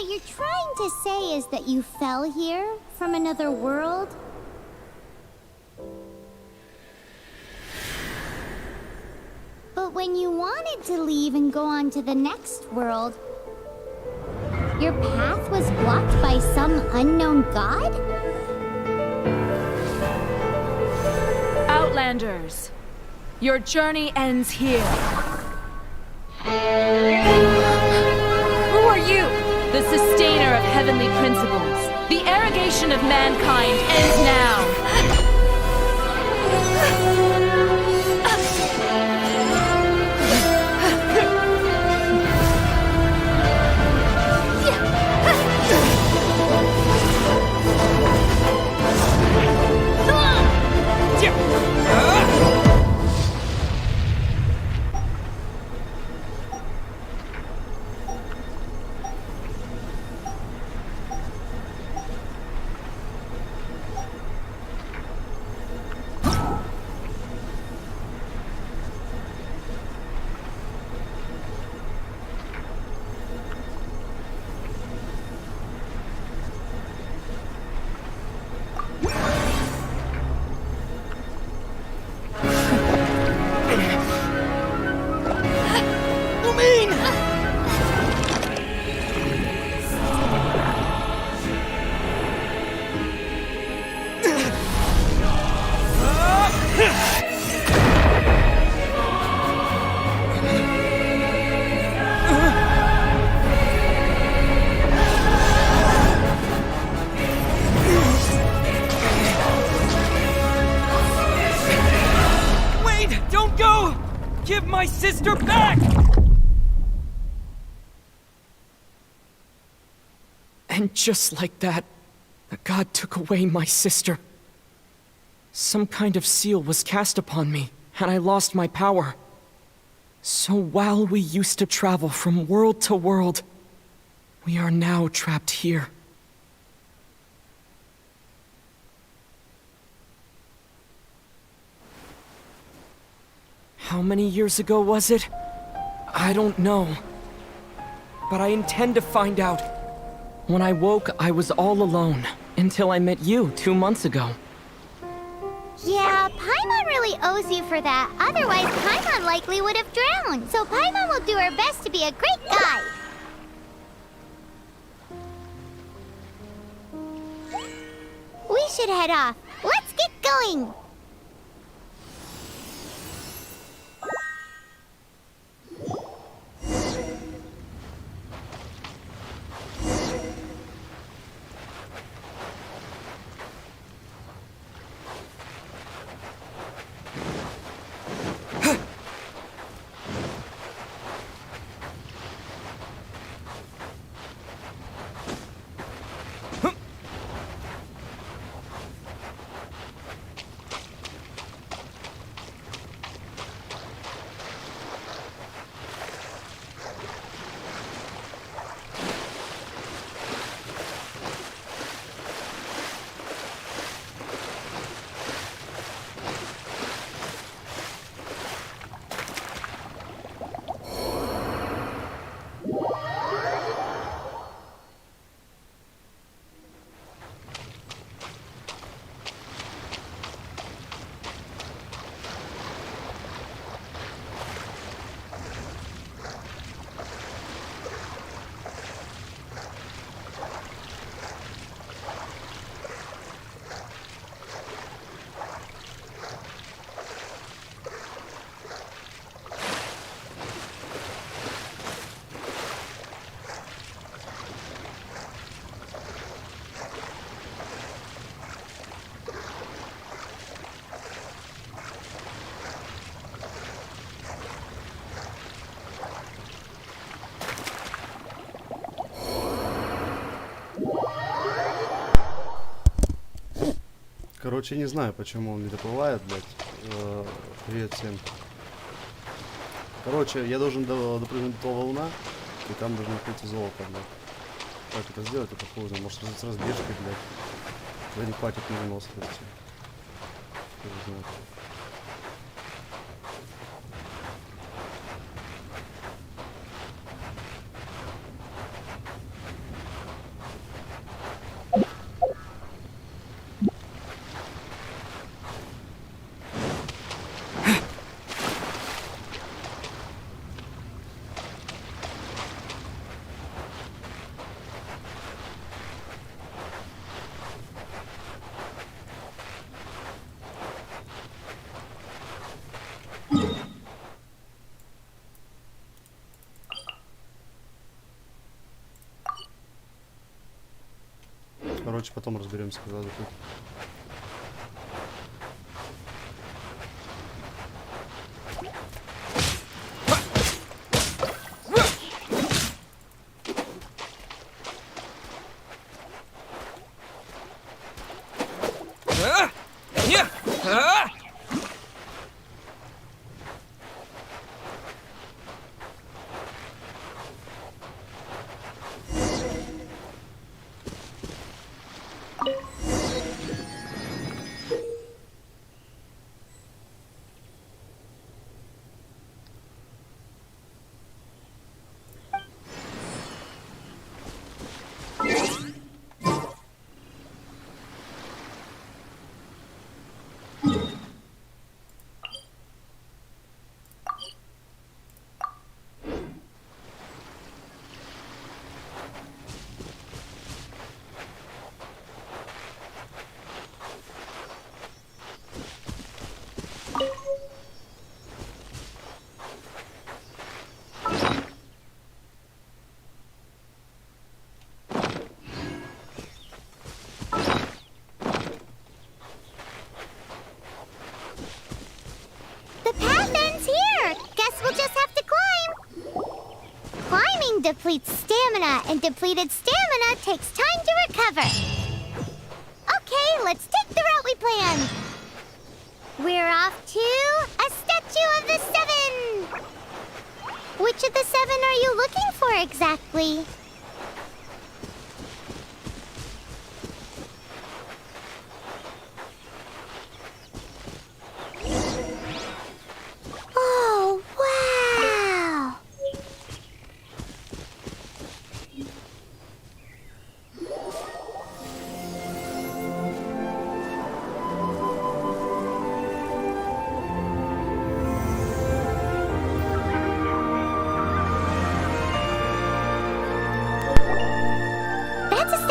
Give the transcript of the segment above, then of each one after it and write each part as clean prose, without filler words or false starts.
what you're trying to say is that you fell here from another world? But when you wanted to leave and go on to the next world, your path was blocked by some unknown god? Outlanders, your journey ends here. Who are you? The sustainer of heavenly principles. The arrogation of mankind ends now. Give my sister back! And just like that, the god took away my sister. Some kind of seal was cast upon me, and I lost my power. So while we used to travel from world to world, we are now trapped here. How many years ago was it? I don't know. But I intend to find out. When I woke, I was all alone, until I met you 2 months ago. Yeah, Paimon really owes you for that. Otherwise, Paimon likely would have drowned. So Paimon will do her best to be a great guide. We should head off. Let's get going! Короче, не знаю, почему он не доплывает, блядь. Привет всем. Короче, я должен допрыгнуть до волна, и там должен прийти золото, блядь. Как это сделать, это поздно. Может, с разбежкой, блядь. Да не хватит на выносливости. Короче, потом разберемся, когда тут. Depletes stamina, and depleted stamina takes time to recover. Okay, let's take the route we planned. We're off to a statue of the seven. Which of the seven are you looking for exactly? Oh, wow!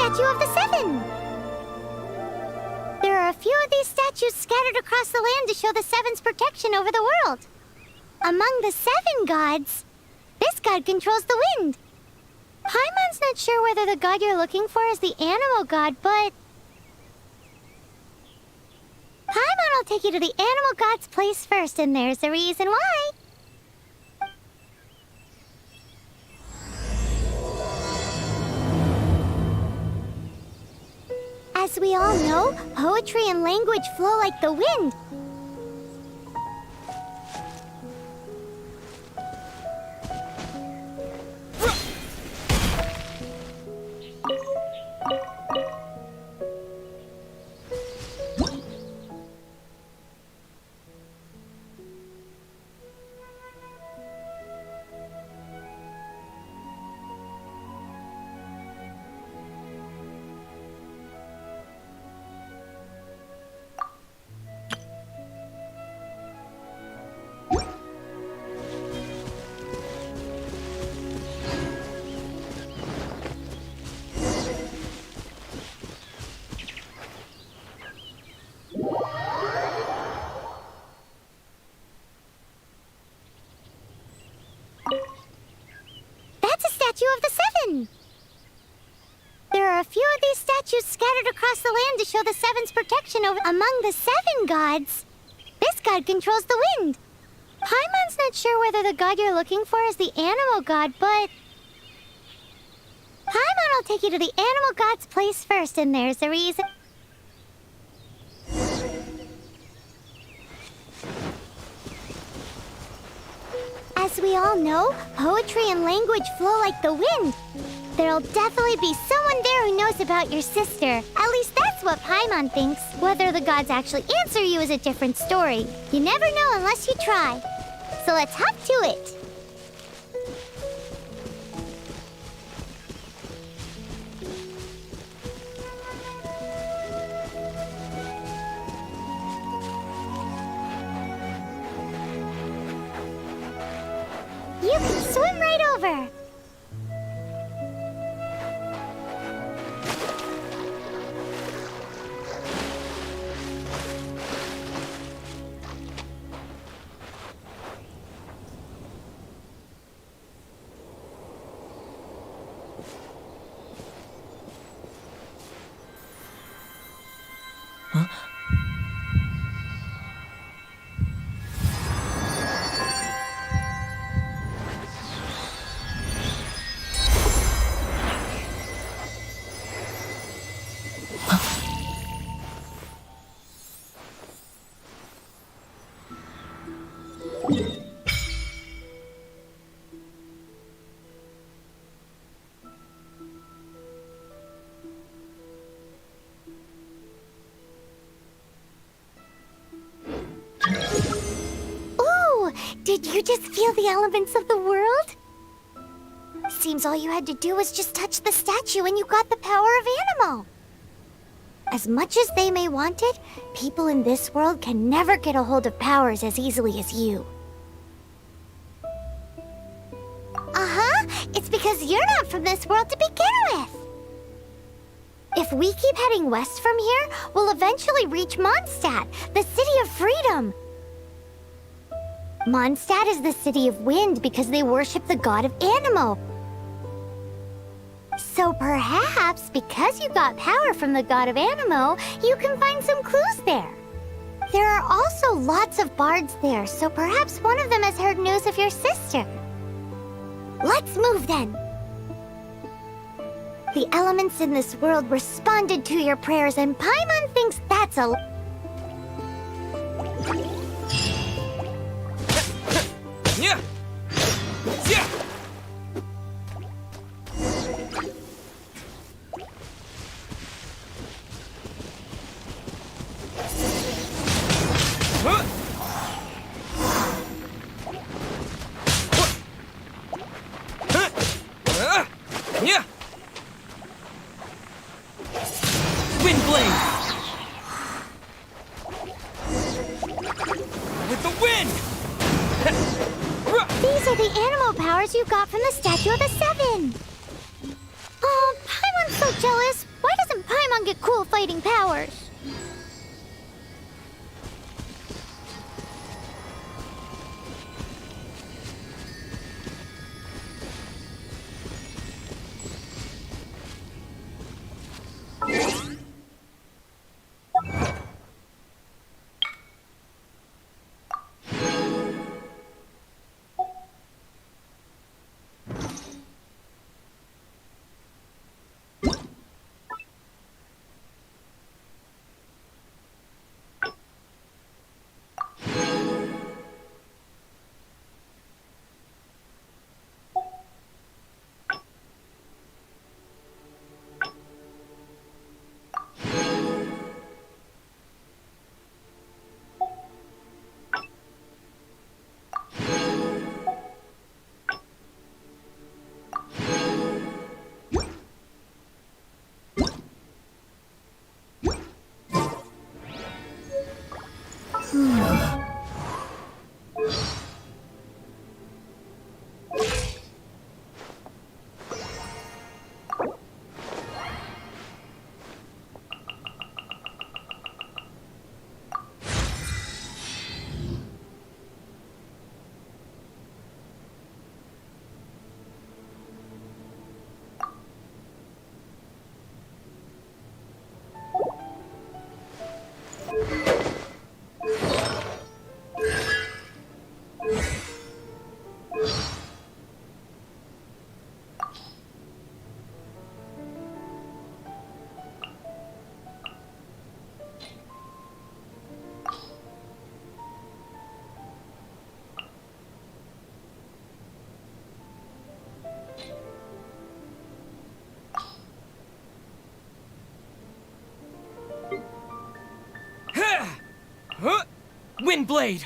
Of the seven. There are a few of these statues scattered across the land to show the seven's protection over the world. Among the seven gods, this god controls the wind. Paimon's not sure whether the god you're looking for is the animal god, but Paimon will take you to the animal god's place first, and there's a reason why. As we all know, poetry and language flow like the wind. Of the seven. There are a few of these statues scattered across the land to show the seven's protection over. Among the seven gods, this god controls the wind. Paimon's not sure whether the god you're looking for is the animal god, but Paimon will take you to the animal god's place first, and there's a reason. As we all know, poetry and language flow like the wind. There'll definitely be someone there who knows about your sister. At least that's what Paimon thinks. Whether the gods actually answer you is a different story. You never know unless you try. So let's hop to it. You can swim right over. Did you just feel the elements of the world? Seems all you had to do was just touch the statue and you got the power of animal. As much as they may want it, people in this world can never get a hold of powers as easily as you. Uh-huh, it's because you're not from this world to begin with. If we keep heading west from here, we'll eventually reach Mondstadt, the city of freedom. Mondstadt is the city of wind because they worship the god of Anemo. So perhaps, because you got power from the god of Anemo, you can find some clues there. There are also lots of bards there, so perhaps one of them has heard news of your sister. Let's move then. The elements in this world responded to your prayers, and Paimon thinks that's a... Yeah. Yeah. Huh? Yeah. Wind blade. With the wind. These are the animal powers you got from the Statue of the Seven. Oh, Paimon's so jealous. Why doesn't Paimon get cool fighting powers? Huh? Wind blade.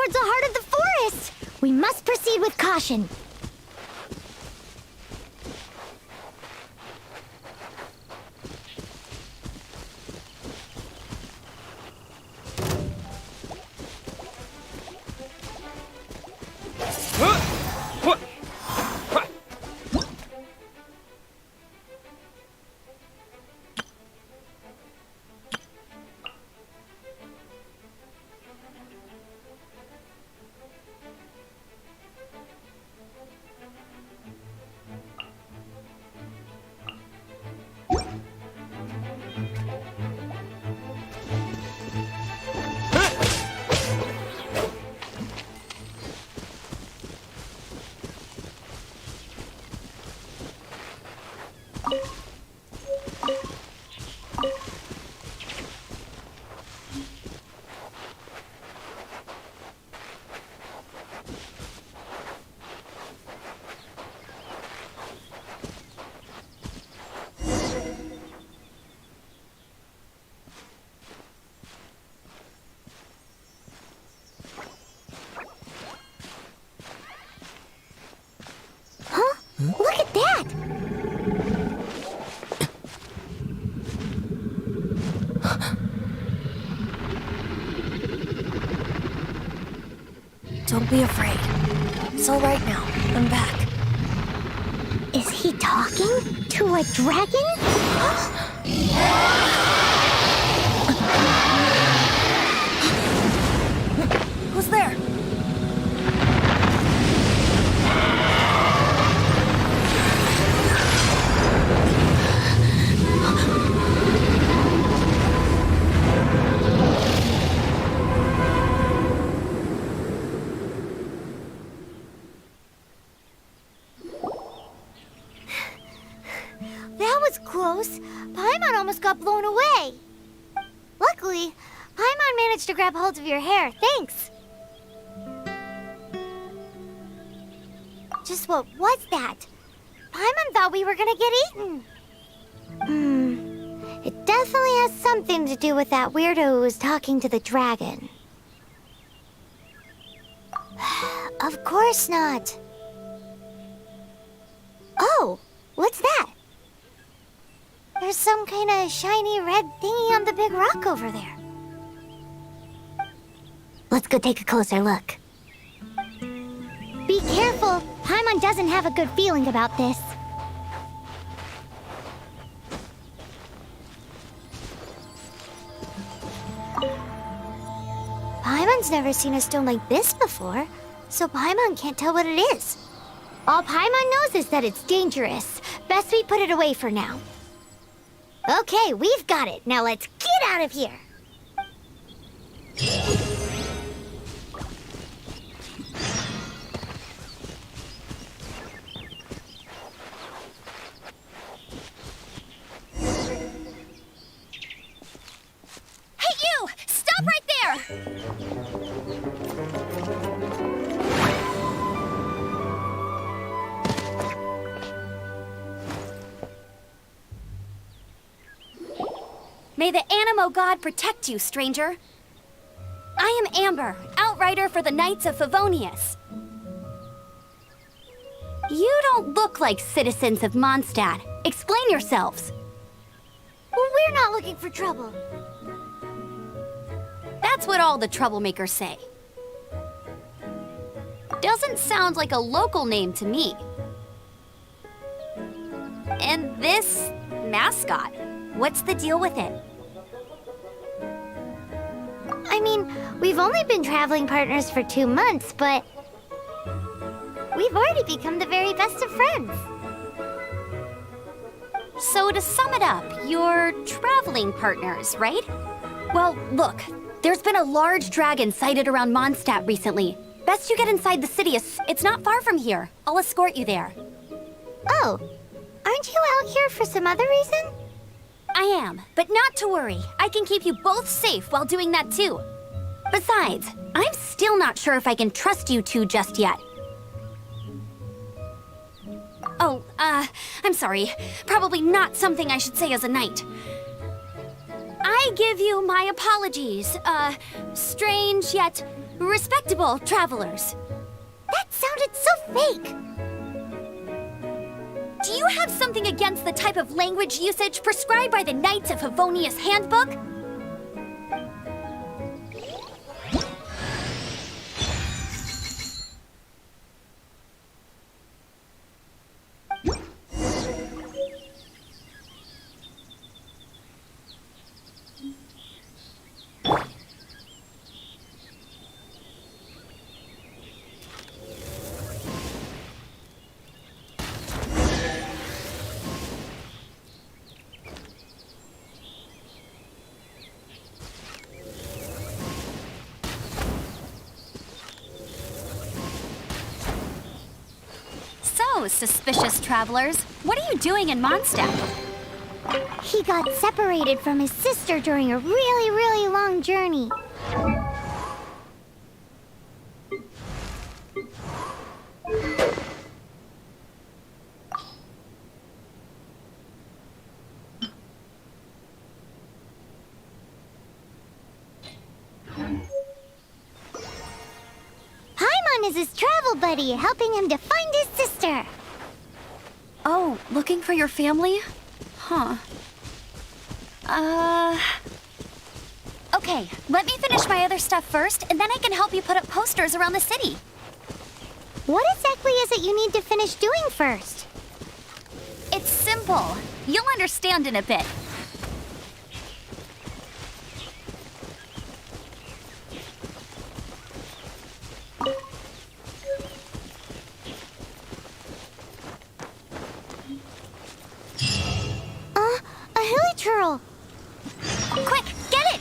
towards the heart of the forest. We must proceed with caution. Look at that! Don't be afraid. It's all right now. I'm back. Is he talking to a dragon? Who's there? That was close. Paimon almost got blown away. Luckily, Paimon managed to grab hold of your hair. Thanks. Just what was that? Paimon thought we were gonna get eaten. It definitely has something to do with that weirdo who was talking to the dragon. Of course not. Oh, what's that? There's some kind of shiny red thingy on the big rock over there. Let's go take a closer look. Be careful. Paimon doesn't have a good feeling about this. Paimon's never seen a stone like this before, so Paimon can't tell what it is. All Paimon knows is that it's dangerous. Best we put it away for now. Okay, we've got it. Now let's get out of here. Hey, you! Stop right there! May the Animo God protect you, stranger. I am Amber, outrider for the Knights of Favonius. You don't look like citizens of Mondstadt. Explain yourselves. Well, we're not looking for trouble. That's what all the troublemakers say. Doesn't sound like a local name to me. And this mascot, what's the deal with it? I mean, we've only been traveling partners for 2 months, but we've already become the very best of friends. So to sum it up, you're traveling partners, right? Well, look, there's been a large dragon sighted around Mondstadt recently. Best you get inside the city. It's not far from here. I'll escort you there. Oh, aren't you out here for some other reason? I am, but not to worry. I can keep you both safe while doing that too. Besides, I'm still not sure if I can trust you two just yet. Oh, I'm sorry. Probably not something I should say as a knight. I give you my apologies. Strange yet respectable travelers. That sounded so fake. Do you have something against the type of language usage prescribed by the Knights of Favonius Handbook? So, suspicious travelers, what are you doing in Mondstadt? He got separated from his sister during a really, really long journey. Paimon is his travel buddy, helping him to find his sister. Oh, looking for your family? Huh. Okay, let me finish my other stuff first, and then I can help you put up posters around the city. What exactly is it you need to finish doing first? It's simple. You'll understand in a bit. A hilichurl. Quick, get it!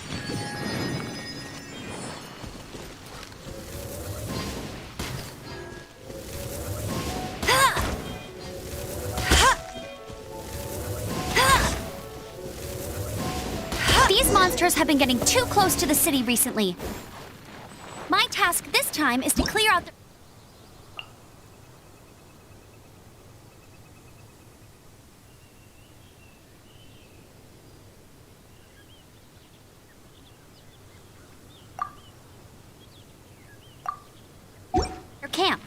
These monsters have been getting too close to the city recently. My task this time is to clear out the... camp.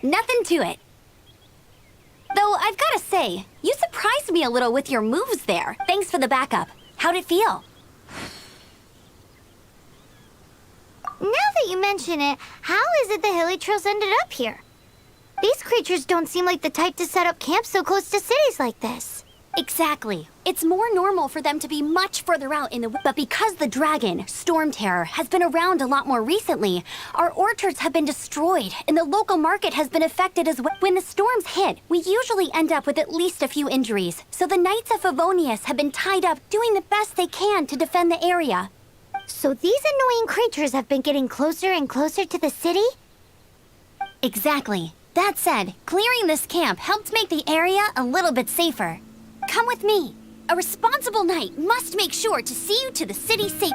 Nothing to it. Though I've got to say, you surprised me a little with your moves there. Thanks for the backup. How'd it feel? Now that you mention it, how is it the hilichurls ended up here? These creatures don't seem like the type to set up camp so close to cities like this. Exactly. It's more normal for them to be much further out in the... But because the dragon, Storm Terror, has been around a lot more recently, our orchards have been destroyed, and the local market has been affected as well. When the storms hit, we usually end up with at least a few injuries, so the Knights of Favonius have been tied up doing the best they can to defend the area. So these annoying creatures have been getting closer and closer to the city? Exactly. That said, clearing this camp helped make the area a little bit safer. Come with me. A responsible knight must make sure to see you to the city safe.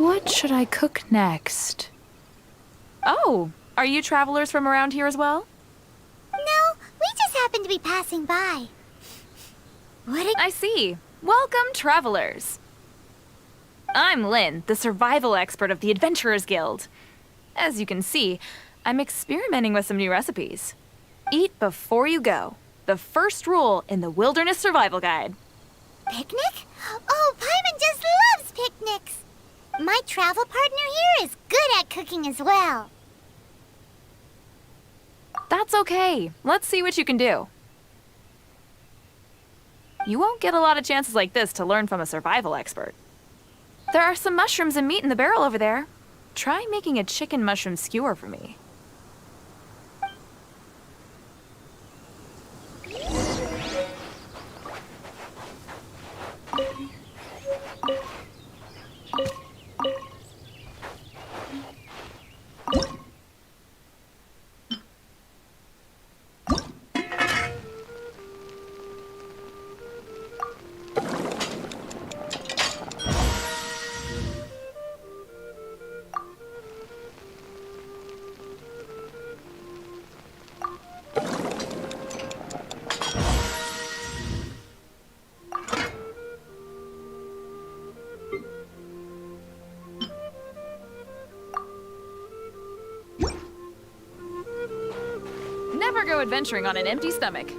What should I cook next? Oh, are you travelers from around here as well? No, we just happened to be passing by. I see. Welcome, travelers. I'm Lynn, the survival expert of the Adventurers Guild. As you can see, I'm experimenting with some new recipes. Eat before you go. The first rule in the Wilderness Survival Guide. Picnic? Oh, Paimon just loves picnics! My travel partner here is good at cooking as well. That's okay. Let's see what you can do. You won't get a lot of chances like this to learn from a survival expert. There are some mushrooms and meat in the barrel over there. Try making a chicken mushroom skewer for me. Never go adventuring on an empty stomach.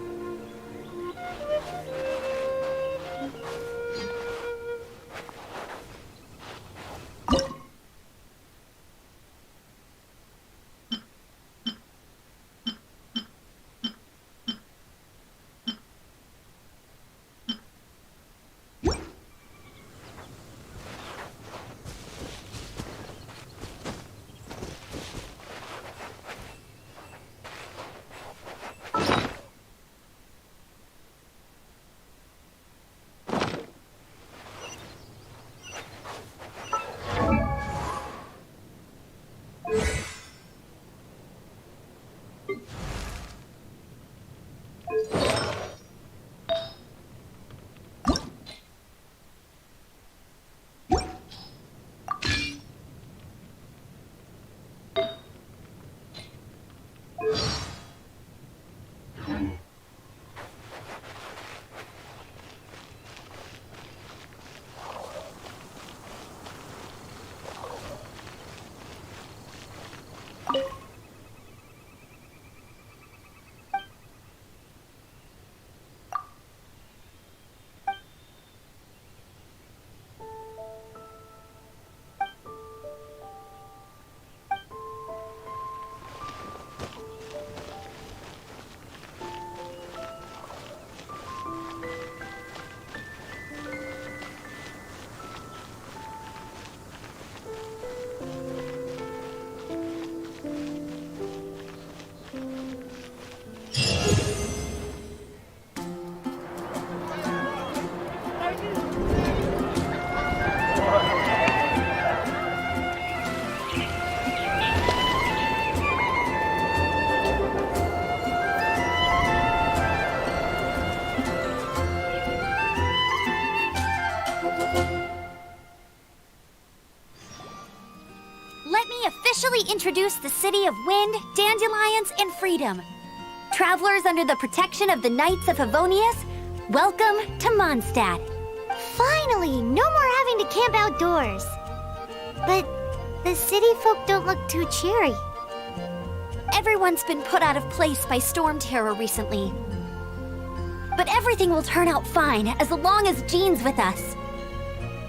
Introduce the city of wind, dandelions, and freedom. Travelers under the protection of the Knights of Favonius, welcome to Mondstadt. Finally, no more having to camp outdoors. But the city folk don't look too cheery. Everyone's been put out of place by storm terror recently. But everything will turn out fine as long as Jean's with us.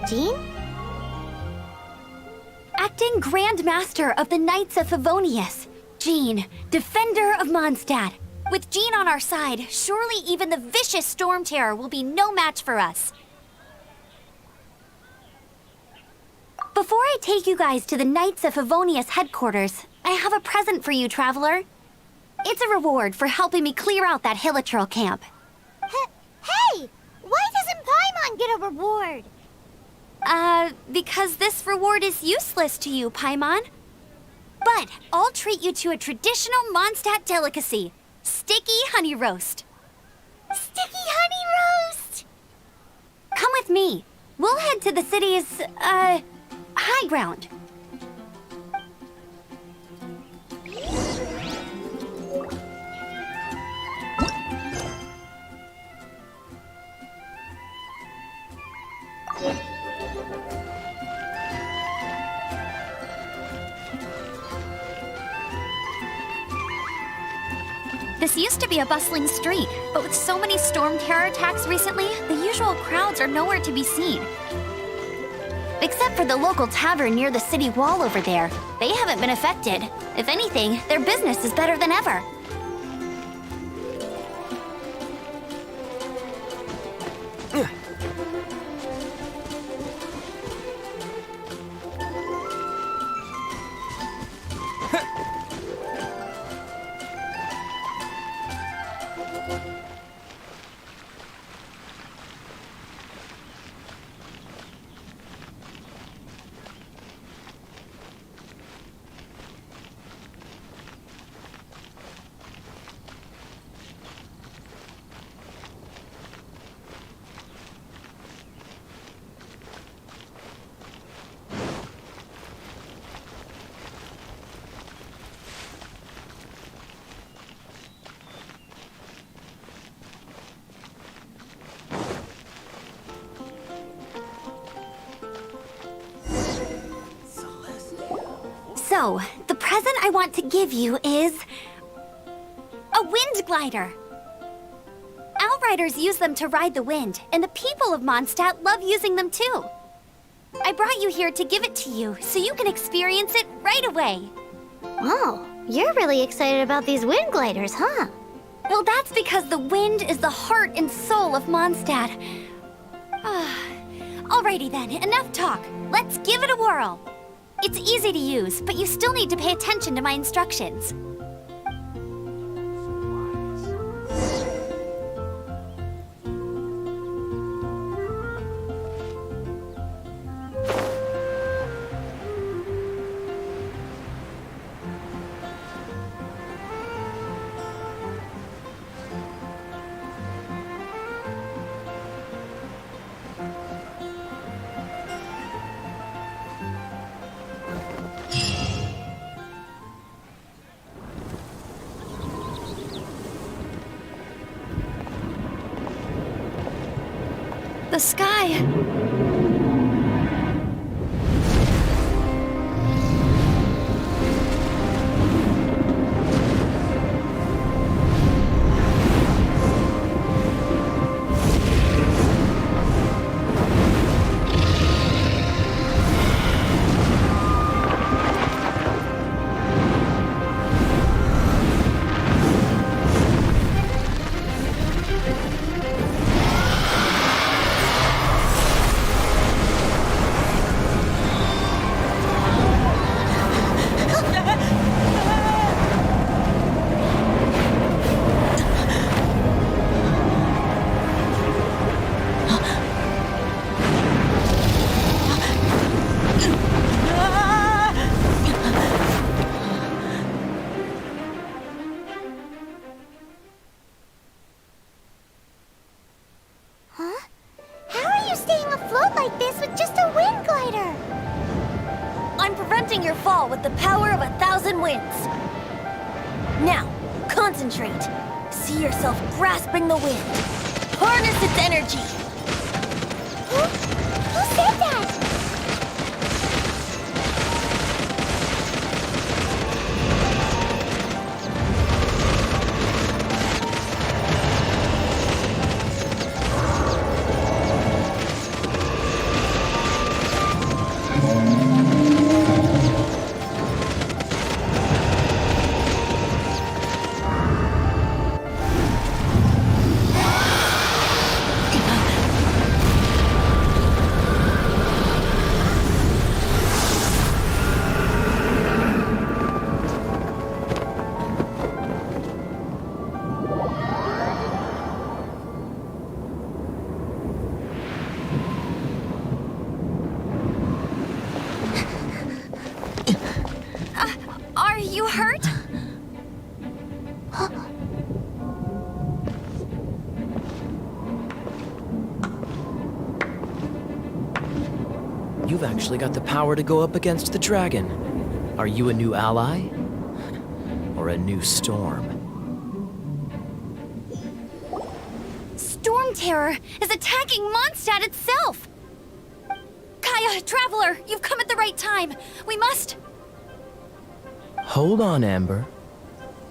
Jean? Acting Grand Master of the Knights of Favonius, Jean, Defender of Mondstadt. With Jean on our side, surely even the vicious storm terror will be no match for us. Before I take you guys to the Knights of Favonius headquarters, I have a present for you, Traveler. It's a reward for helping me clear out that Hilichurl camp. Hey! Why doesn't Paimon get a reward? Because this reward is useless to you, Paimon. But I'll treat you to a traditional Mondstadt delicacy, sticky honey roast. Sticky honey roast! Come with me. We'll head to the city's, high ground. This used to be a bustling street, but with so many storm terror attacks recently, the usual crowds are nowhere to be seen. Except for the local tavern near the city wall over there. They haven't been affected. If anything, their business is better than ever. So, the present I want to give you is a wind glider. Outriders use them to ride the wind, and the people of Mondstadt love using them too. I brought you here to give it to you, so you can experience it right away. Oh, you're really excited about these wind gliders, huh? Well, that's because the wind is the heart and soul of Mondstadt. Alrighty then, enough talk. Let's give it a whirl. It's easy to use, but you still need to pay attention to my instructions. The sky. Your fall with the power of 1,000 winds. Now, concentrate. See yourself grasping the wind. Harness its energy. Who said that? you've actually got the power to go up against the dragon. Are you a new ally? Or a new storm? Storm Terror is attacking Mondstadt itself! Kaya, Traveler, you've come at the right time. We must... Hold on, Amber.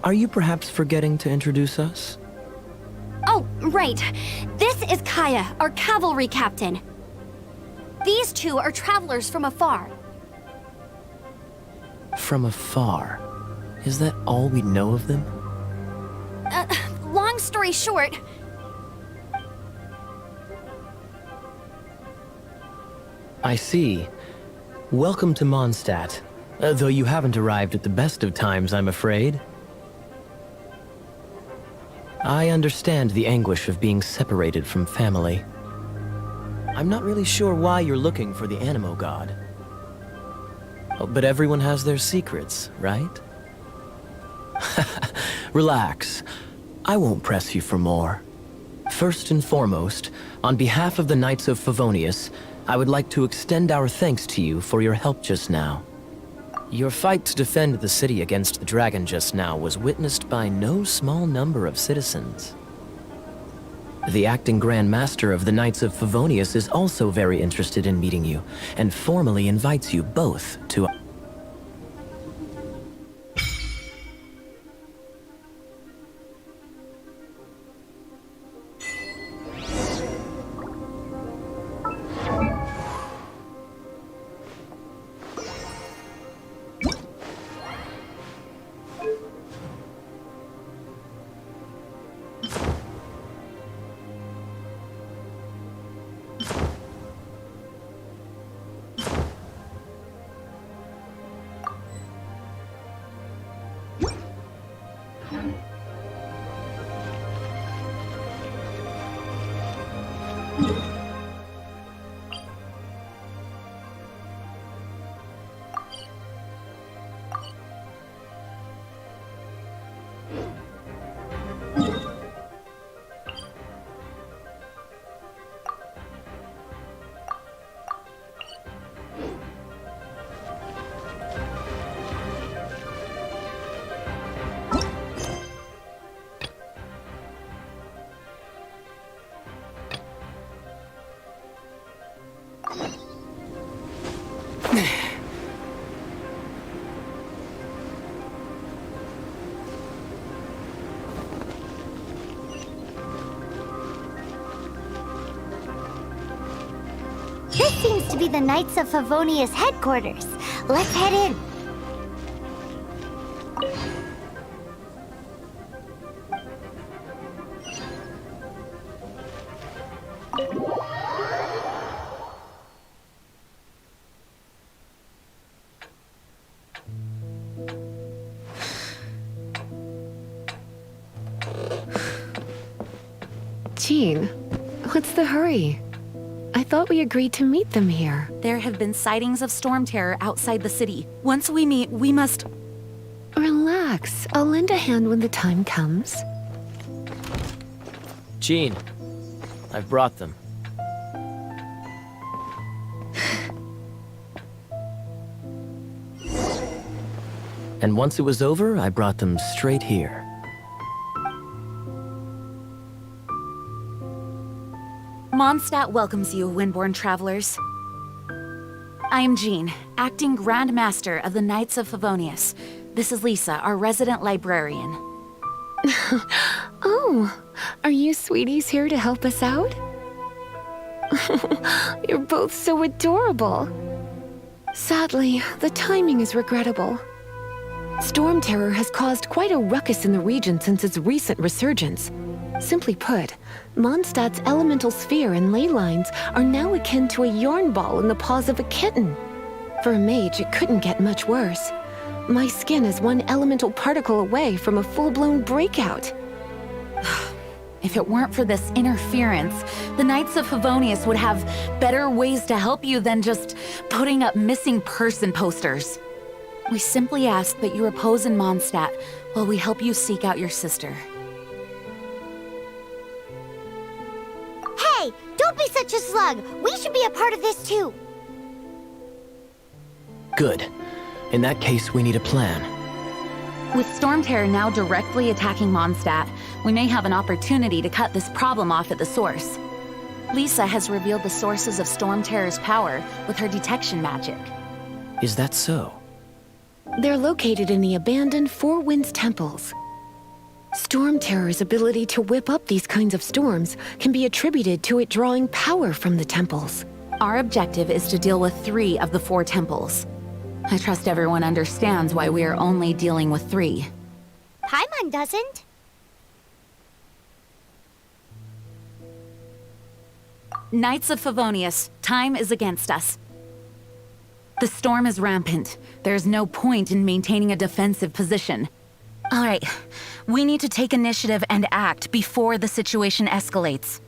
Are you perhaps forgetting to introduce us? Oh, right. This is Kaya, our cavalry captain. These two are travelers from afar. From afar? Is that all we know of them? Long story short... I see. Welcome to Mondstadt. Though you haven't arrived at the best of times, I'm afraid. I understand the anguish of being separated from family. I'm not really sure why you're looking for the Animo God. Oh, but everyone has their secrets, right? Relax. I won't press you for more. First and foremost, on behalf of the Knights of Favonius, I would like to extend our thanks to you for your help just now. Your fight to defend the city against the dragon just now was witnessed by no small number of citizens. The acting Grand Master of the Knights of Favonius is also very interested in meeting you, and formally invites you both to... This seems to be the Knights of Favonius headquarters. Let's head in. Jean, what's the hurry? I thought we agreed to meet them here. There have been sightings of storm terror outside the city. Once we meet, we must... Relax. I'll lend a hand when the time comes. Jean, I've brought them. And once it was over, I brought them straight here. Mondstadt welcomes you, Windborn travelers. I am Jean, acting Grand Master of the Knights of Favonius. This is Lisa, our resident librarian. Oh, are you sweeties here to help us out? You're both so adorable. Sadly, the timing is regrettable. Storm terror has caused quite a ruckus in the region since its recent resurgence. Simply put, Mondstadt's elemental sphere and ley lines are now akin to a yarn ball in the paws of a kitten. For a mage, it couldn't get much worse. My skin is one elemental particle away from a full-blown breakout. If it weren't for this interference, the Knights of Favonius would have better ways to help you than just putting up missing person posters. We simply ask that you repose in Mondstadt while we help you seek out your sister. Hey, don't be such a slug. We should be a part of this too. Good. In that case, we need a plan. With Storm Terror now directly attacking Mondstadt, we may have an opportunity to cut this problem off at the source. Lisa has revealed the sources of Storm Terror's power with her detection magic. Is that so? They're located in the abandoned Four Winds temples. Storm Terror's ability to whip up these kinds of storms can be attributed to it drawing power from the temples. Our objective is to deal with 3 of the 4 temples. I trust everyone understands why we are only dealing with 3. Paimon doesn't. Knights of Favonius, time is against us. The storm is rampant. There's no point in maintaining a defensive position. All right, we need to take initiative and act before the situation escalates.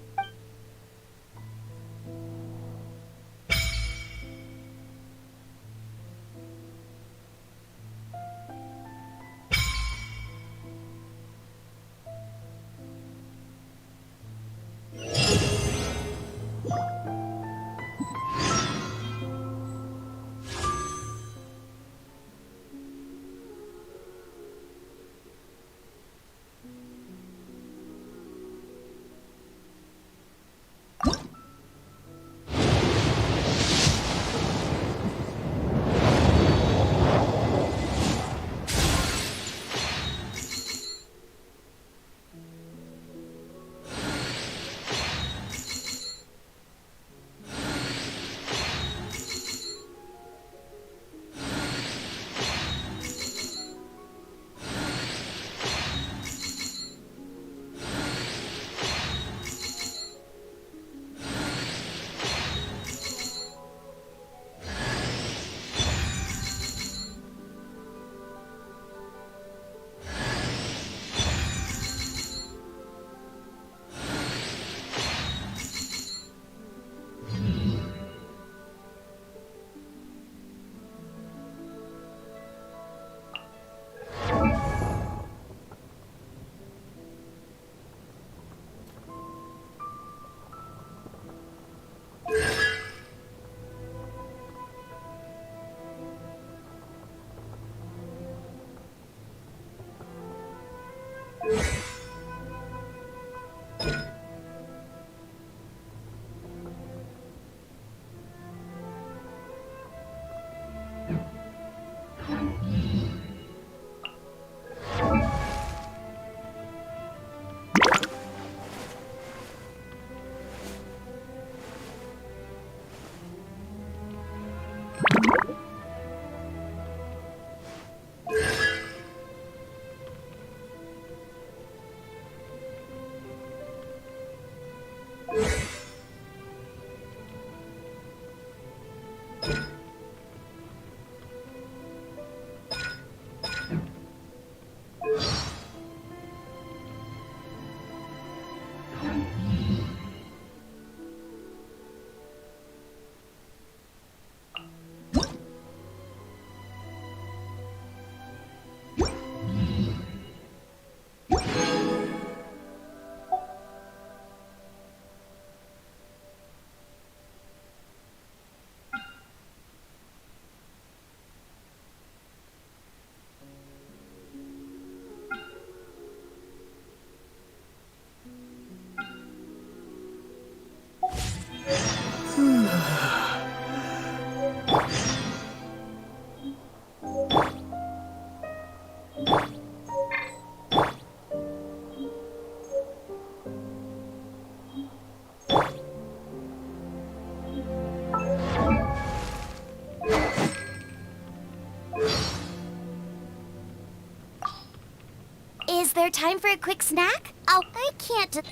Is there time for a quick snack? Oh, I can't.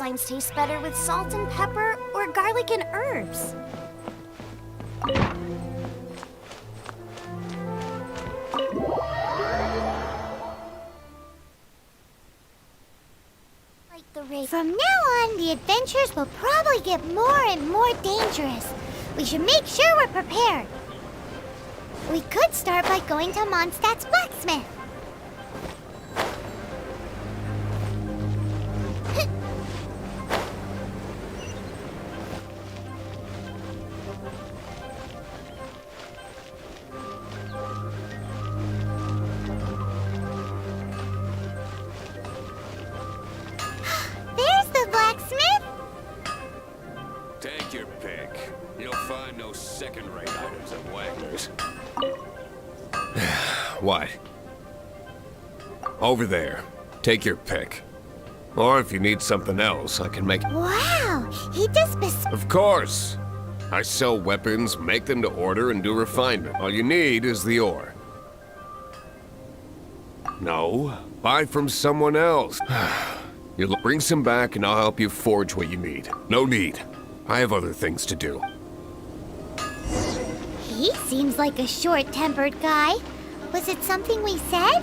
slimes taste better with salt and pepper or garlic and herbs. From now on, the adventures will probably get more and more dangerous. We should make sure we're prepared. We could start by going to Mondstadt's blacksmith. There's the blacksmith. Take your pick. You'll find no second-rate items at Wagner's. What? Over there. Take your pick. Or if you need something else, I can make... Wow, he does Of course! I sell weapons, make them to order, and do refinement. All you need is the ore. No, buy from someone else. You'll bring some back and I'll help you forge what you need. No need. I have other things to do. He seems like a short-tempered guy. Was it something we said?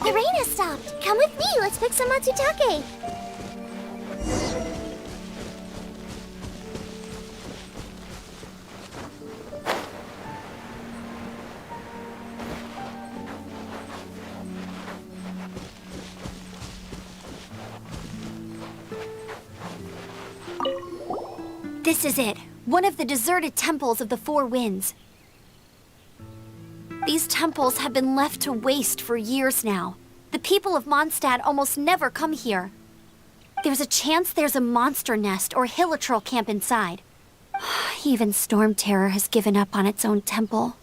The rain has stopped. Come with me. Let's pick some matsutake. This is it. One of the deserted temples of the Four Winds. These temples have been left to waste for years now. The people of Mondstadt almost never come here. There's a chance there's a monster nest or hilitrol camp inside. Even Storm Terror has given up on its own temple.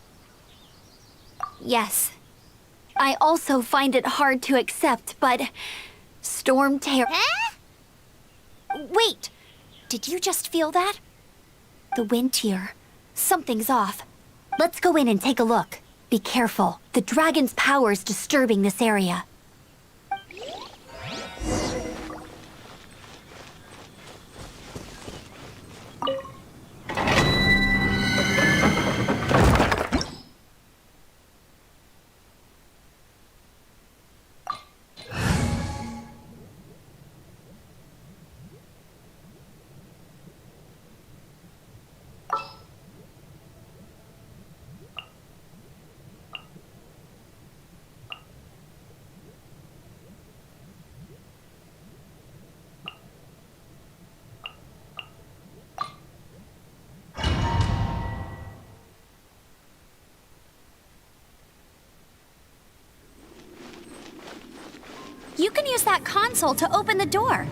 Yes. I also find it hard to accept, but... Storm Terror... Huh? Wait! Did you just feel that? The wind here. Something's off. Let's go in and take a look. Be careful. The dragon's power is disturbing this area. You can use that console to open the door.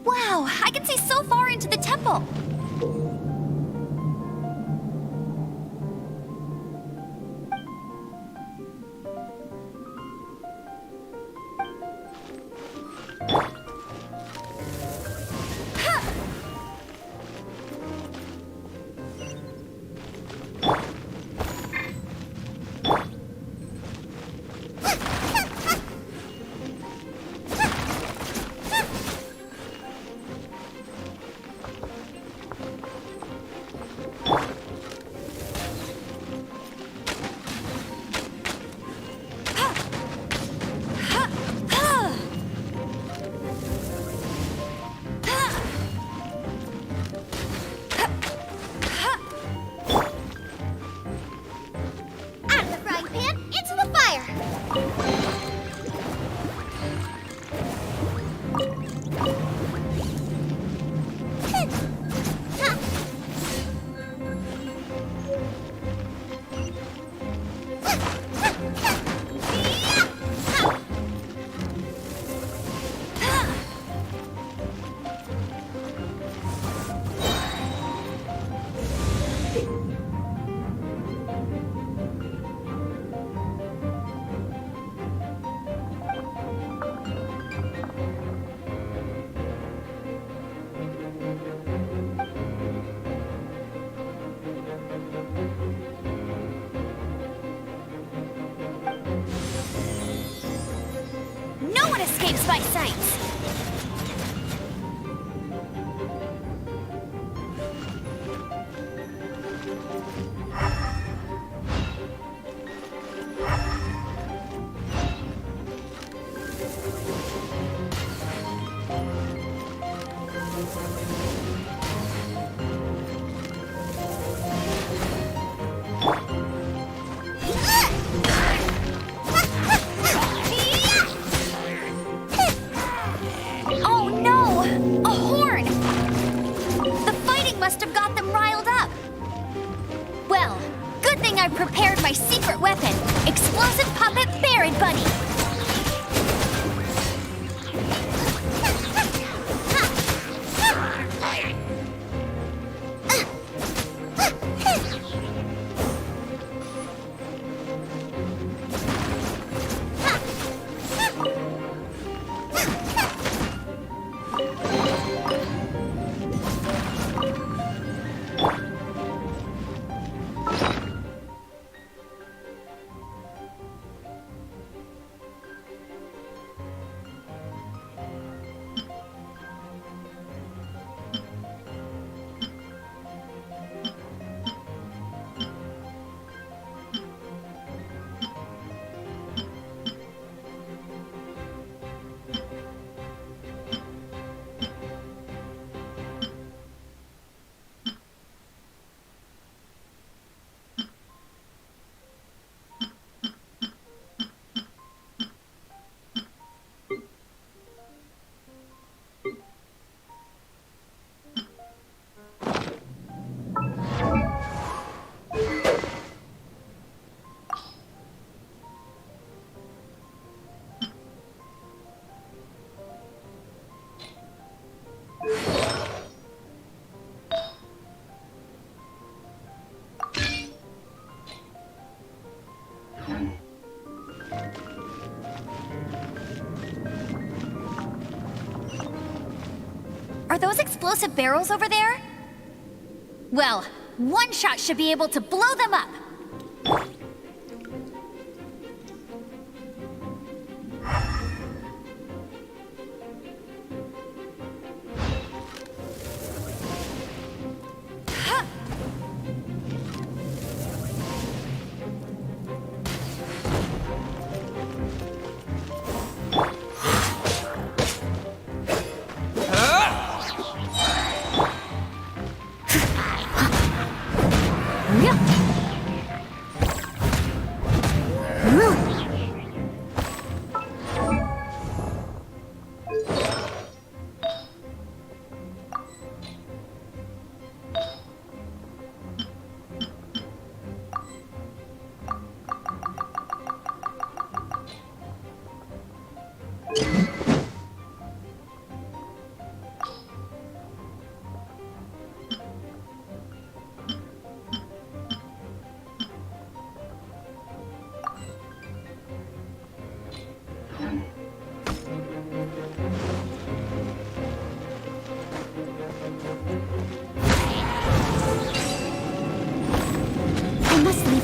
Wow, I can see so far into the temple. by sights. Prepared my secret weapon, explosive puppet Barrett Bunny. Are those explosive barrels over there? Well, one shot should be able to blow them up.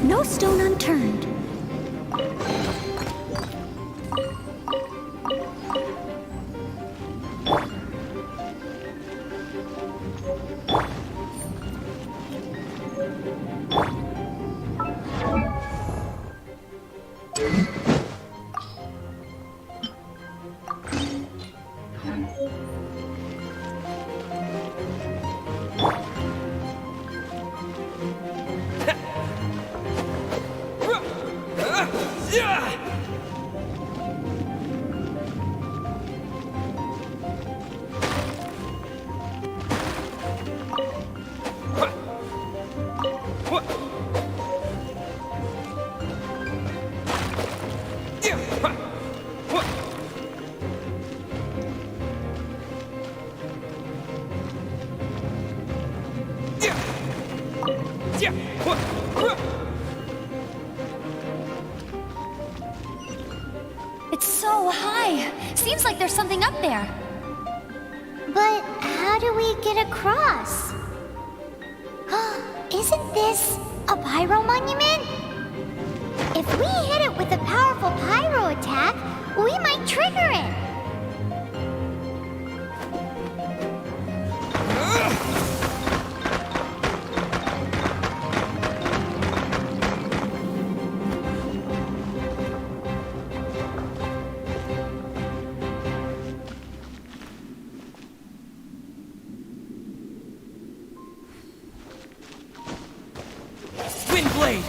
No stone unturned. It's so high. Seems like there's something up there. But how do we get across? Isn't this a pyro monument? If we hit it with a powerful pyro attack, we might trigger it. blade!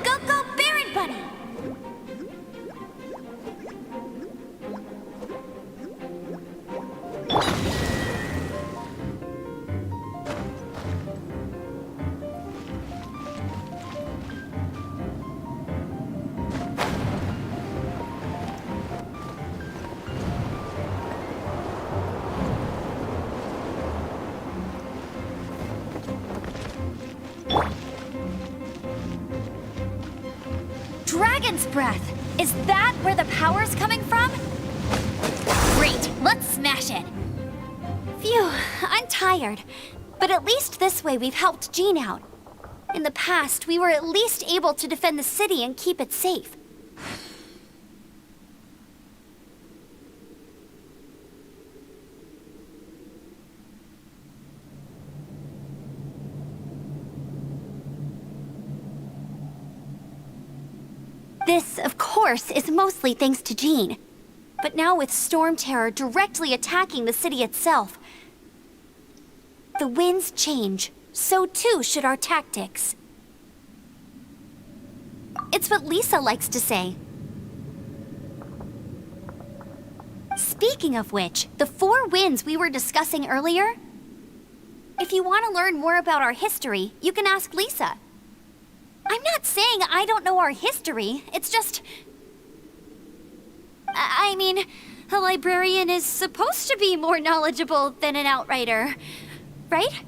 Go, go, Baron Bunny! Dragon's breath! Is that where the power's coming from? Great, let's smash it! Phew, I'm tired. But at least this way we've helped Jean out. In the past, we were at least able to defend the city and keep it safe. This, of course, is mostly thanks to Jean. But now with Storm Terror directly attacking the city itself, the winds change, so too should our tactics. It's what Lisa likes to say. Speaking of which, the four winds we were discussing earlier, if you want to learn more about our history, you can ask Lisa. I'm not saying I don't know our history, it's just... I mean, a librarian is supposed to be more knowledgeable than an outrider, right?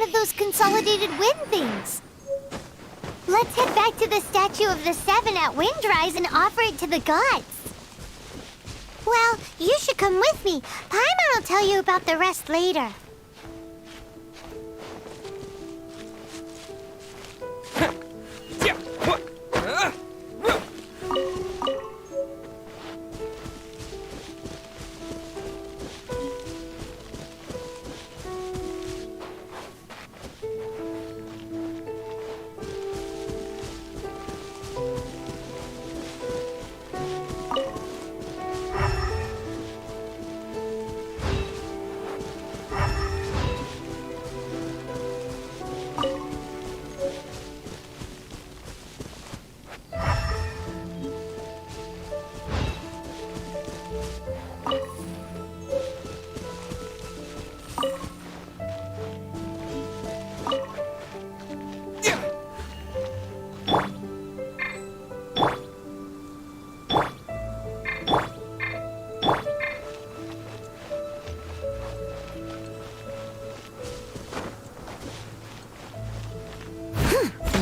of those consolidated wind things. Let's head back to the statue of the Seven at Windrise and offer it to the gods. Well, you should come with me. Paimon will tell you about the rest later.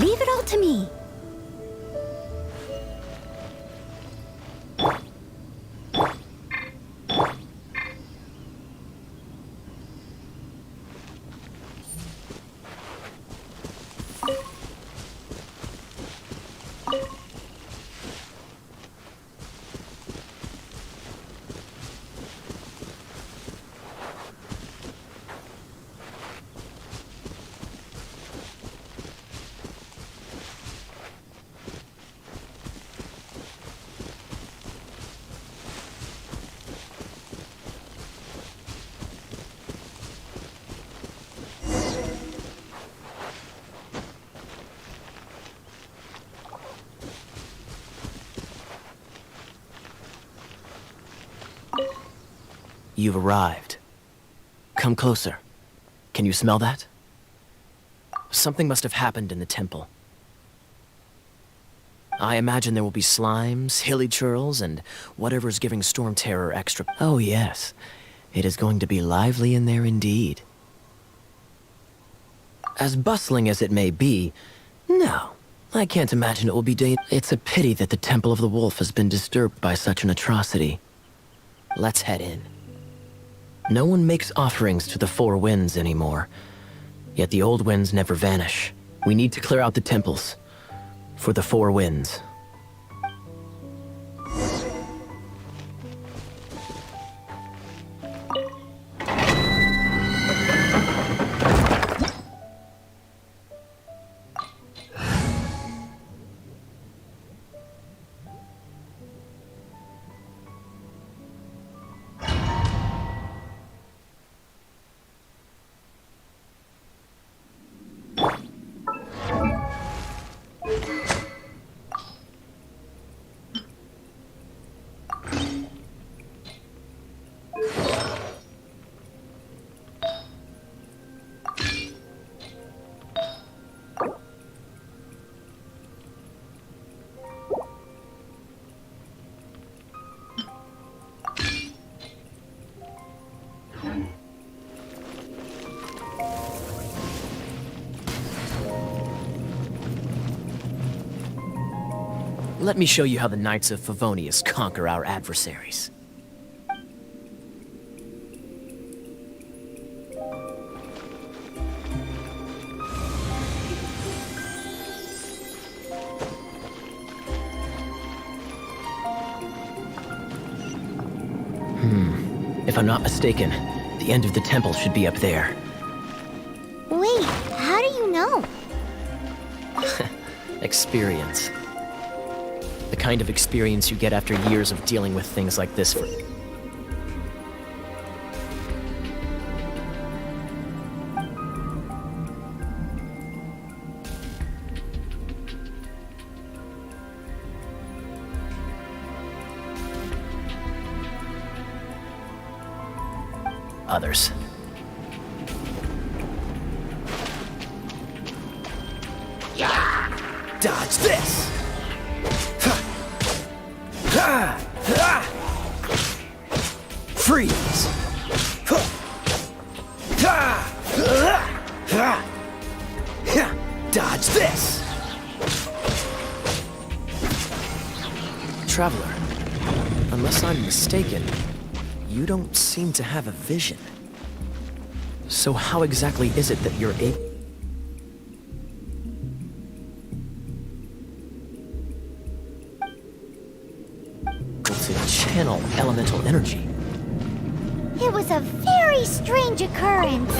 Leave it all to me. You've arrived. Come closer. Can you smell that? Something must have happened in the temple. I imagine there will be slimes, hilly churls, and whatever's giving Storm Terror extra... Oh yes, it is going to be lively in there indeed. As bustling as it may be, no, I can't imagine it will be It's a pity that the Temple of the Wolf has been disturbed by such an atrocity. Let's head in. No one makes offerings to the Four Winds anymore, yet the old winds never vanish. We need to clear out the temples for the Four Winds. Let me show you how the Knights of Favonius conquer our adversaries. If I'm not mistaken, the end of the temple should be up there. Wait, how do you know? Experience. The kind of experience you get after years of dealing with things like this for... others. Dodge this! Freeze! this! Traveler, unless I'm mistaken, you don't seem to have a vision. So how exactly is it that you're able to channel elemental energy? It was a very strange occurrence.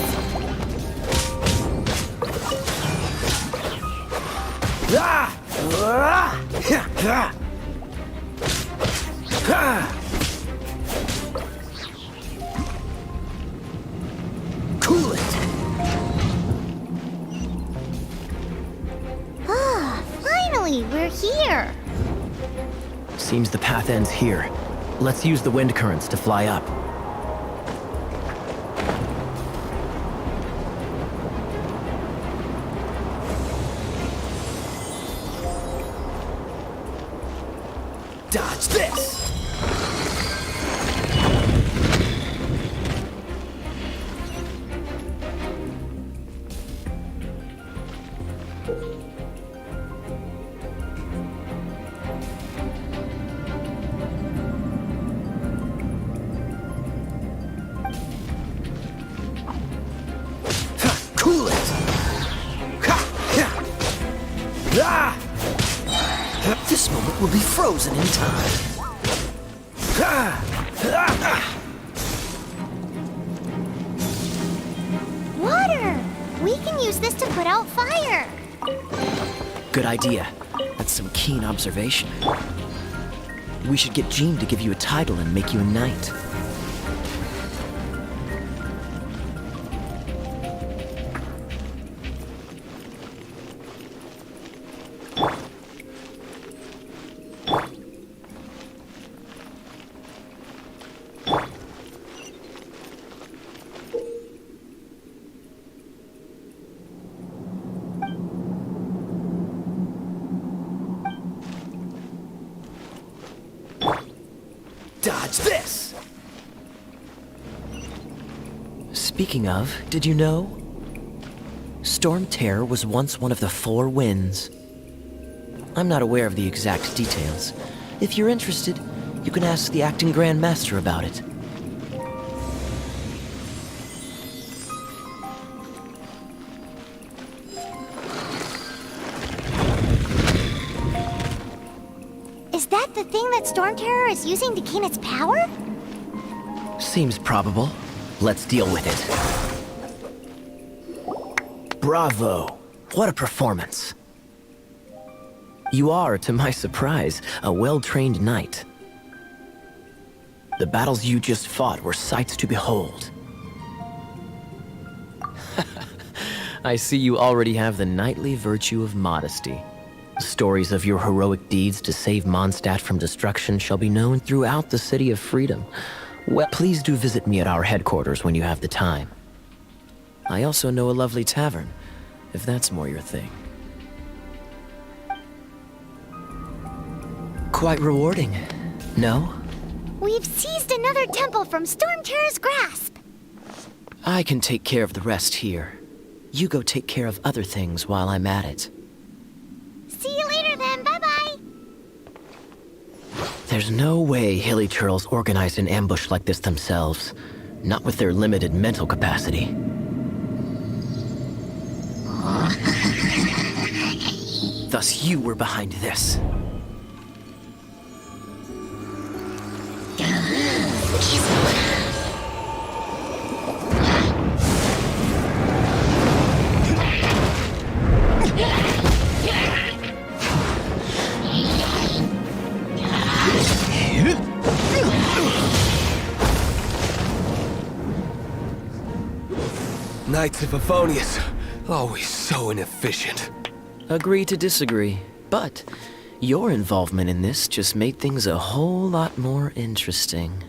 Cool it! Ah, finally, we're here. Seems the path ends here. Let's use the wind currents to fly up. Dodge this! Cool it! This moment will be frozen in time. Water! We can use this to put out fire. Good idea. That's some keen observation. We should get Jean to give you a title and make you a knight. Dodge this! Speaking of, did you know? Storm Terror was once one of the 4 winds. I'm not aware of the exact details. If you're interested, you can ask the acting Grand Master about it. Is that the thing that Storm Terror is using to gain its power? Seems probable. Let's deal with it. Bravo! What a performance. You are, to my surprise, a well-trained knight. The battles you just fought were sights to behold. I see you already have the knightly virtue of modesty. Stories of your heroic deeds to save Mondstadt from destruction shall be known throughout the City of Freedom. Well, please do visit me at our headquarters when you have the time. I also know a lovely tavern, if that's more your thing. Quite rewarding, no? We've seized another temple from Storm Terror's grasp. I can take care of the rest here. You go take care of other things while I'm at it. See you later then, bye-bye. There's no way Hilly Turtles organized an ambush like this themselves. Not with their limited mental capacity. Thus you were behind this. Knights of Favonius, always so inefficient. Agree to disagree, but your involvement in this just made things a whole lot more interesting.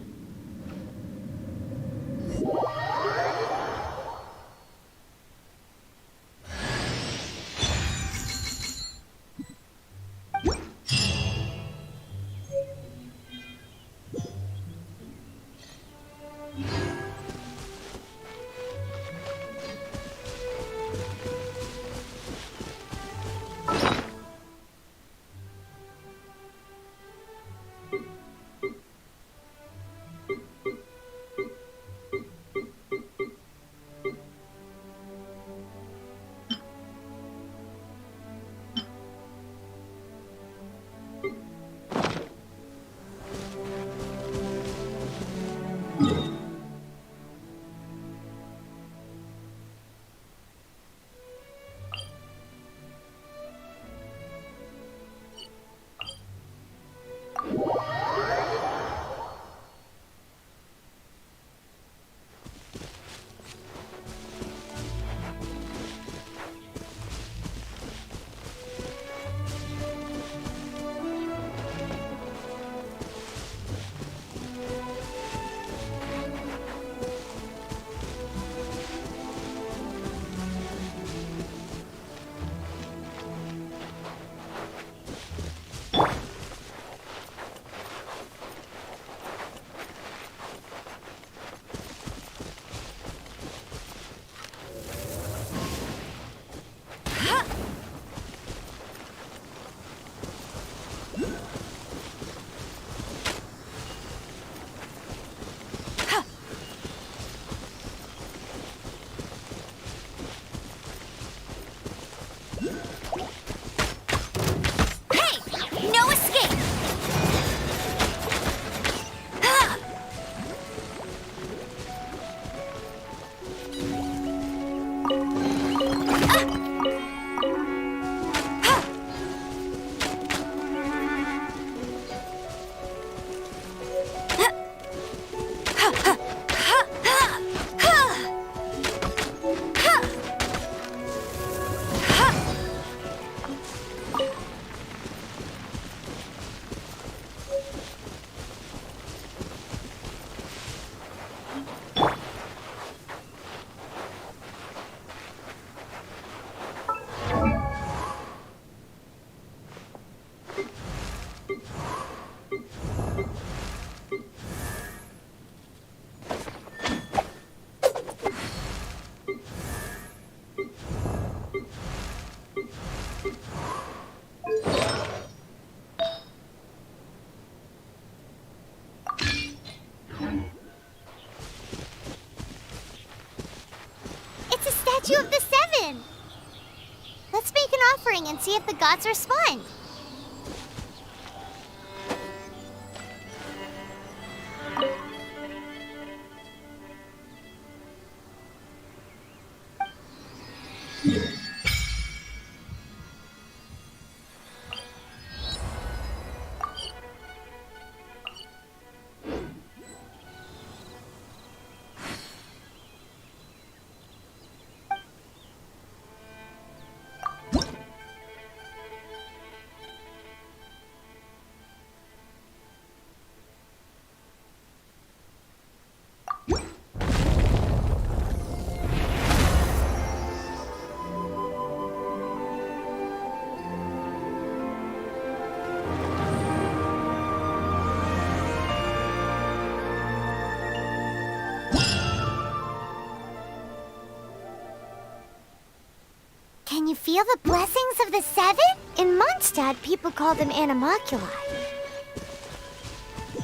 It's a statue of the seven! Let's make an offering and see if the gods respond. Can you feel the blessings of the seven? In Mondstadt, people call them animalculi.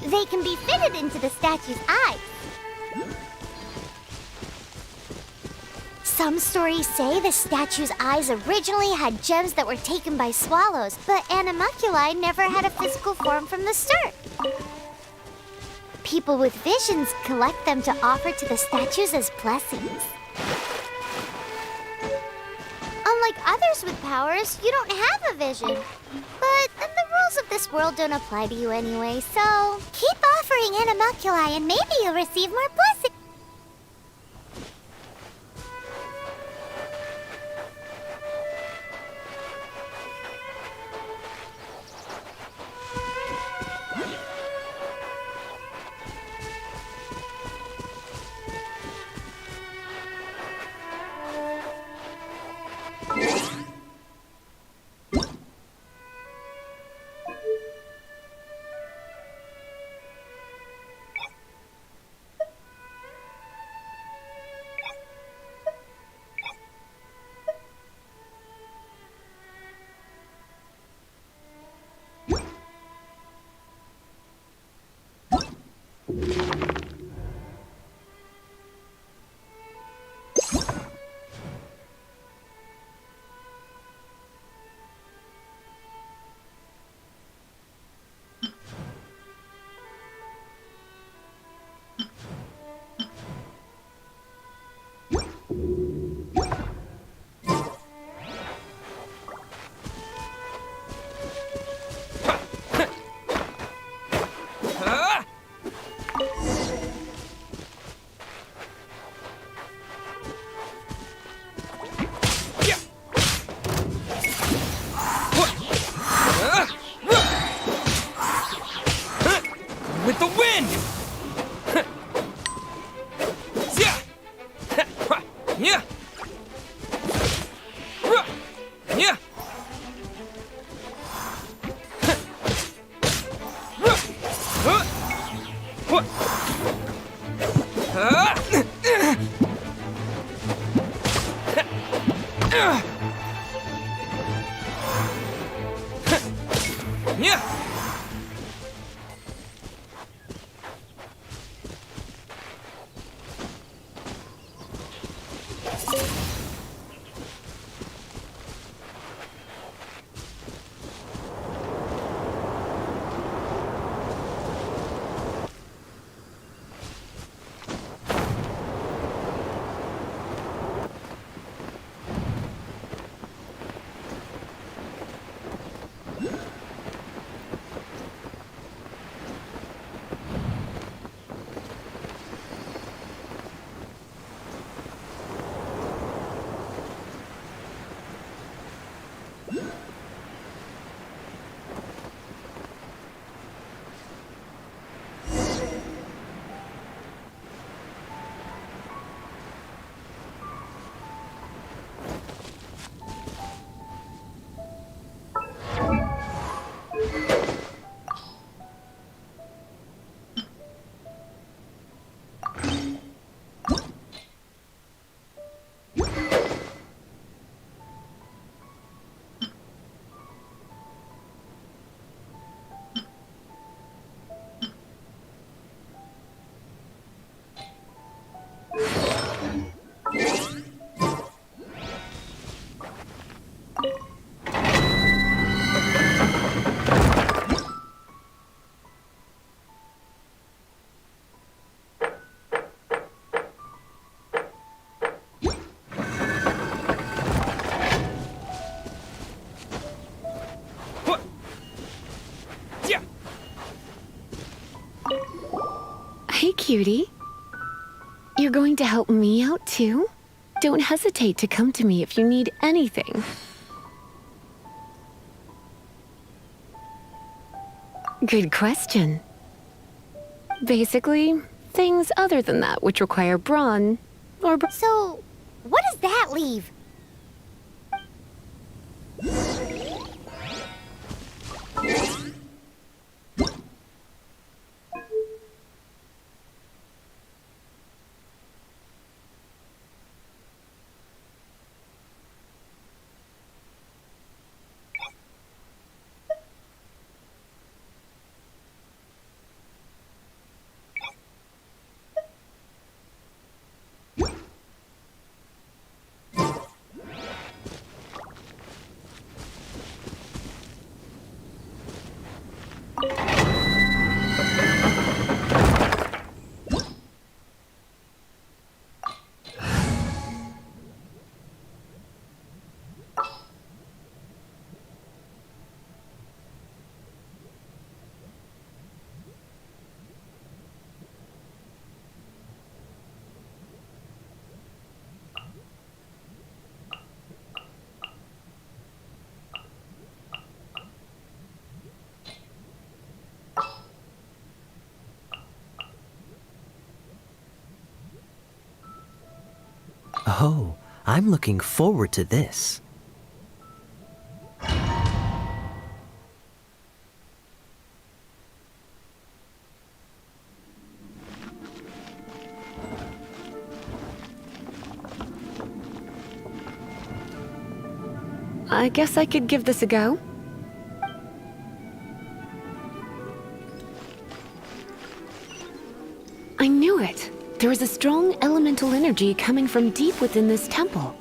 They can be fitted into the statue's eyes. Some stories say the statue's eyes originally had gems that were taken by swallows, but animalculi never had a physical form from the start. People with visions collect them to offer to the statues as blessings. Unlike others with powers, you don't have a vision. But then the rules of this world don't apply to you anyway, so keep offering animalculi and maybe you'll receive more blessings. With the wind! Yeah! Yeah! Yeah! cutie. You're going to help me out too? Don't hesitate to come to me if you need anything. Good question. Basically, things other than that which require brawn or So, what does that leave? Oh, I'm looking forward to this. I guess I could give this a go. I knew it. There is a strong elemental energy coming from deep within this temple.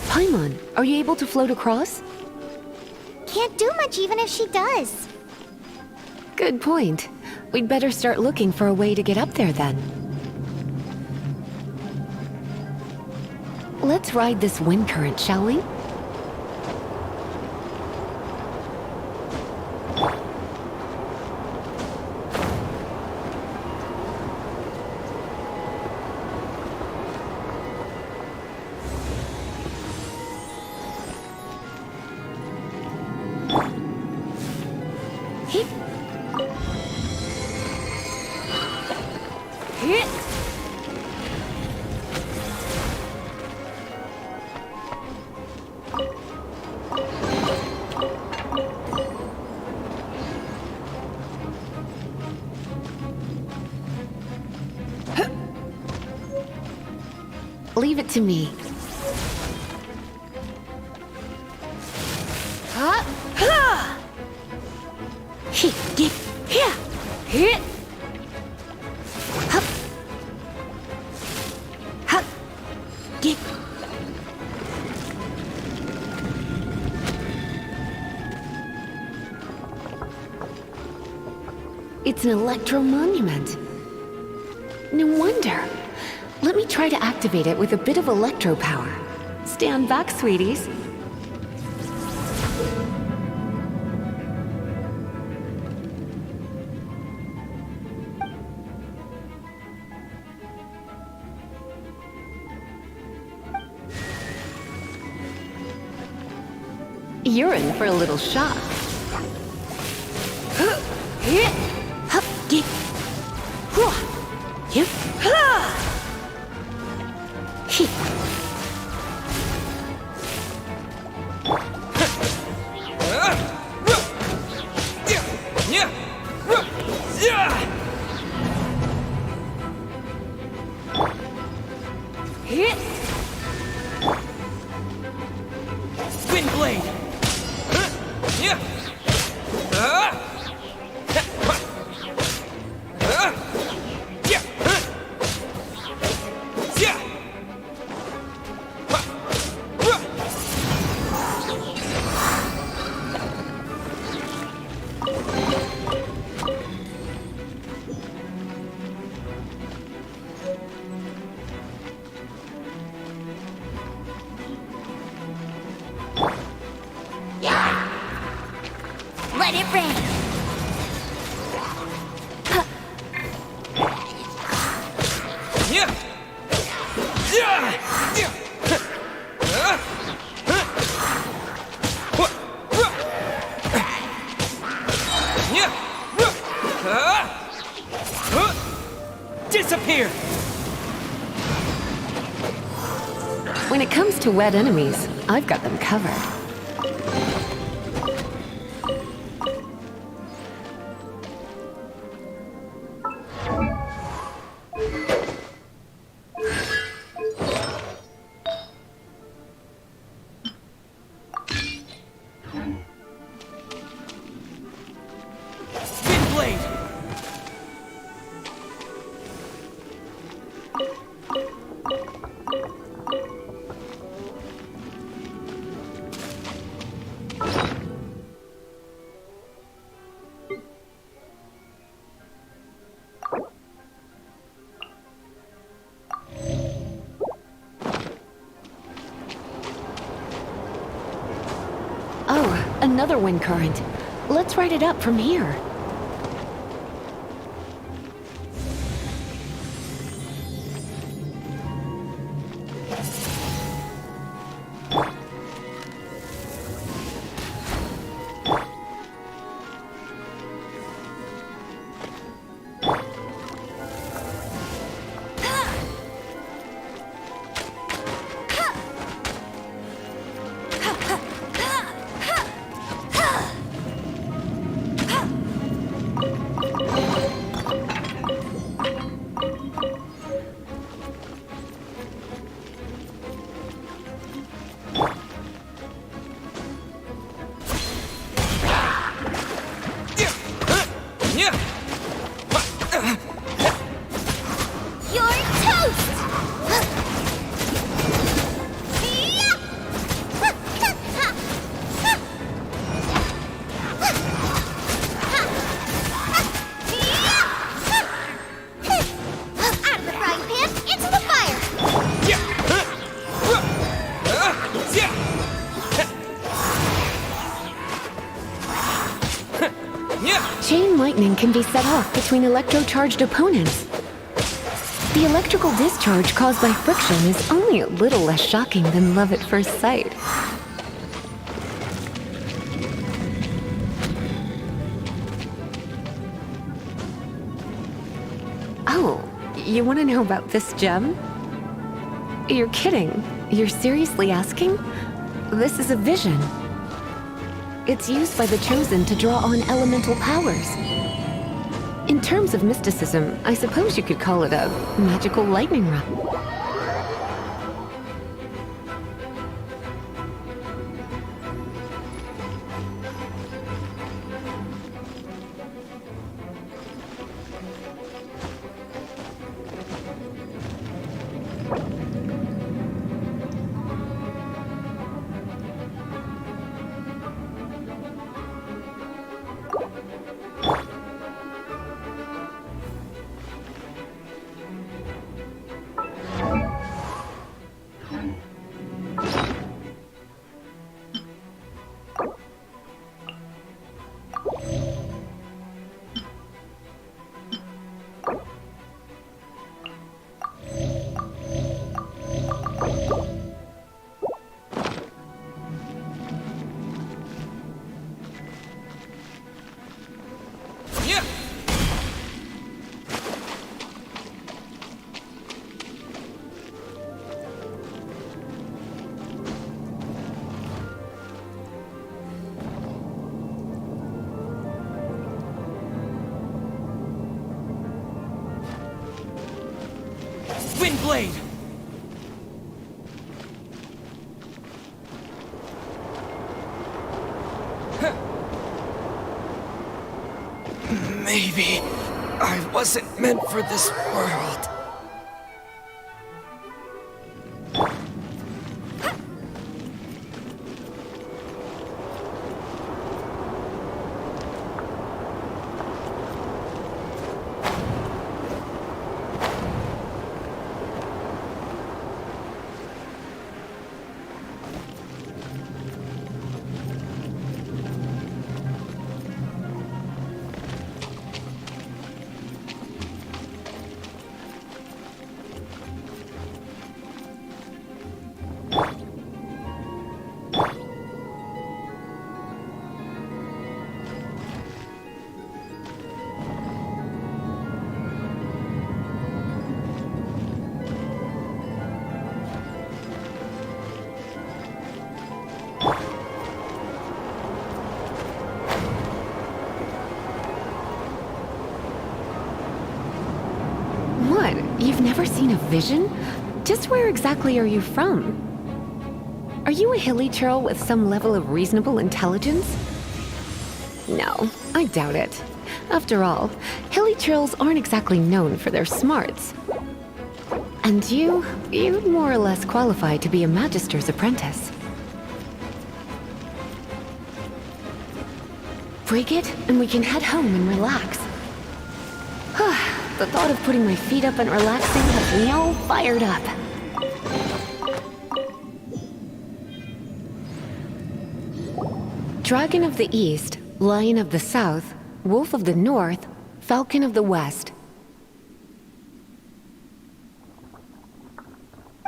Paimon, are you able to float across? Can't do much even if she does. Good point. We'd better start looking for a way to get up there then. Let's ride this wind current, shall we? Leave it to me. It's an electro monument. No wonder. Let me try to activate it with a bit of electro power. Stand back, sweeties. You're in for a little shock. Wind blade. Let it rain. disappear! When it comes to wet enemies, I've got them covered. Oh, another wind current. Let's ride it up from here. Chain lightning can be set off between electro-charged opponents. The electrical discharge caused by friction is only a little less shocking than love at first sight. Oh, you want to know about this gem? You're kidding. You're seriously asking? This is a vision. It's used by the Chosen to draw on elemental powers. In terms of mysticism, I suppose you could call it a magical lightning rod. Windblade! Maybe I wasn't meant for this world. You've never seen a vision? Just where exactly are you from? Are you a hilly churl with some level of reasonable intelligence? No, I doubt it. After all, hilly churls aren't exactly known for their smarts. And you'd more or less qualify to be a magister's apprentice. Break it, and we can head home and relax. The thought of putting my feet up and relaxing has me all fired up. Dragon of the East, Lion of the South, Wolf of the North, Falcon of the West.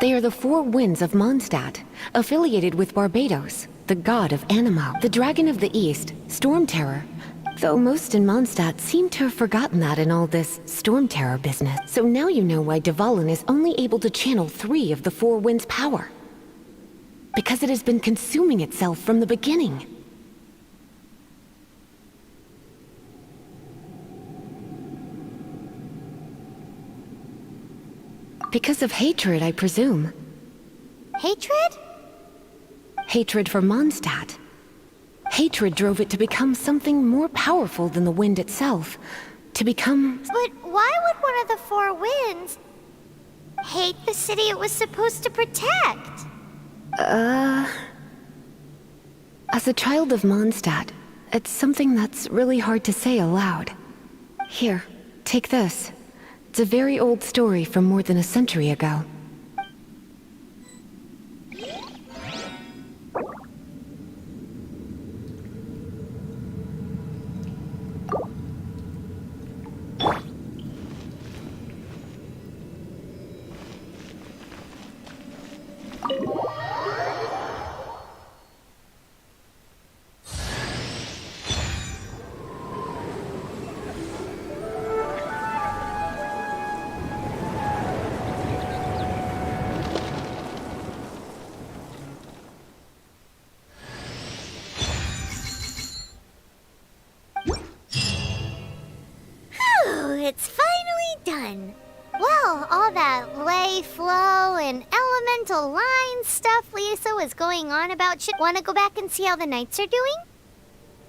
They are the four winds of Mondstadt, affiliated with Barbados, the god of Animo. The Dragon of the East, Storm Terror. Though most in Mondstadt seem to have forgotten that in all this Storm Terror business. So now you know why Dvalin is only able to channel 3 of the four winds' power. Because it has been consuming itself from the beginning. Because of hatred, I presume. Hatred? Hatred for Mondstadt. Hatred drove it to become something more powerful than the wind itself. To become... But why would one of the four winds hate the city it was supposed to protect? As a child of Mondstadt, it's something that's really hard to say aloud. Here, take this. It's a very old story from more than a century ago. It's finally done. Well, all that lay, flow, and elemental line stuff Lisa was going on about, should want to go back and see how the knights are doing?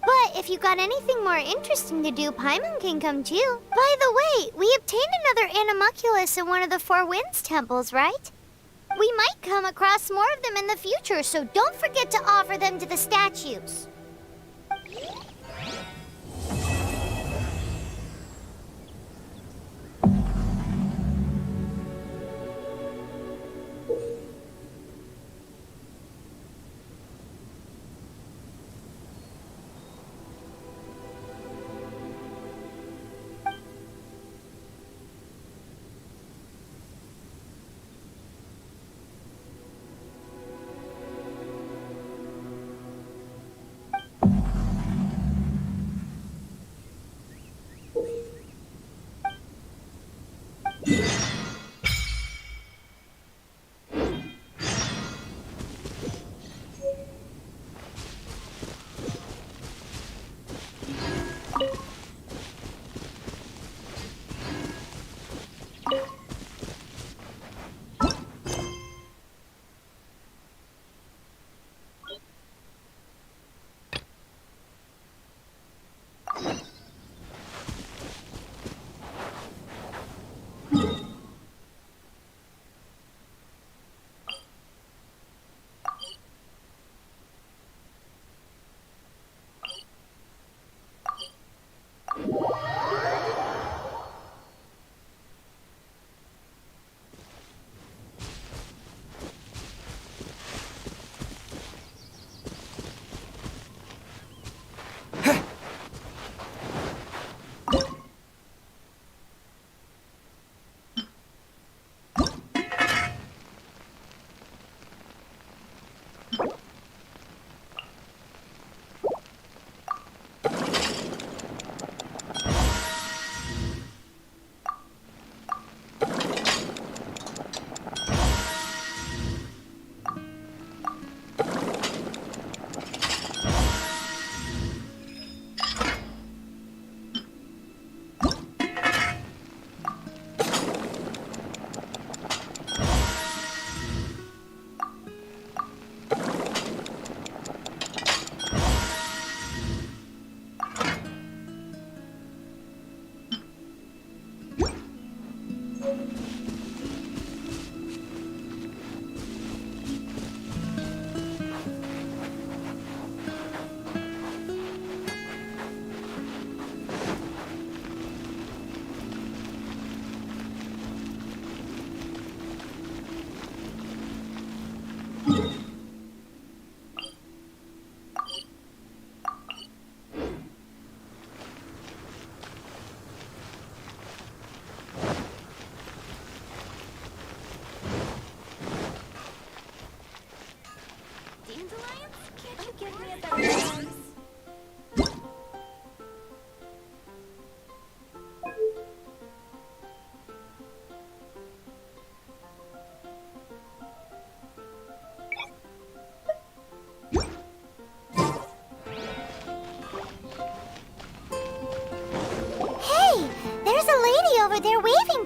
But if you got anything more interesting to do, Paimon can come too. By the way, we obtained another animalculus in one of the Four Winds temples, right? We might come across more of them in the future, so don't forget to offer them to the statues.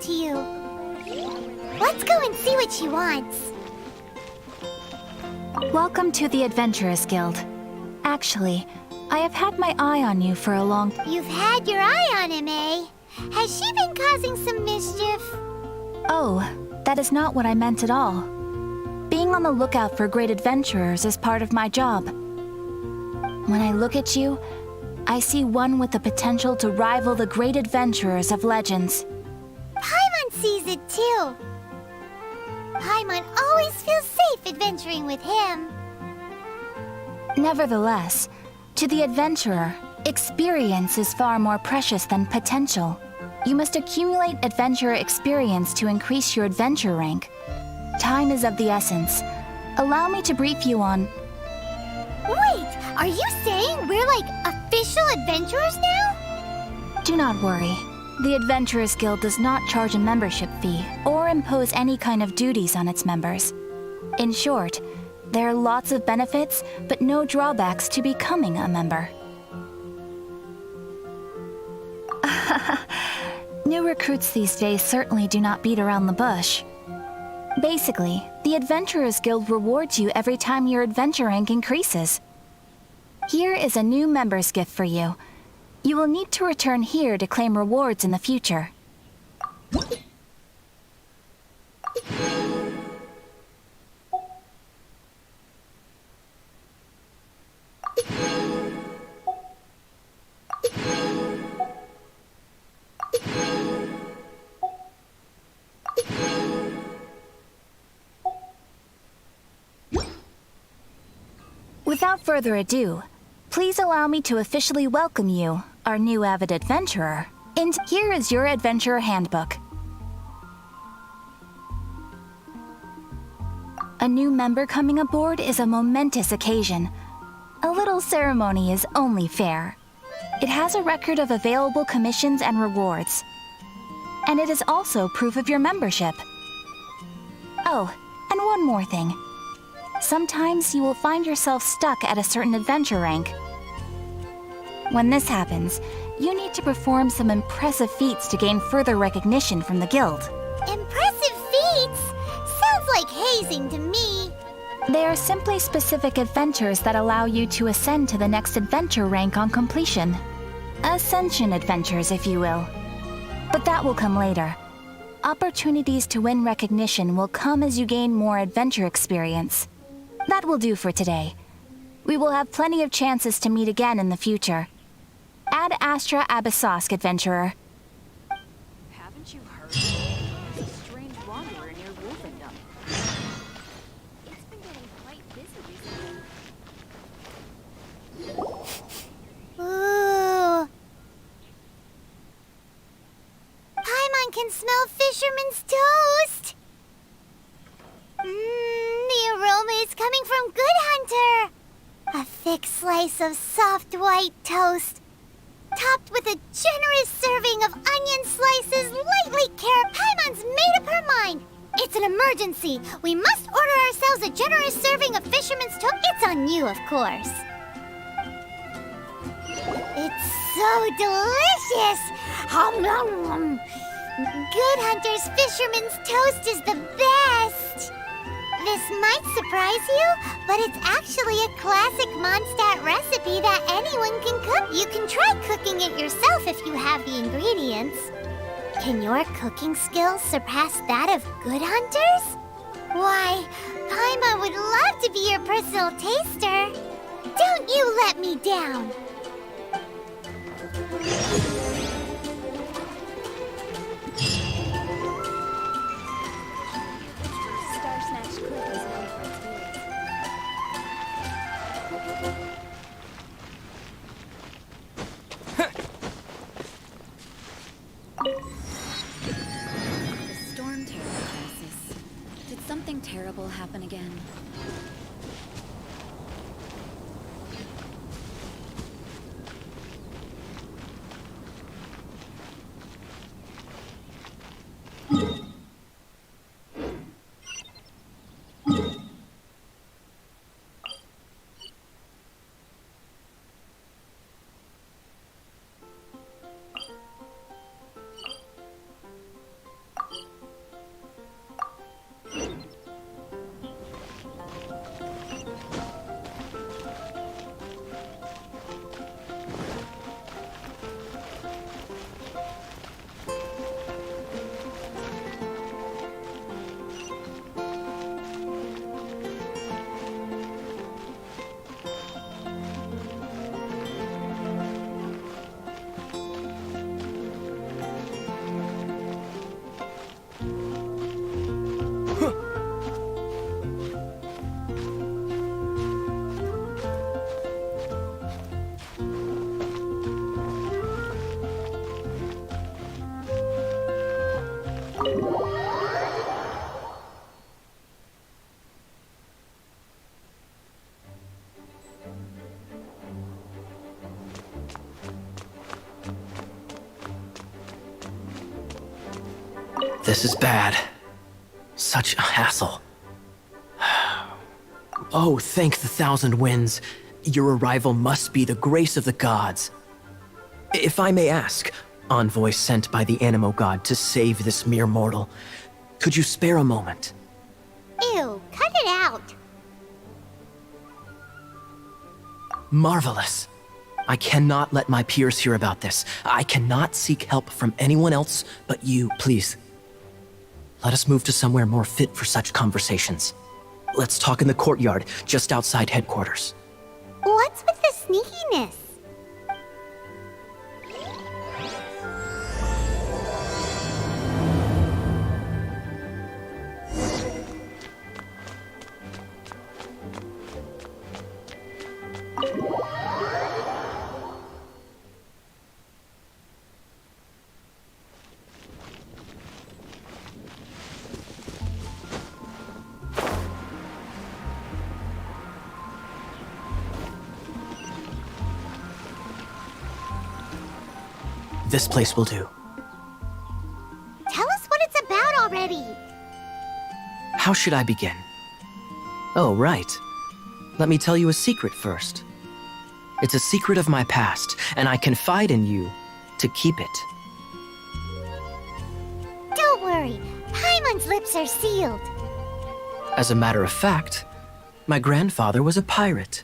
to you. Let's go and see what she wants. Welcome to the Adventurers Guild. Actually, I have had my eye on you for a long time. You've had your eye on him, eh? Has she been causing some mischief? Oh, that is not what I meant at all. Being on the lookout for great adventurers is part of my job. When I look at you, I see one with the potential to rival the great adventurers of legends. Paimon sees it too. Paimon always feels safe adventuring with him. Nevertheless, to the adventurer, experience is far more precious than potential. You must accumulate adventurer experience to increase your adventure rank. Time is of the essence. Allow me to brief you on... Wait, are you saying we're like official adventurers now? Do not worry. The Adventurers Guild does not charge a membership fee or impose any kind of duties on its members. In short, there are lots of benefits, but no drawbacks to becoming a member. New recruits these days certainly do not beat around the bush. Basically, the Adventurers Guild rewards you every time your adventure rank increases. Here is a new member's gift for you. You will need to return here to claim rewards in the future. Without further ado, please allow me to officially welcome you, our new avid adventurer. And here is your adventurer handbook. A new member coming aboard is a momentous occasion. A little ceremony is only fair. It has a record of available commissions and rewards. And it is also proof of your membership. Oh, and one more thing. Sometimes you will find yourself stuck at a certain adventure rank. When this happens, you need to perform some impressive feats to gain further recognition from the guild. Impressive feats? Sounds like hazing to me. They are simply specific adventures that allow you to ascend to the next adventure rank on completion. Ascension adventures, if you will. But that will come later. Opportunities to win recognition will come as you gain more adventure experience. That will do for today. We will have plenty of chances to meet again in the future. Ad Astra Abyssosk, adventurer. Haven't you heard? There's a strange wanderer near Wolfendom. It's been getting quite busy recently. Ooh. Paimon can smell fisherman's toast. The aroma is coming from Good Hunter. A thick slice of soft white toast, topped with a generous serving of onion slices, lightly carrot. Paimon's made up her mind. It's an emergency. We must order ourselves a generous serving of fisherman's toast. It's on you, of course. It's so delicious. Hum, nom, nom. Good Hunter's fisherman's toast is the best. This might surprise you, but it's actually a classic Mondstadt recipe that anyone can cook. You can try cooking it yourself if you have the ingredients. Can your cooking skills surpass that of Good Hunter's? Why, Paimon would love to be your personal taster. Don't you let me down. The storm terror crisis. Did something terrible happen again? This is bad. Such a hassle. Oh, thank the thousand winds. Your arrival must be the grace of the gods. If I may ask, envoy sent by the Animo god to save this mere mortal, could you spare a moment? Ew, cut it out. Marvelous. I cannot let my peers hear about this. I cannot seek help from anyone else but you, please. Let us move to somewhere more fit for such conversations. Let's talk in the courtyard, just outside headquarters. What's with the sneakiness? This place will do. Tell us what it's about already. How should I begin? Oh, right. Let me tell you a secret first. It's a secret of my past, and I confide in you to keep it. Don't worry, Paimon's lips are sealed. As a matter of fact, my grandfather was a pirate.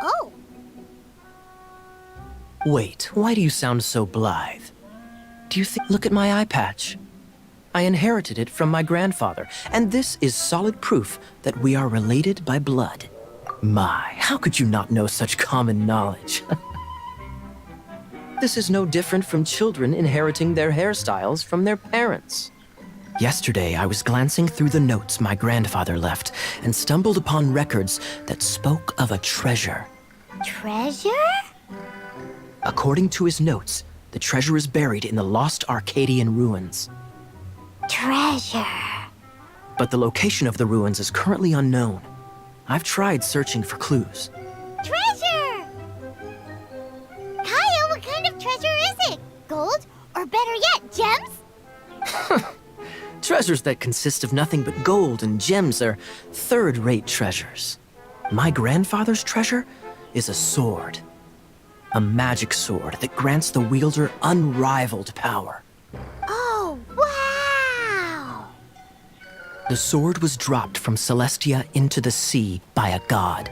Oh. Wait, why do you sound so blithe? Do you think... Look at my eye patch. I inherited it from my grandfather, and this is solid proof that we are related by blood. My, how could you not know such common knowledge? This is no different from children inheriting their hairstyles from their parents. Yesterday, I was glancing through the notes my grandfather left and stumbled upon records that spoke of a treasure. Treasure? According to his notes, the treasure is buried in the lost Arcadian ruins. Treasure. But the location of the ruins is currently unknown. I've tried searching for clues. Treasure! Kaya, what kind of treasure is it? Gold? Or better yet, gems? Treasures that consist of nothing but gold and gems are third-rate treasures. My grandfather's treasure is a sword. A magic sword that grants the wielder unrivaled power. Oh, wow! The sword was dropped from Celestia into the sea by a god.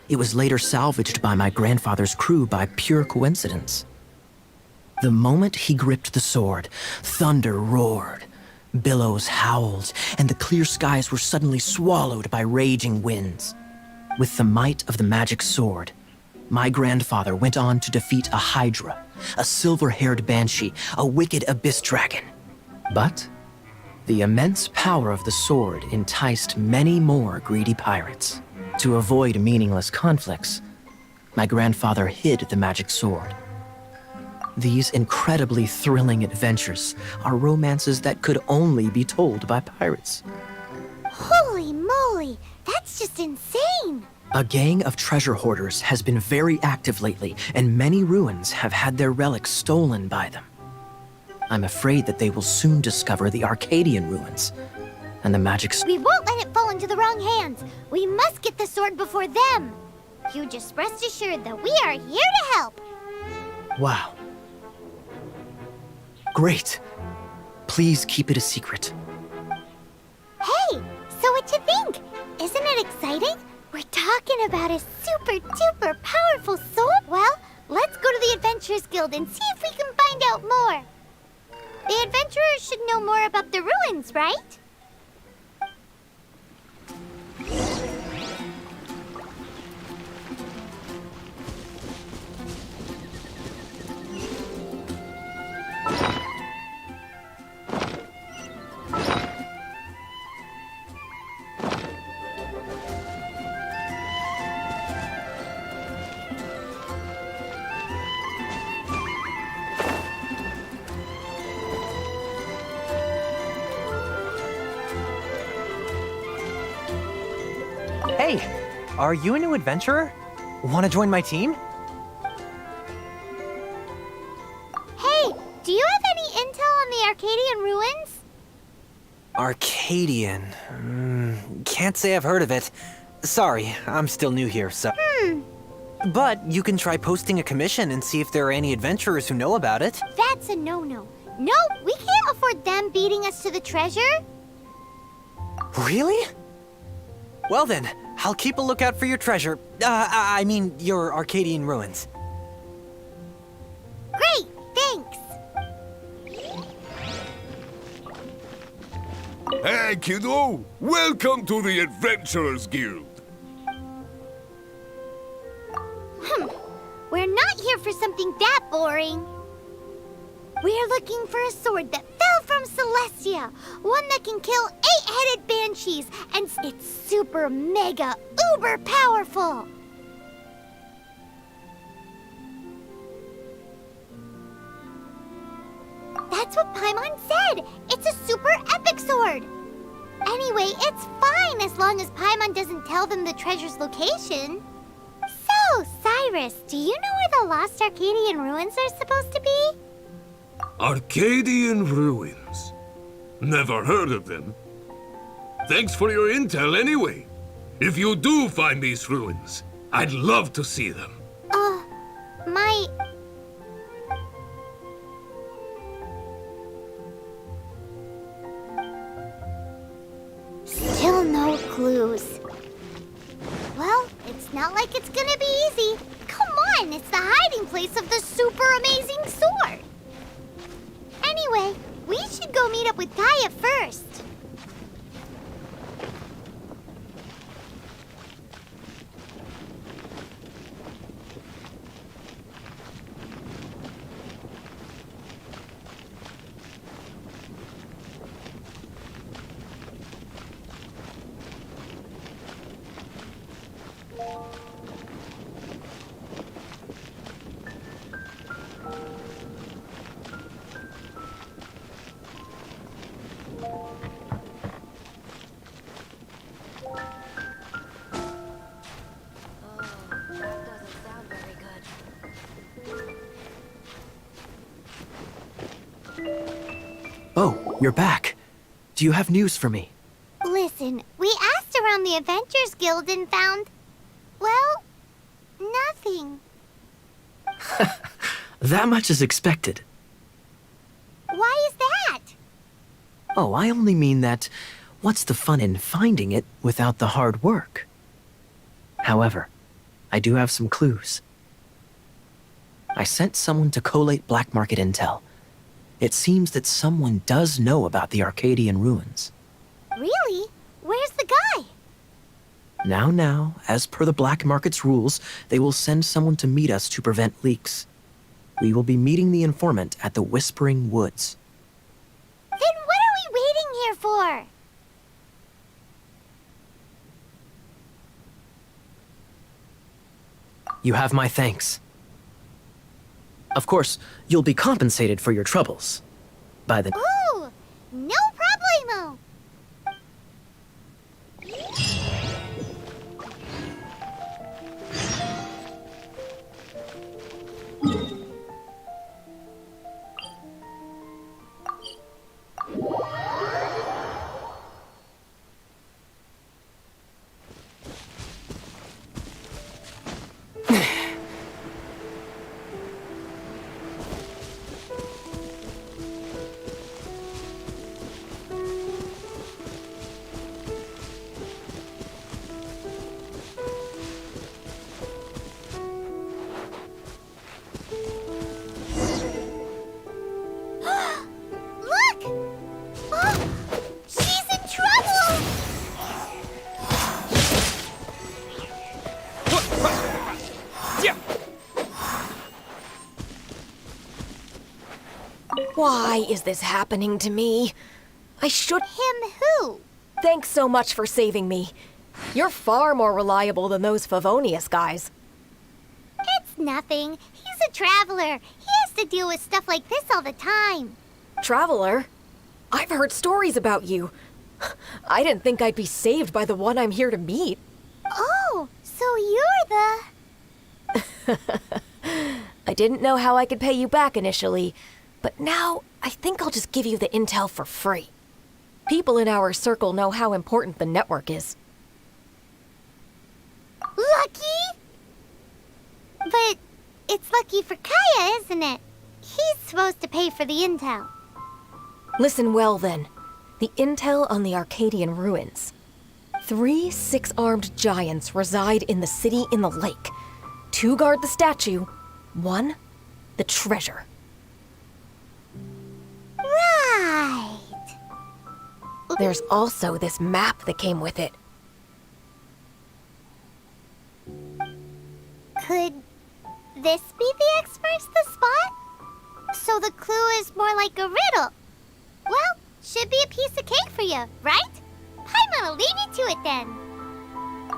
It was later salvaged by my grandfather's crew by pure coincidence. The moment he gripped the sword, thunder roared, billows howled, and the clear skies were suddenly swallowed by raging winds. With the might of the magic sword, my grandfather went on to defeat a hydra, a silver-haired banshee, a wicked abyss dragon. But the immense power of the sword enticed many more greedy pirates. To avoid meaningless conflicts, my grandfather hid the magic sword. These incredibly thrilling adventures are romances that could only be told by pirates. Holy moly, that's just insane! A gang of treasure hoarders has been very active lately, and many ruins have had their relics stolen by them. I'm afraid that they will soon discover the Arcadian ruins, and the magic... We won't let it fall into the wrong hands. We must get the sword before them. You just rest assured that we are here to help. Wow. Great. Please keep it a secret. Hey, so what you think? Isn't it exciting? We're talking about a super-duper powerful sword. Well, let's go to the Adventurers Guild and see if we can find out more. The adventurers should know more about the ruins, right? Hey, are you a new adventurer? Want to join my team? Hey, do you have any intel on the Arcadian ruins? Arcadian. Can't say I've heard of it. Sorry, I'm still new here, so... But you can try posting a commission and see if there are any adventurers who know about it. That's a no-no. No, we can't afford them beating us to the treasure. Really? Well then, I'll keep a lookout for your treasure. I mean, your Arcadian ruins. Great, thanks. Hey, kiddo! Welcome to the Adventurers Guild! We're not here for something that boring. We're looking for a sword that fell from Celestia. One that can kill 8-headed banshees, and it's super mega uber powerful. That's what Paimon said. It's a super epic sword. Anyway, it's fine as long as Paimon doesn't tell them the treasure's location. So, Cyrus, do you know where the lost Arcadian ruins are supposed to be? Arcadian ruins? Never heard of them. Thanks for your intel anyway. If you do find these ruins, I'd love to see them. My... Still no clues. Well, it's not like it's gonna be easy. Come on, it's the hiding place of the super amazing sword. Anyway, we should go meet up with Gaia first. Oh, you're back. Do you have news for me? Listen, we asked around the Adventurers Guild and found, well, nothing. That much is expected. Why is that? Oh, I only mean that what's the fun in finding it without the hard work? However, I do have some clues. I sent someone to collate black market intel. It seems that someone does know about the Arcadian ruins. Really? Where's the guy? Now, as per the black market's rules, they will send someone to meet us to prevent leaks. We will be meeting the informant at the Whispering Woods. Then what are we waiting here for? You have my thanks. Of course, you'll be compensated for your troubles. By the... Ooh, no problemo. Why is this happening to me? I should... Him who? Thanks so much for saving me. You're far more reliable than those Favonius guys. It's nothing. He's a traveler. He has to deal with stuff like this all the time. Traveler? I've heard stories about you. I didn't think I'd be saved by the one I'm here to meet. Oh, so you're the... I didn't know how I could pay you back initially, but now I think I'll just give you the intel for free. People in our circle know how important the network is. Lucky? But it's lucky for Kaya, isn't it? He's supposed to pay for the intel. Listen well, then. The intel on the Arcadian ruins. 3 6-armed giants reside in the city in the lake. 2 guard the statue, 1 the treasure. Right. There's also this map that came with it. Could this be the experts the spot? So the clue is more like a riddle. Well, should be a piece of cake for you, right? I'm gonna leave you to it then.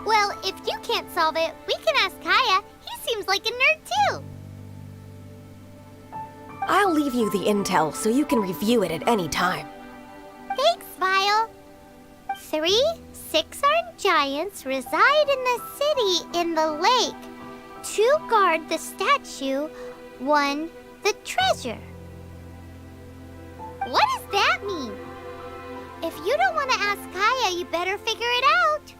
Well, if you can't solve it, we can ask Kaya. He seems like a nerd too. I'll leave you the intel so you can review it at any time. Thanks, Vile. 3 6-armed giants reside in the city in the lake. 2 guard the statue, 1 the treasure. What does that mean? If you don't want to ask Kaya, you better figure it out.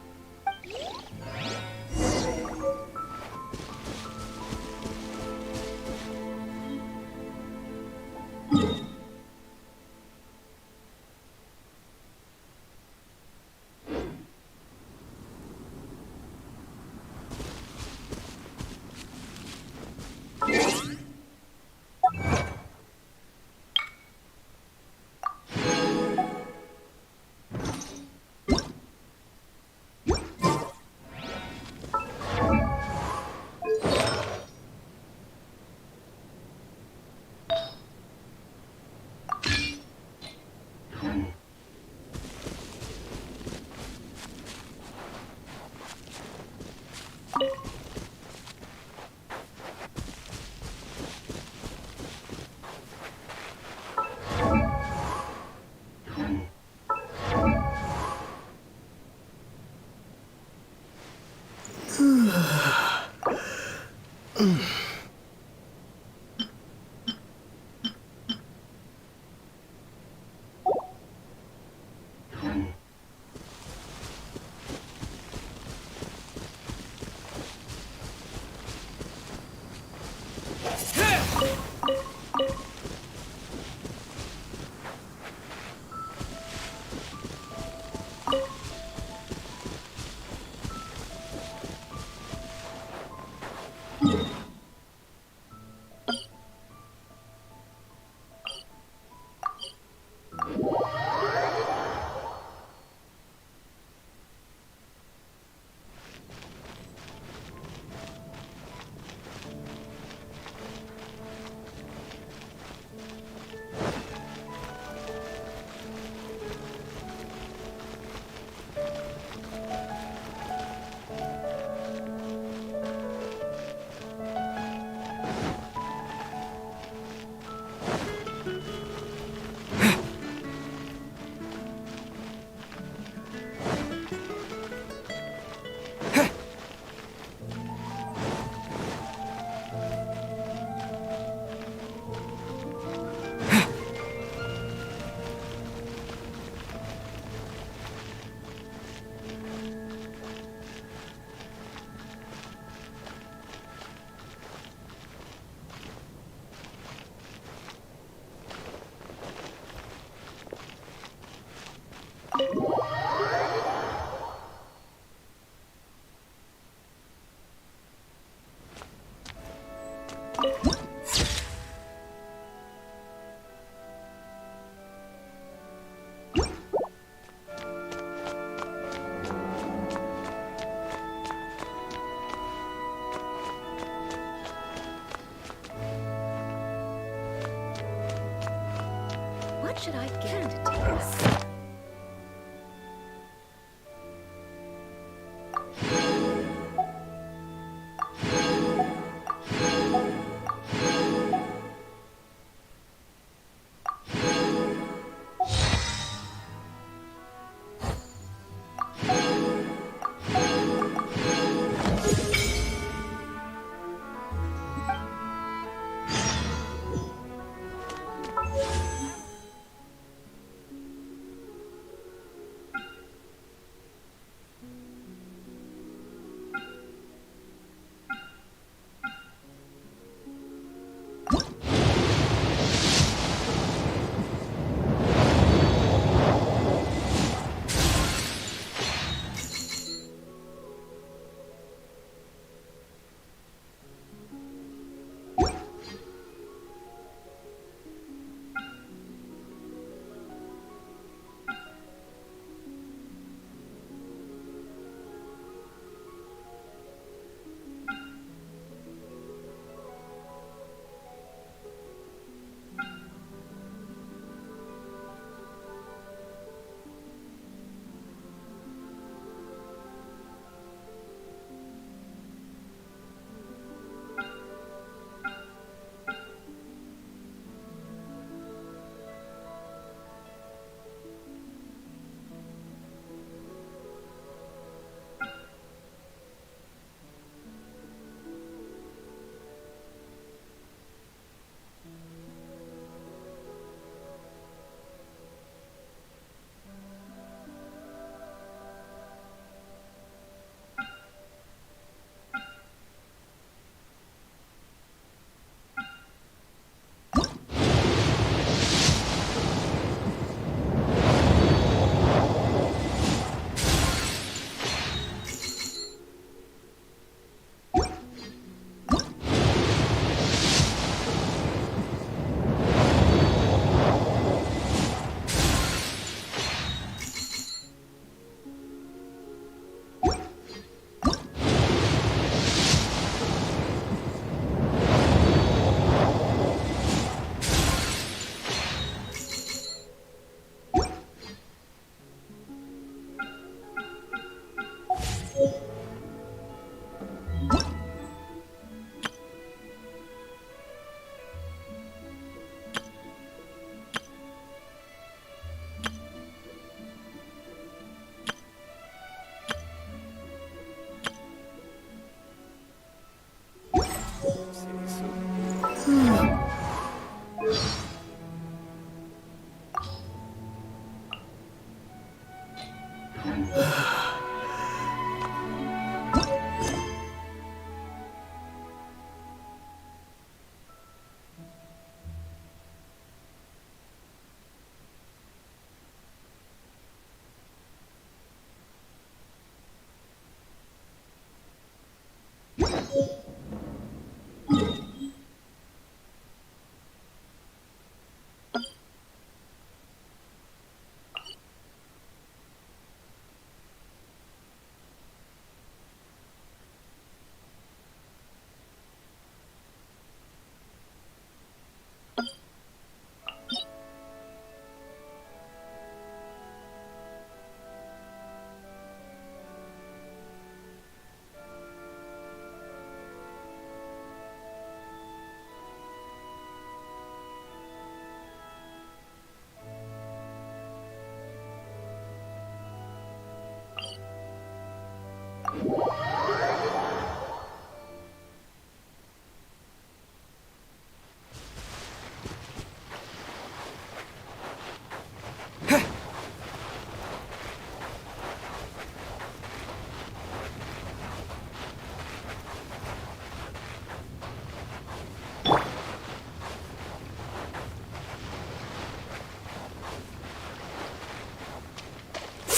What should I get to taste?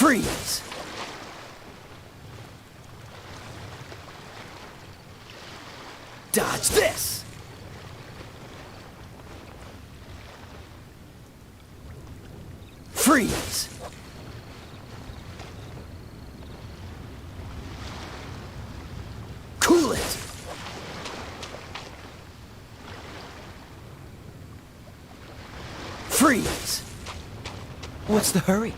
Freeze! Dodge this! Freeze! Cool it! Freeze! What's the hurry?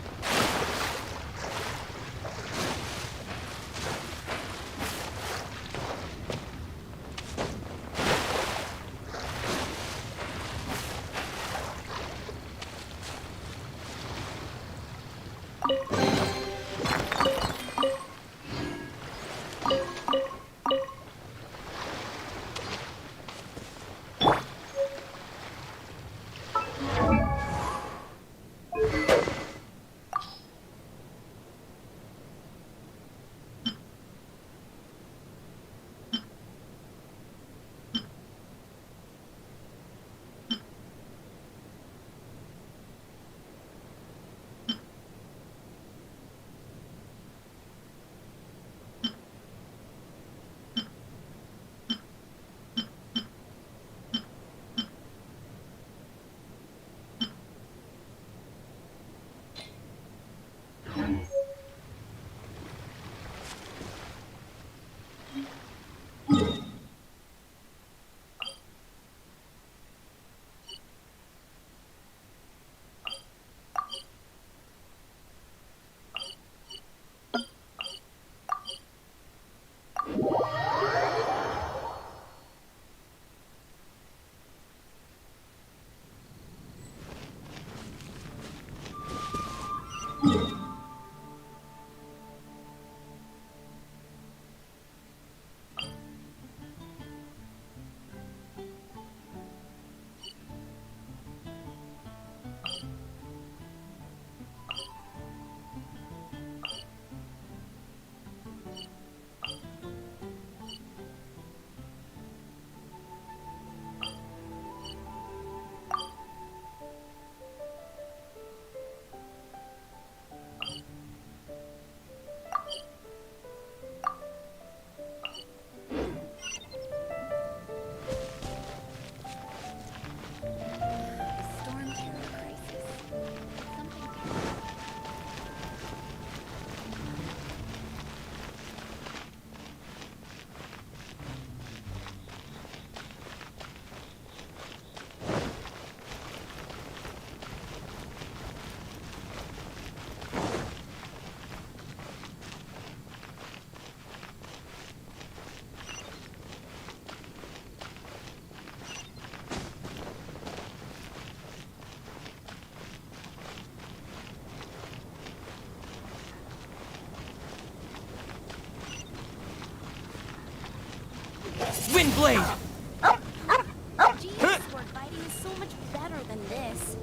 Wind blade! Jesus, sword fighting is so much better than this.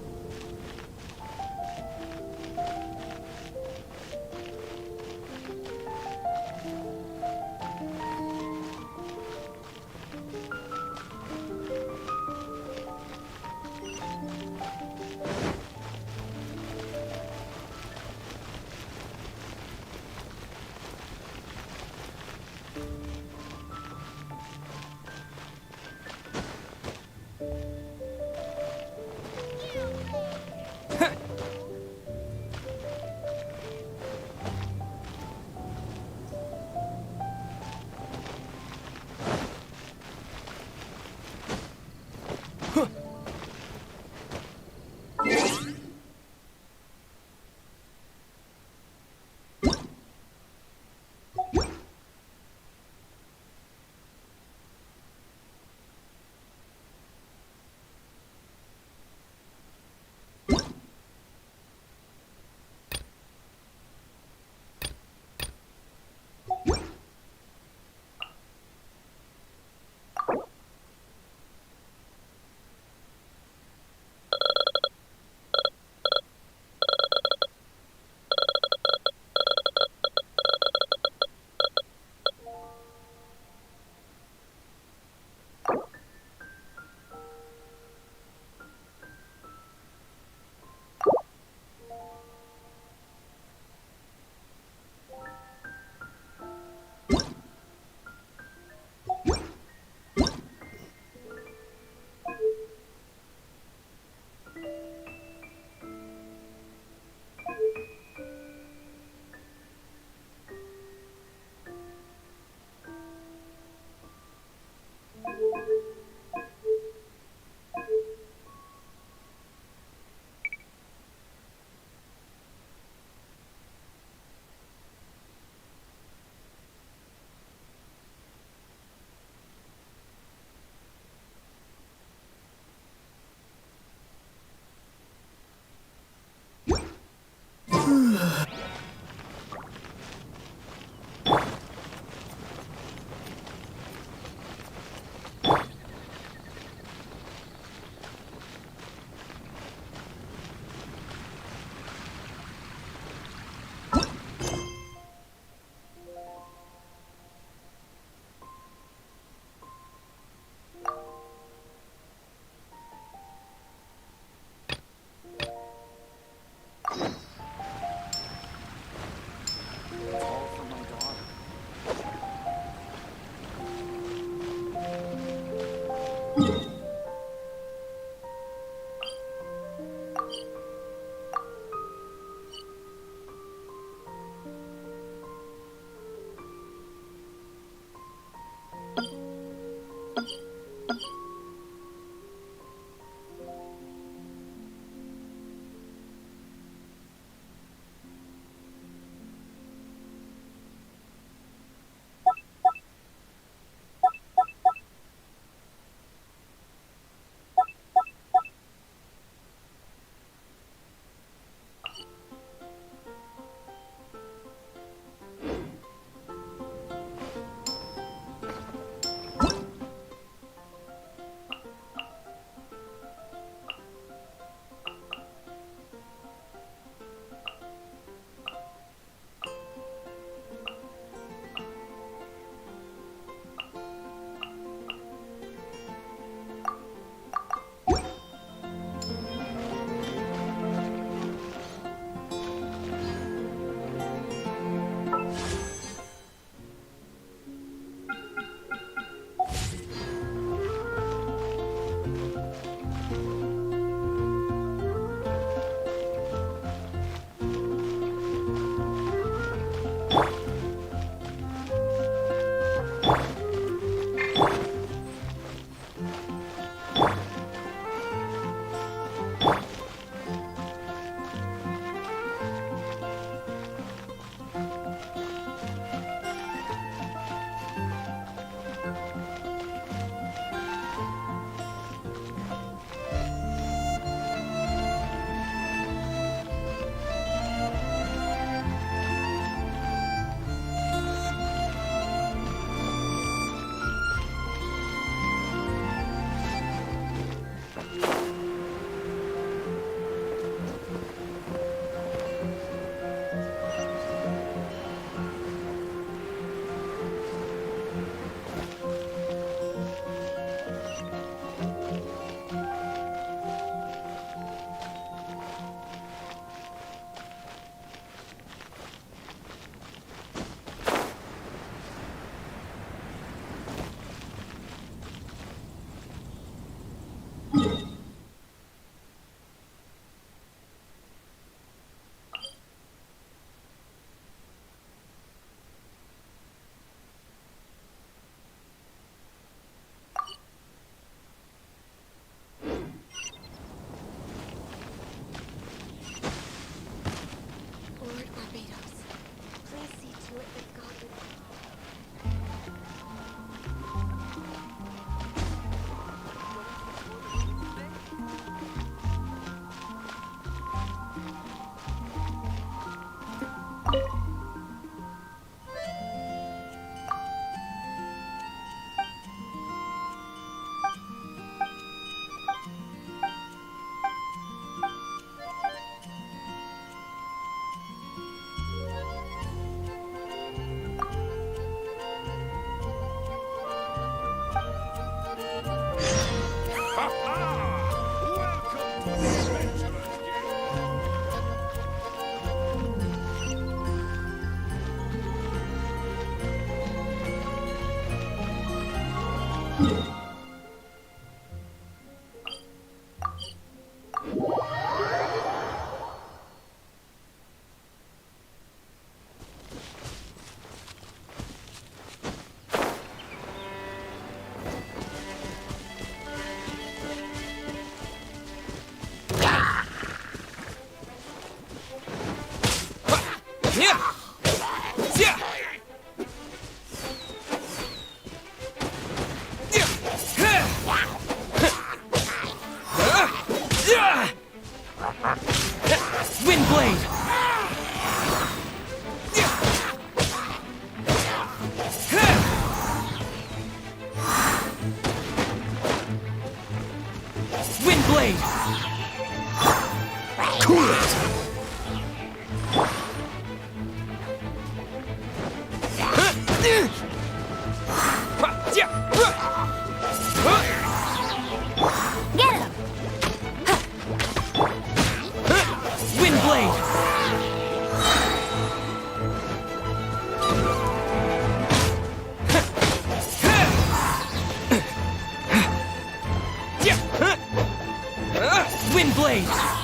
Windblade!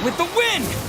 with the wind!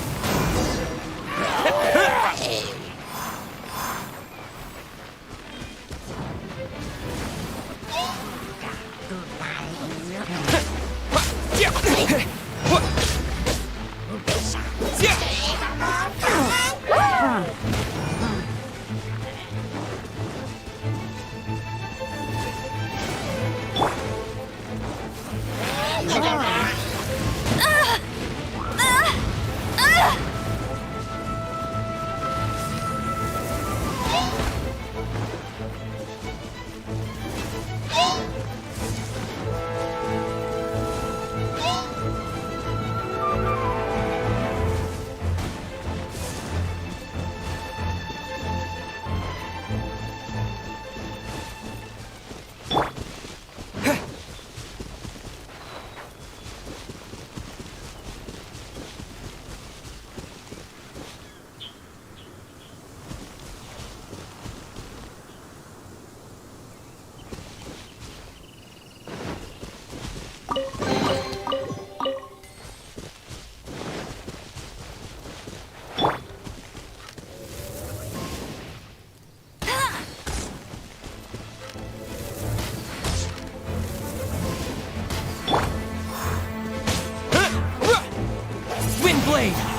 Blade!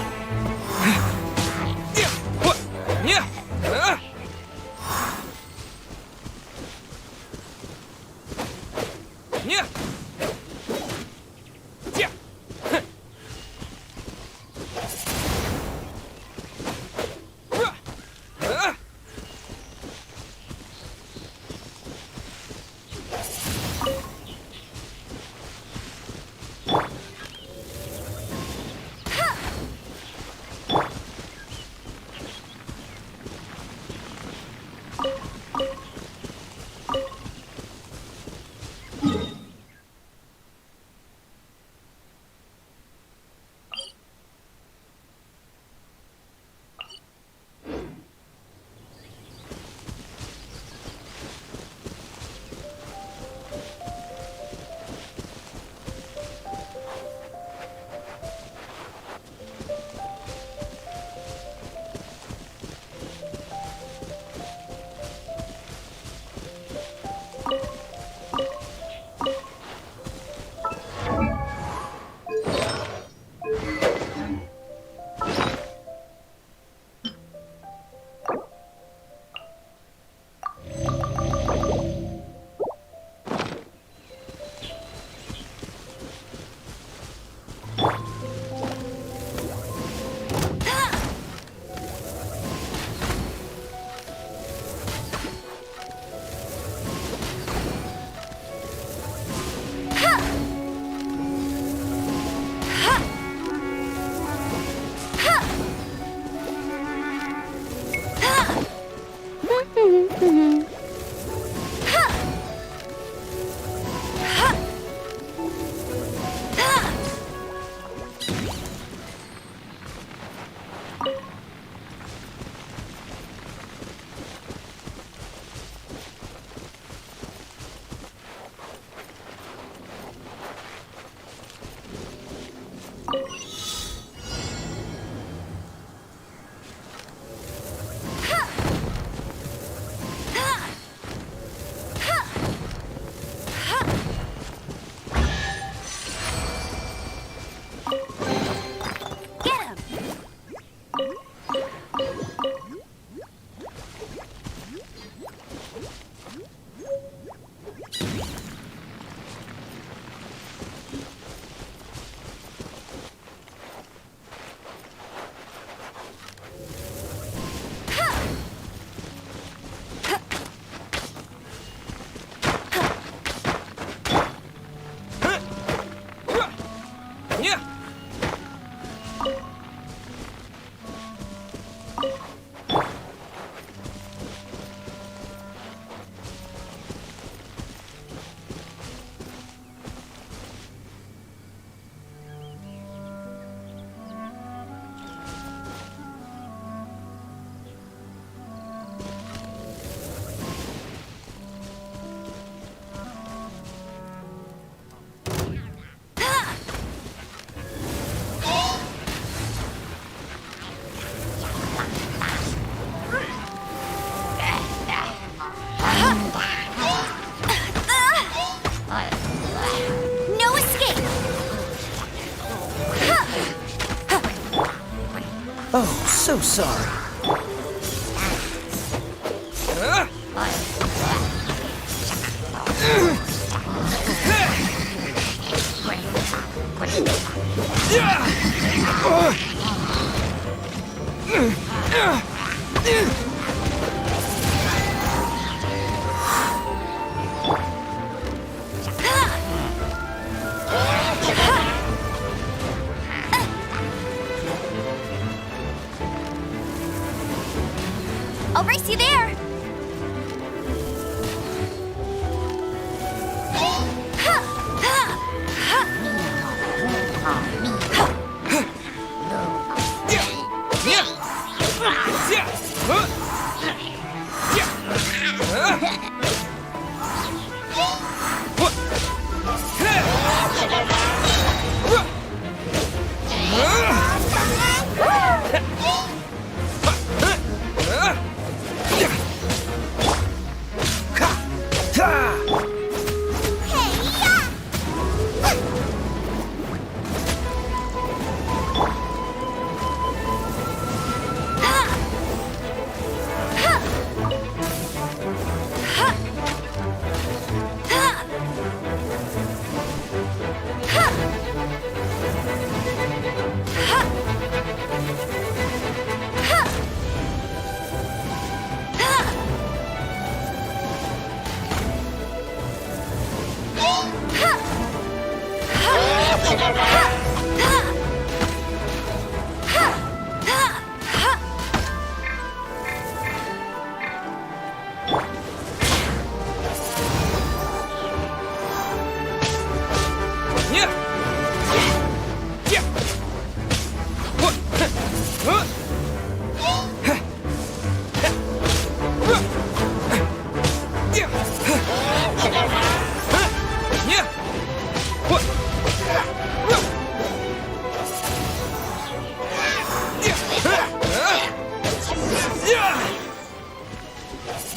Oh, so sorry. I'll race you there!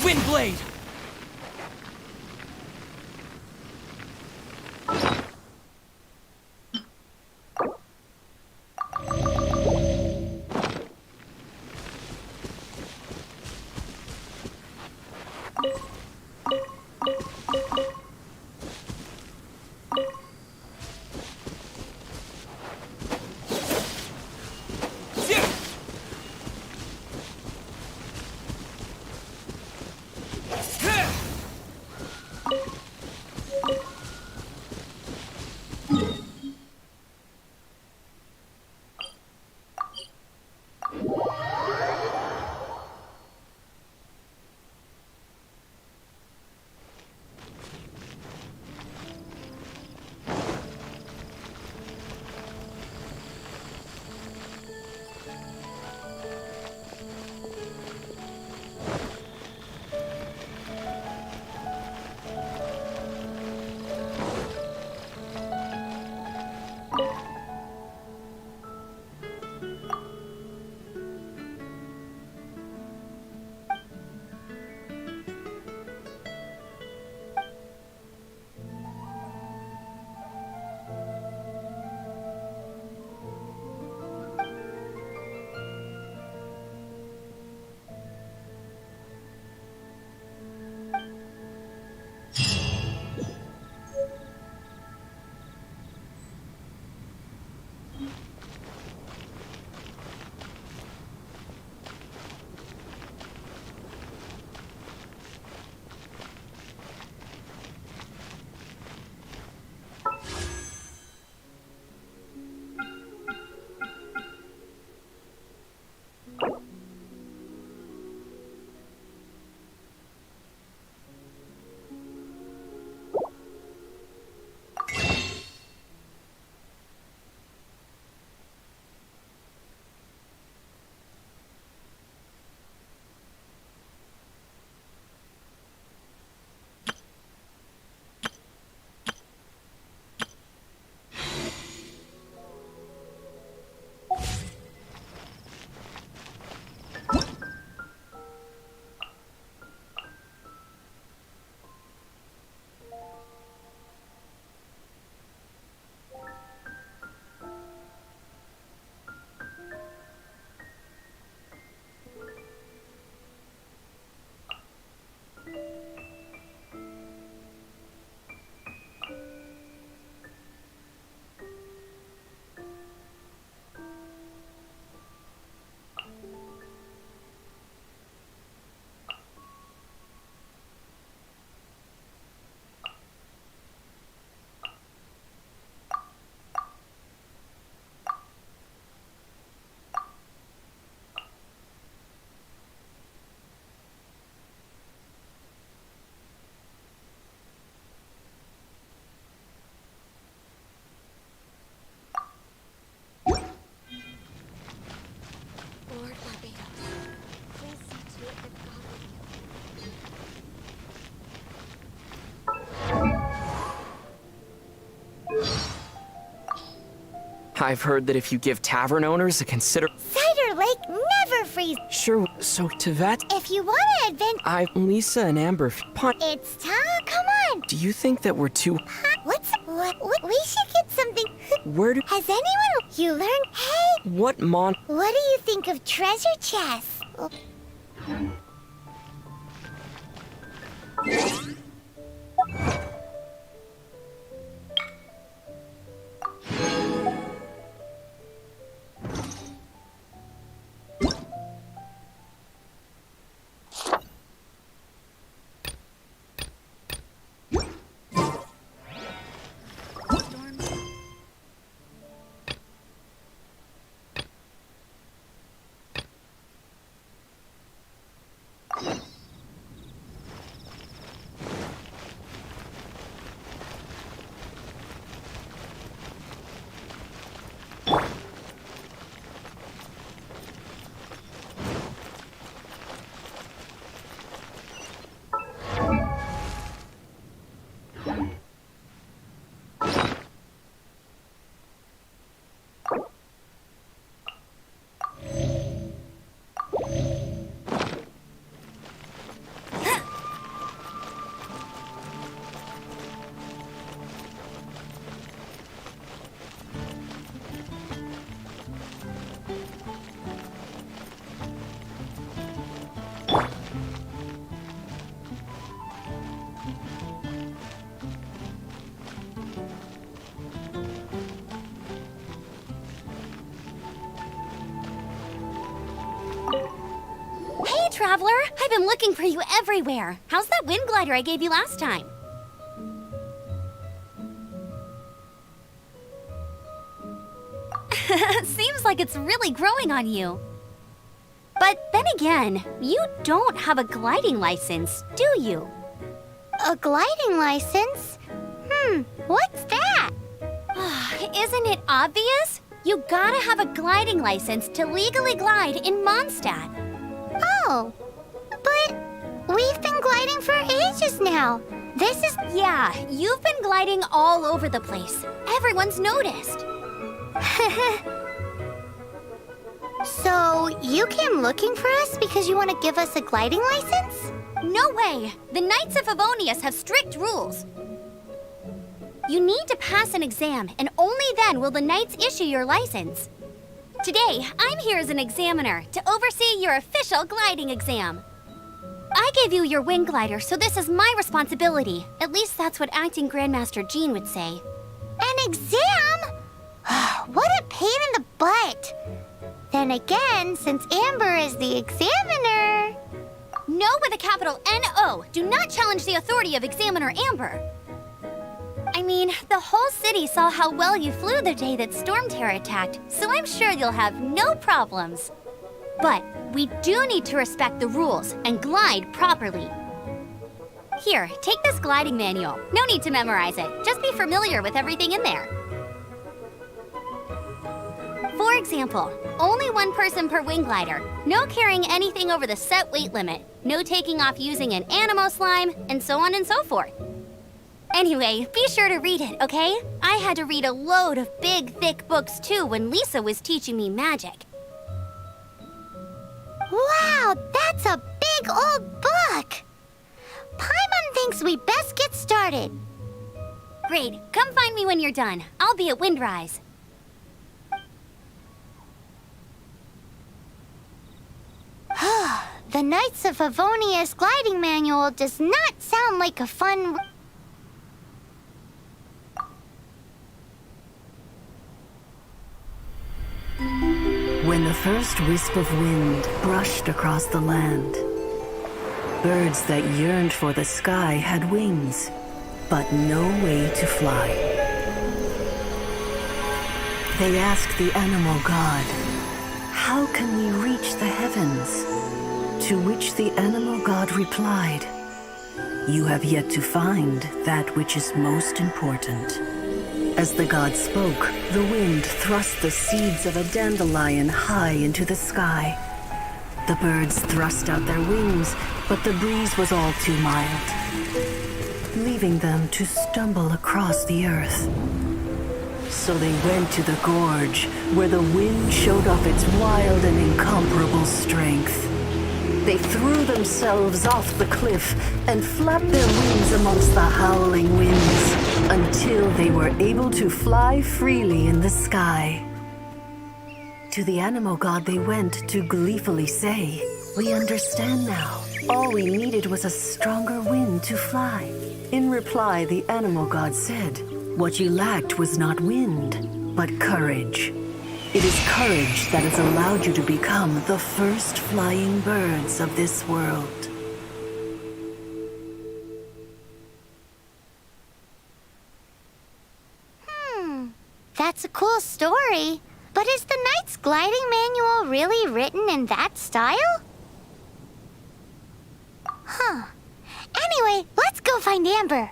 Windblade! I've heard that if you give tavern owners a Cider Lake never freezes. Sure, so to that, If you want to advent, Lisa and Amber it's time. Come on. Do you think that we're too... What? We should get something. Where do... Has anyone... You learned? Hey, What what do you think of treasure chests? Hey, Traveler! I've been looking for you everywhere. How's that wind glider I gave you last time? Seems like it's really growing on you. But then again, you don't have a gliding license, do you? A gliding license? What's that? Isn't it obvious? You gotta have a gliding license to legally glide in Mondstadt. Oh, but we've been gliding for ages now. This is... Yeah, you've been gliding all over the place. Everyone's noticed. So, you came looking for us because you want to give us a gliding license? No way! The Knights of Favonius have strict rules. You need to pass an exam, and only then will the Knights issue your license. Today, I'm here as an examiner to oversee your official gliding exam. I gave you your wing glider, so this is my responsibility. At least that's what Acting Grandmaster Jean would say. An exam? What a pain in the butt. Then again, since Amber is the examiner... No with a capital N-O. Do not challenge the authority of Examiner Amber. I mean, the whole city saw how well you flew the day that Storm Terror attacked, so I'm sure you'll have no problems. But we do need to respect the rules and glide properly. Here, take this gliding manual. No need to memorize it. Just be familiar with everything in there. For example, only one person per wing glider, no carrying anything over the set weight limit, no taking off using an animo slime, and so on and so forth. Anyway, be sure to read it, okay? I had to read a load of big, thick books too when Lisa was teaching me magic. Wow, that's a big old book! Paimon thinks we best get started. Great, come find me when you're done. I'll be at Windrise. The Knights of Favonius gliding manual does not sound like a fun... When the first wisp of wind brushed across the land, birds that yearned for the sky had wings, but no way to fly. They asked the animal god, "How can we reach the heavens?" To which the animal god replied, "You have yet to find that which is most important." As the god spoke, the wind thrust the seeds of a dandelion high into the sky. The birds thrust out their wings, but the breeze was all too mild, leaving them to stumble across the earth. So they went to the gorge, where the wind showed off its wild and incomparable strength. They threw themselves off the cliff and flapped their wings amongst the howling winds until they were able to fly freely in the sky. To the animal god they went to gleefully say, "We understand now. All we needed was a stronger wind to fly." In reply, the animal god said, "What you lacked was not wind, but courage. It is courage that has allowed you to become the first flying birds of this world." That's a cool story. But is the Knight's Gliding Manual really written in that style? Huh. Anyway, let's go find Amber.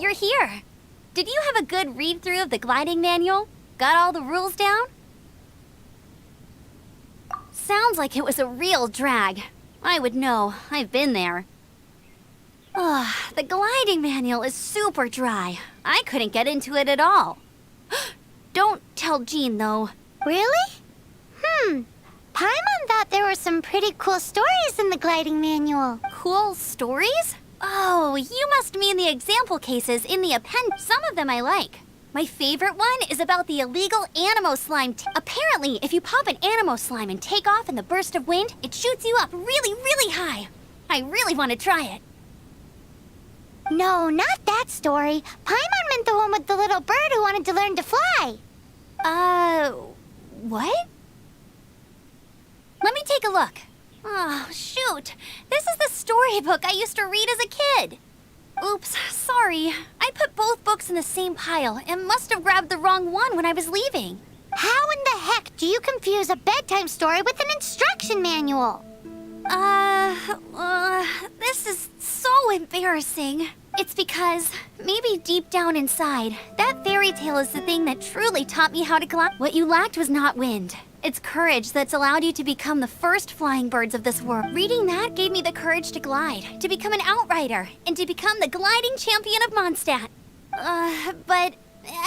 you're here. Did you have a good read-through of the gliding manual? Got all the rules down? Sounds like it was a real drag. I would know. I've been there. Ugh, the gliding manual is super dry. I couldn't get into it at all. Don't tell Jean, though. Really? Paimon thought there were some pretty cool stories in the gliding manual. Cool stories? Oh, you must mean the example cases in the append. Some of them I like. My favorite one is about the illegal animo slime. Apparently, if you pop an animo slime and take off in the burst of wind, it shoots you up really, really high. I really want to try it. No, not that story. Paimon meant the one with the little bird who wanted to learn to fly. What? Let me take a look. Oh, shoot. This is the storybook I used to read as a kid. Oops, sorry. I put both books in the same pile and must have grabbed the wrong one when I was leaving. How in the heck do you confuse a bedtime story with an instruction manual? This is so embarrassing. It's because, maybe deep down inside, that fairy tale is the thing that truly taught me how to glide. What you lacked was not wind. It's courage that's allowed you to become the first flying birds of this world. Reading that gave me the courage to glide, to become an outrider, and to become the gliding champion of Mondstadt. But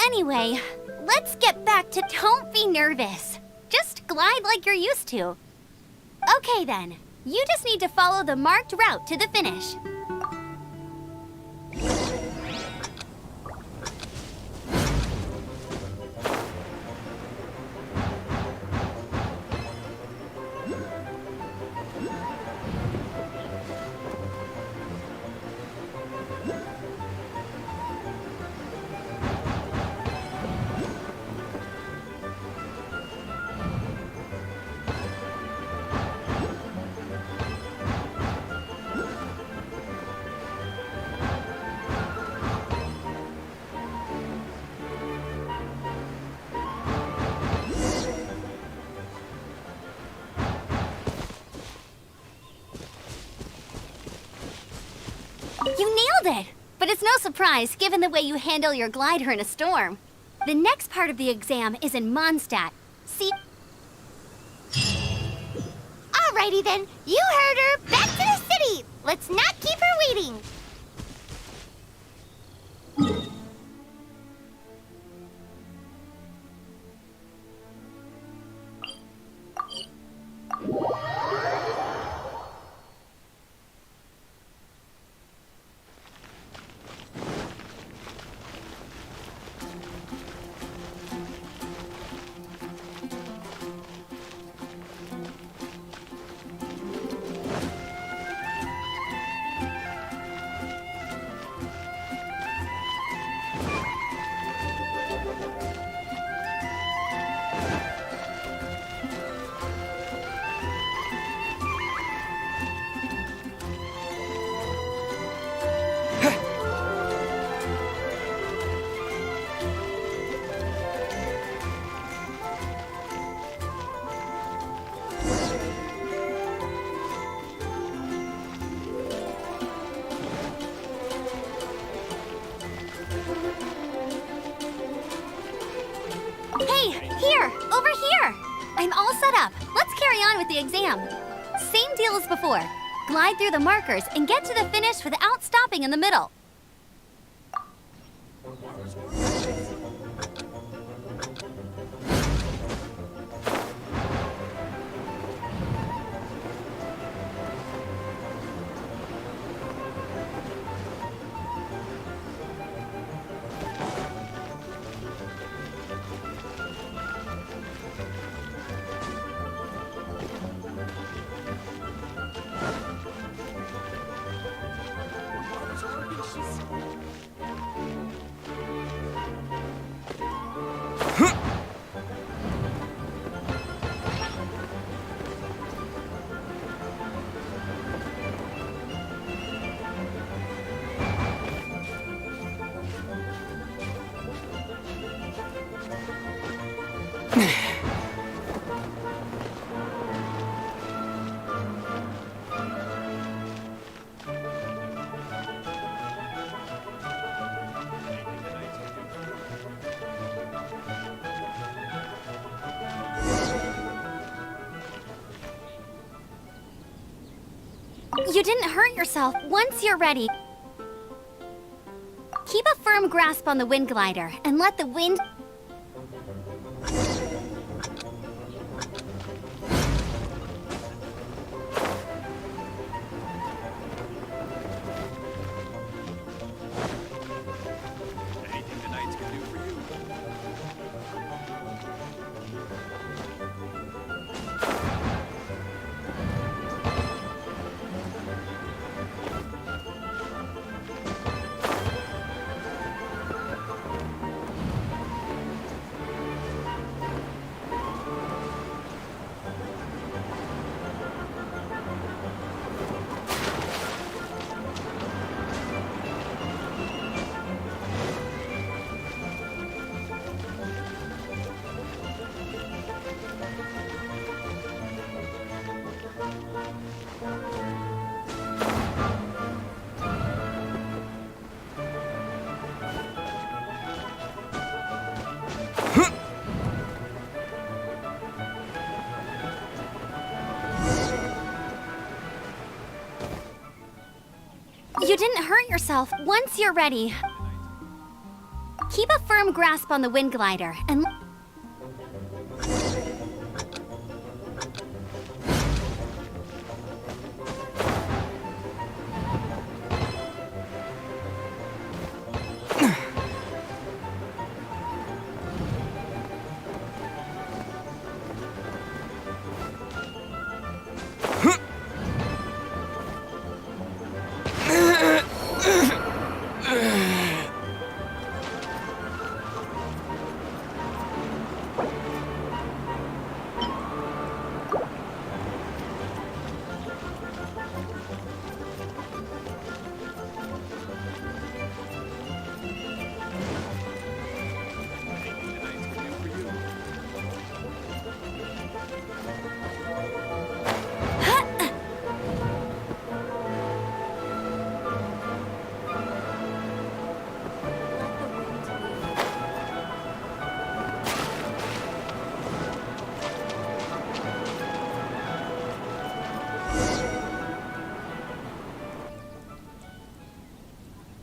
anyway, let's get back to don't be nervous. Just glide like you're used to. Okay then, you just need to follow the marked route to the finish. You nailed it! But it's no surprise, given the way you handle your glider in a storm. The next part of the exam is in Mondstadt. See? Alrighty then, you heard her. Back to the city. Let's not keep her waiting. Hey, here! Over here! I'm all set up. Let's carry on with the exam. Same deal as before. Glide through the markers and get to the finish without stopping in the middle. You didn't hurt yourself. Once you're ready, keep a firm grasp on the wind glider and let the wind... You didn't hurt yourself. Once you're ready, keep a firm grasp on the wind glider and...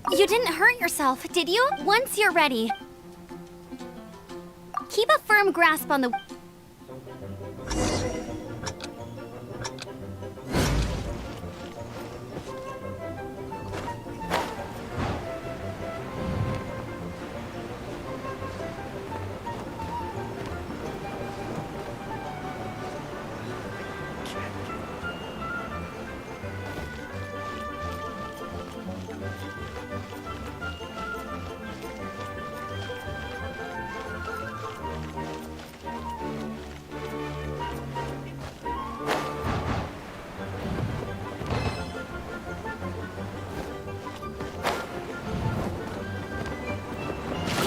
You didn't hurt yourself, did you? Once you're ready, keep a firm grasp on the...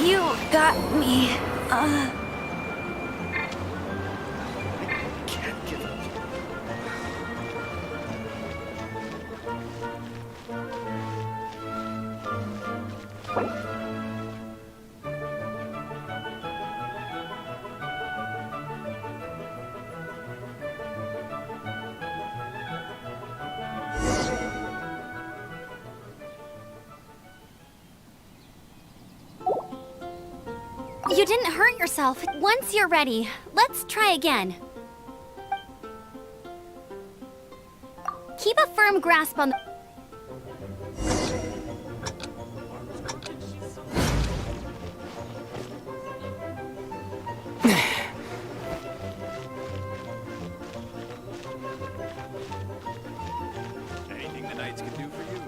You got me. Can't give up. You didn't hurt yourself. Once you're ready, let's try again. Keep a firm grasp on the... Anything the knights can do for you.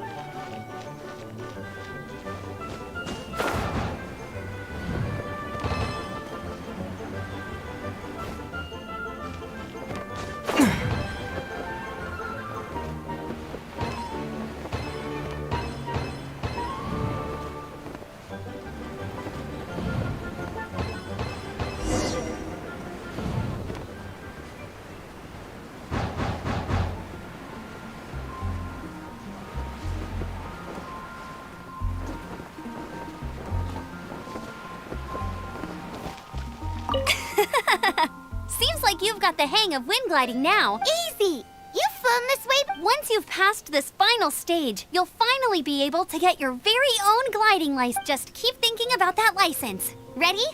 Seems like you've got the hang of wind gliding now. Easy! You've flown this way. Once you've passed this final stage, you'll finally be able to get your very own gliding license. Just keep thinking about that license. Ready?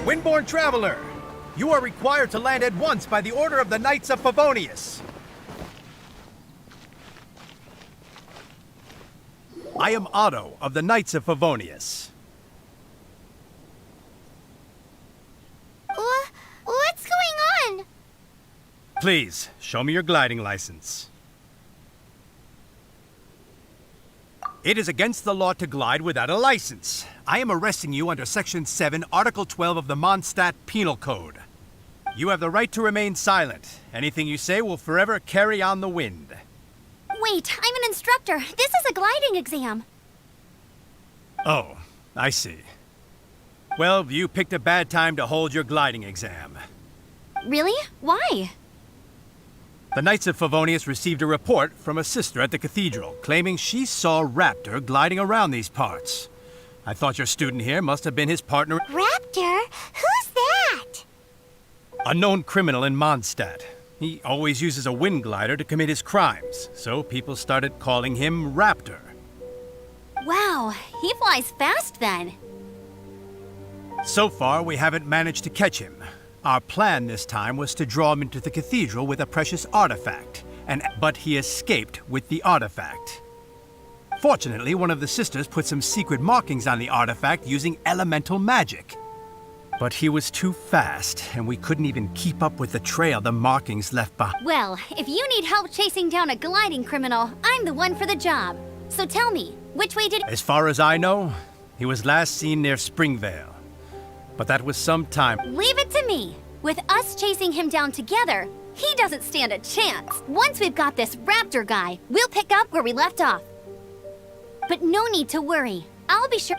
Windborn Traveler, you are required to land at once by the order of the Knights of Favonius. I am Otto of the Knights of Favonius. What's going on? Please, show me your gliding license. It is against the law to glide without a license. I am arresting you under Section 7, Article 12 of the Mondstadt Penal Code. You have the right to remain silent. Anything you say will forever carry on the wind. Wait, I'm an instructor. This is a gliding exam. Oh, I see. Well, you picked a bad time to hold your gliding exam. Really? Why? The Knights of Favonius received a report from a sister at the cathedral claiming she saw Raptor gliding around these parts. I thought your student here must have been his partner. Raptor? Who's that? A known criminal in Mondstadt. He always uses a wind glider to commit his crimes, so people started calling him Raptor. Wow, he flies fast then. So far, we haven't managed to catch him. Our plan this time was to draw him into the cathedral with a precious artifact, but he escaped with the artifact. Fortunately, one of the sisters put some secret markings on the artifact using elemental magic. But he was too fast, and we couldn't even keep up with the trail the markings left behind. Well, if you need help chasing down a gliding criminal, I'm the one for the job. So tell me, which way did... As far as I know, he was last seen near Springvale. But that was some time. Leave it to me. With us chasing him down together, he doesn't stand a chance. Once we've got this Raptor guy, we'll pick up where we left off. But no need to worry. I'll be sure...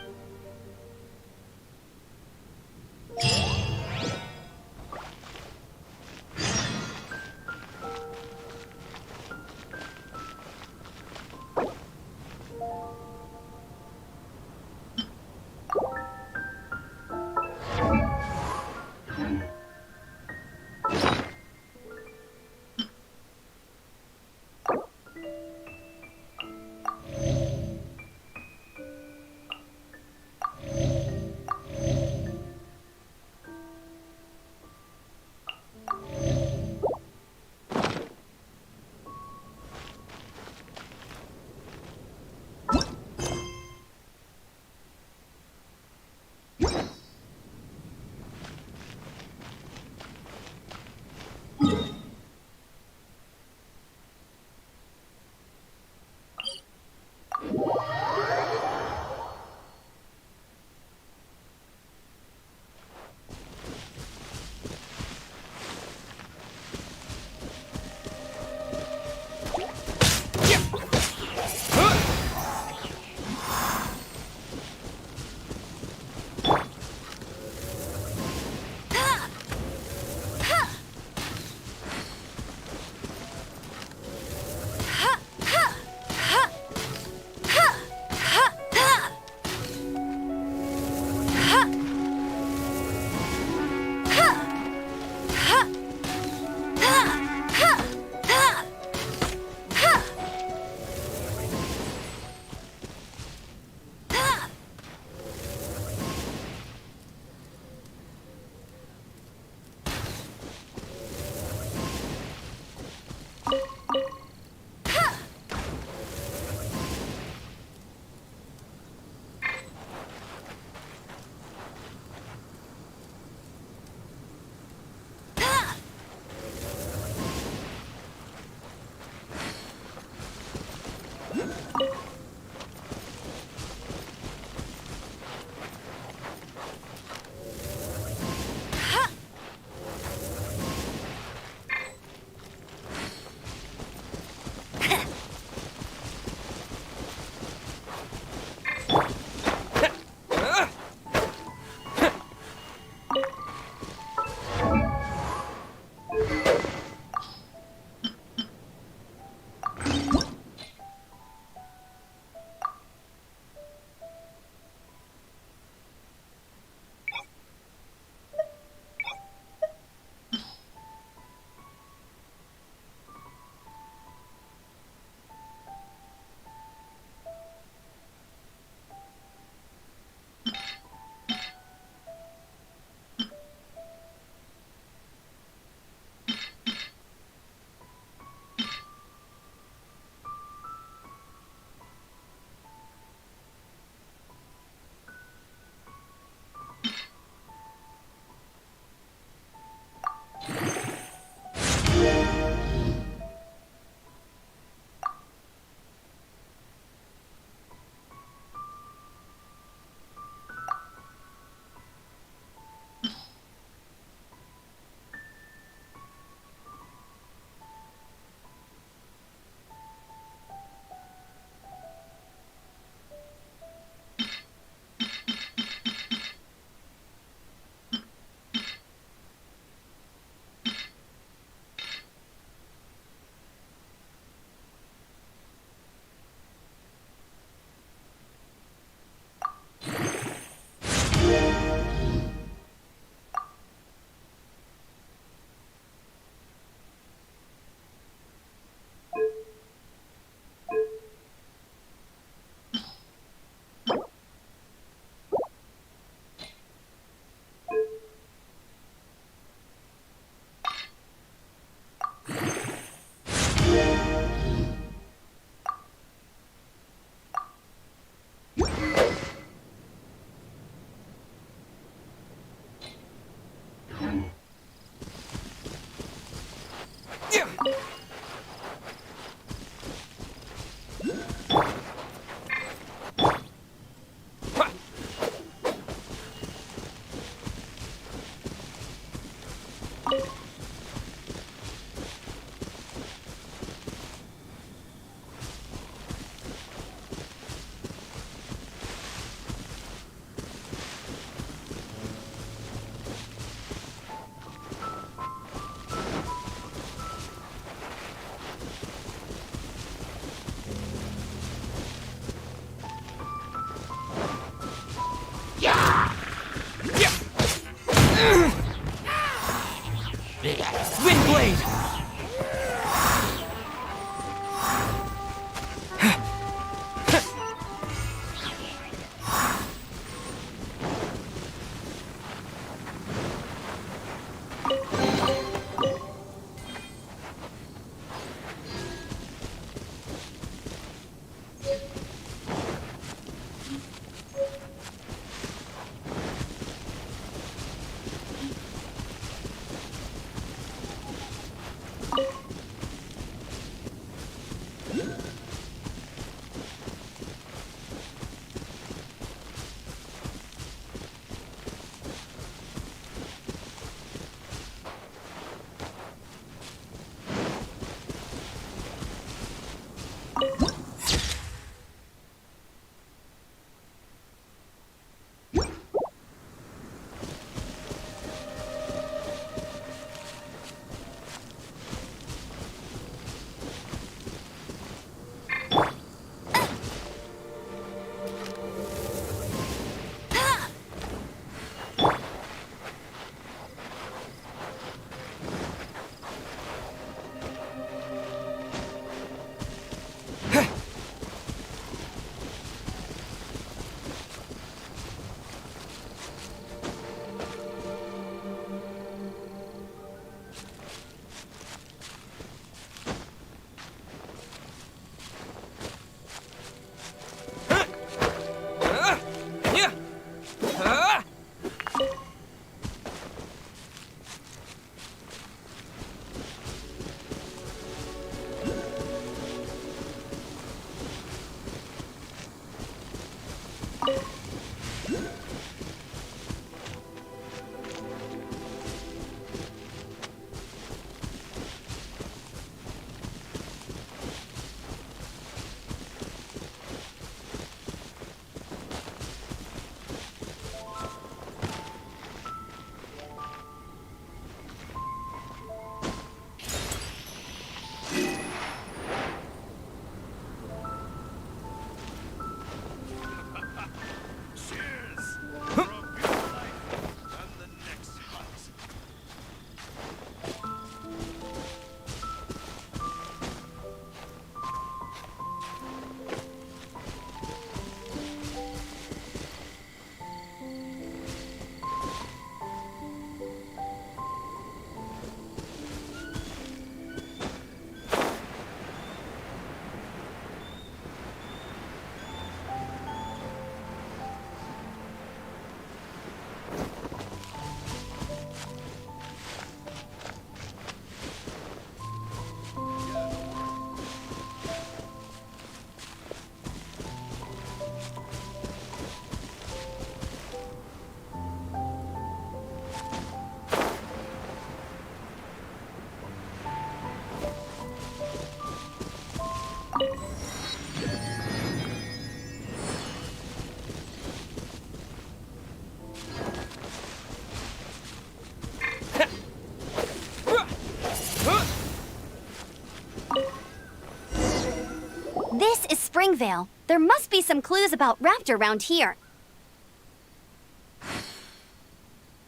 This is Springvale. There must be some clues about Raptor around here.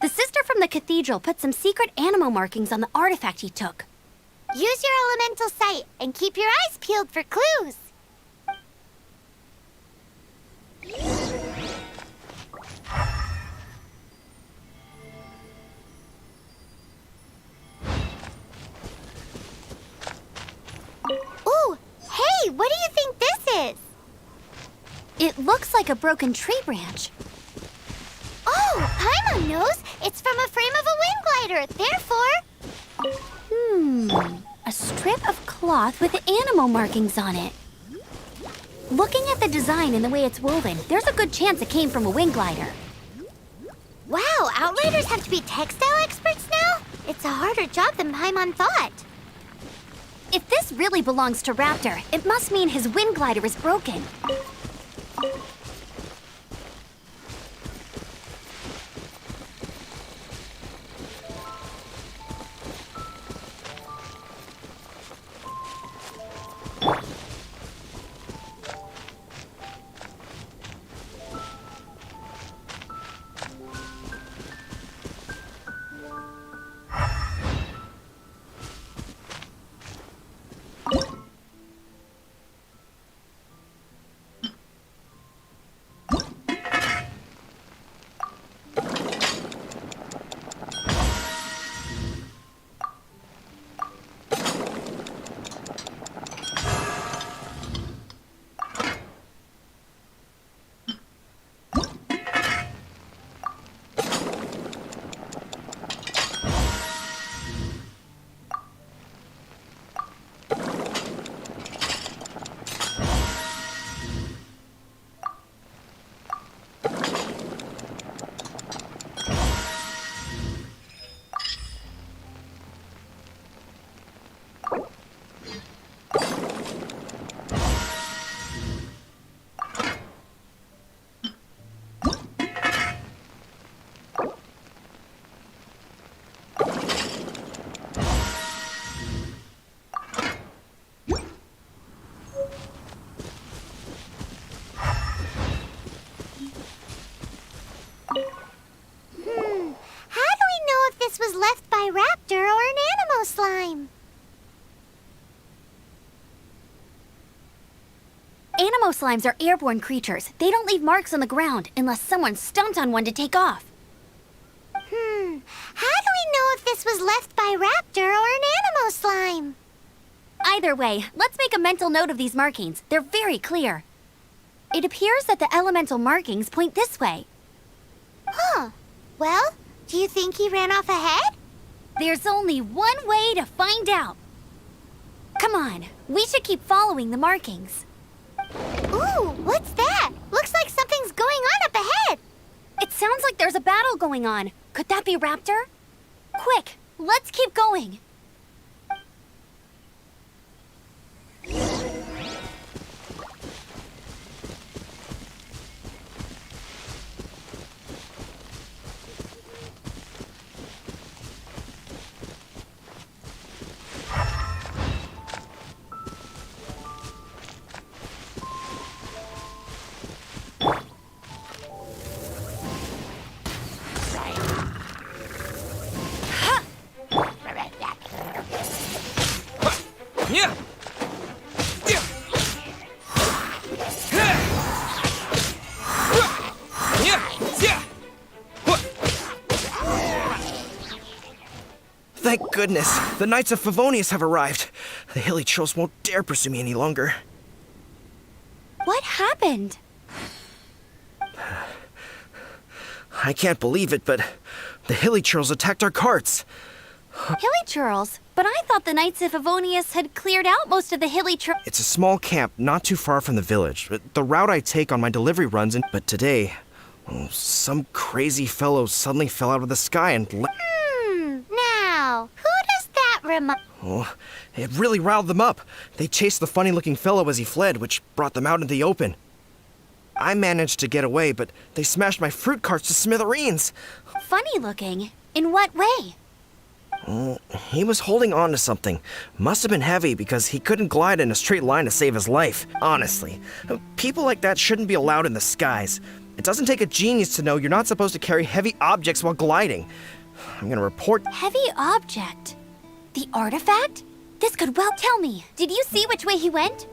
The sister from the cathedral put some secret animal markings on the artifact he took. Use your elemental sight and keep your eyes peeled for clues. Ooh, hey, what do you think this is? It looks like a broken tree branch. Oh, Paimon knows. It's from a frame of a wind glider, therefore... A strip of cloth with animal markings on it. Looking at the design and the way it's woven, there's a good chance it came from a wind glider. Wow, Outriders have to be textile experts now? It's a harder job than Paimon thought. If this really belongs to Raptor, it must mean his wind glider is broken. Was left by Raptor or an animal slime. Animo slimes are airborne creatures. They don't leave marks on the ground unless someone stomped on one to take off. How do we know if this was left by Raptor or an animal slime? Either way, let's make a mental note of these markings. They're very clear. It appears that the elemental markings point this way. Huh. Well, do you think he ran off ahead? There's only one way to find out. Come on, we should keep following the markings. Ooh, what's that? Looks like something's going on up ahead. It sounds like there's a battle going on. Could that be Raptor? Quick, let's keep going. Thank goodness, the Knights of Favonius have arrived. The hilly trolls won't dare pursue me any longer. What happened? I can't believe it, but the hilly trolls attacked our carts. Hilly churls? But I thought the Knights of Favonius had cleared out most of the hilly It's a small camp not too far from the village. The route I take on my delivery runs in. But today, some crazy fellow suddenly fell out of the sky and Now, who does that remind? Oh, it really riled them up. They chased the funny-looking fellow as he fled, which brought them out into the open. I managed to get away, but they smashed my fruit carts to smithereens. Funny looking? In what way? He was holding on to something. Must have been heavy because he couldn't glide in a straight line to save his life. Honestly, people like that shouldn't be allowed in the skies. It doesn't take a genius to know you're not supposed to carry heavy objects while gliding. I'm gonna report... Heavy object? The artifact? This could well tell me. Did you see which way he went?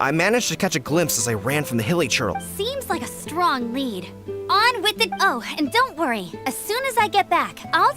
I managed to catch a glimpse as I ran from the hilly churl. Seems like a strong lead. On with it. Oh, and don't worry. As soon as I get back, I'll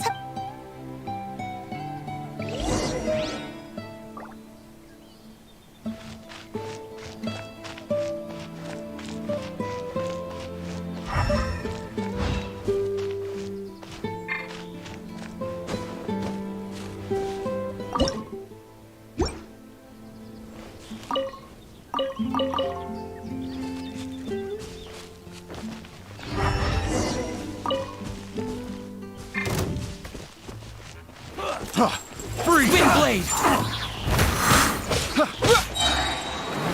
Freeze! Wind blade!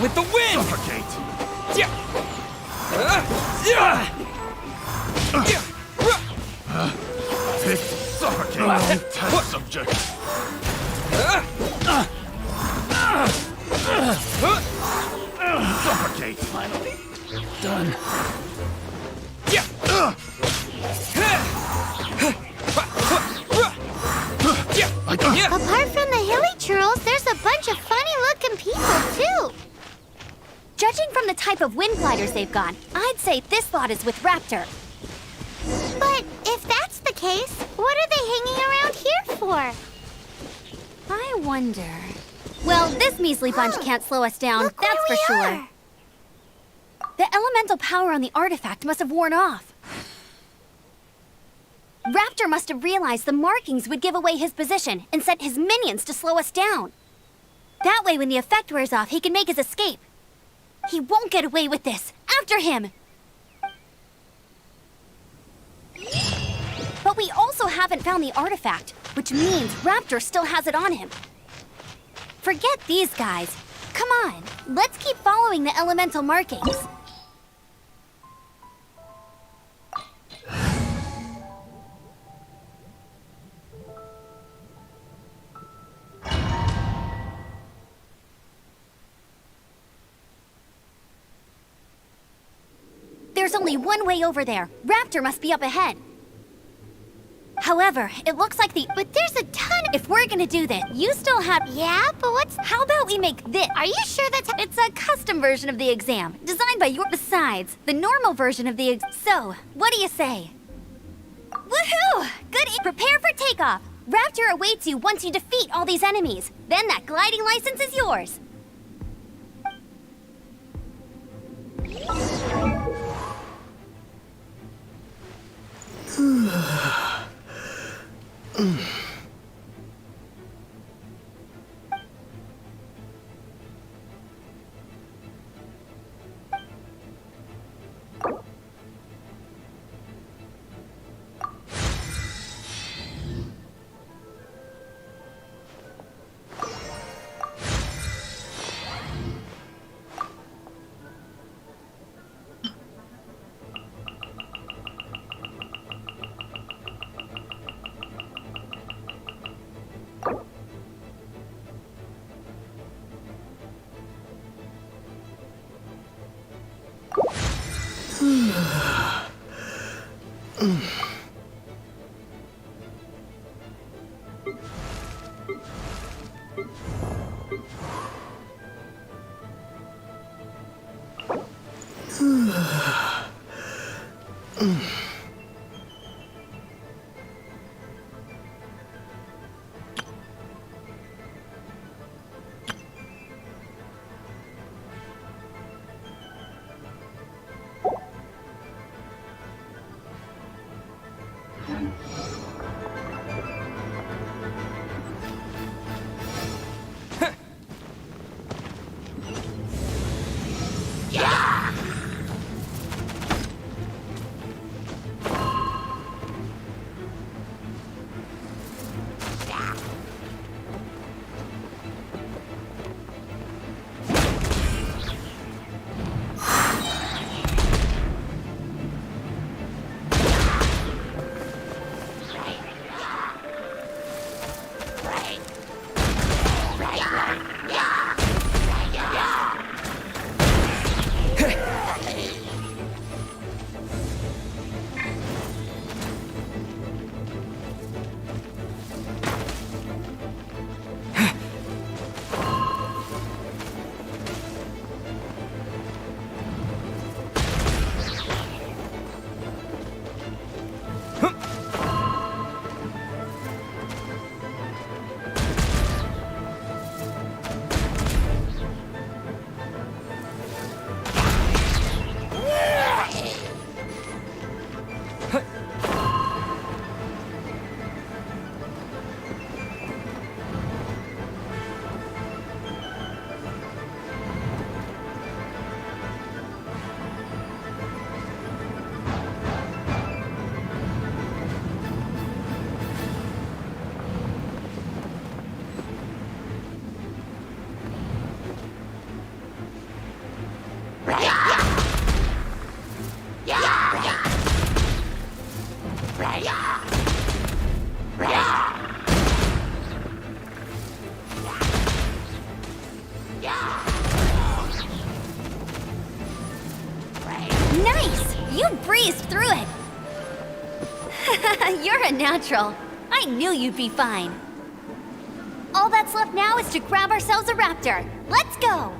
With the wind! Suffocate! Suffocate! Test subject! Suffocate! Finally. Done. Apart from the hilly churls, there's a bunch of funny-looking people, too. Judging from the type of wind gliders they've got, I'd say this lot is with Raptor. But if that's the case, what are they hanging around here for? I wonder... Well, this measly bunch can't slow us down, Look that's for where we sure. The elemental power on the artifact must have worn off. Raptor must have realized the markings would give away his position and sent his minions to slow us down. That way, when the effect wears off, he can make his escape. He won't get away with this. After him! But we also haven't found the artifact, which means Raptor still has it on him. Forget these guys. Come on, let's keep following the elemental markings. There's only one way over there. Raptor must be up ahead. However, it looks like But there's a ton... If we're gonna do this, you still have... Yeah, but what's... How about we make this? Are you sure that's... It's a custom version of the exam, designed by your... Besides, the normal version of the So, what do you say? Woohoo! Good Prepare for takeoff! Raptor awaits you once you defeat all these enemies. Then that gliding license is yours. Nice! You breezed through it! You're a natural. I knew you'd be fine. All that's left now is to grab ourselves a raptor. Let's go!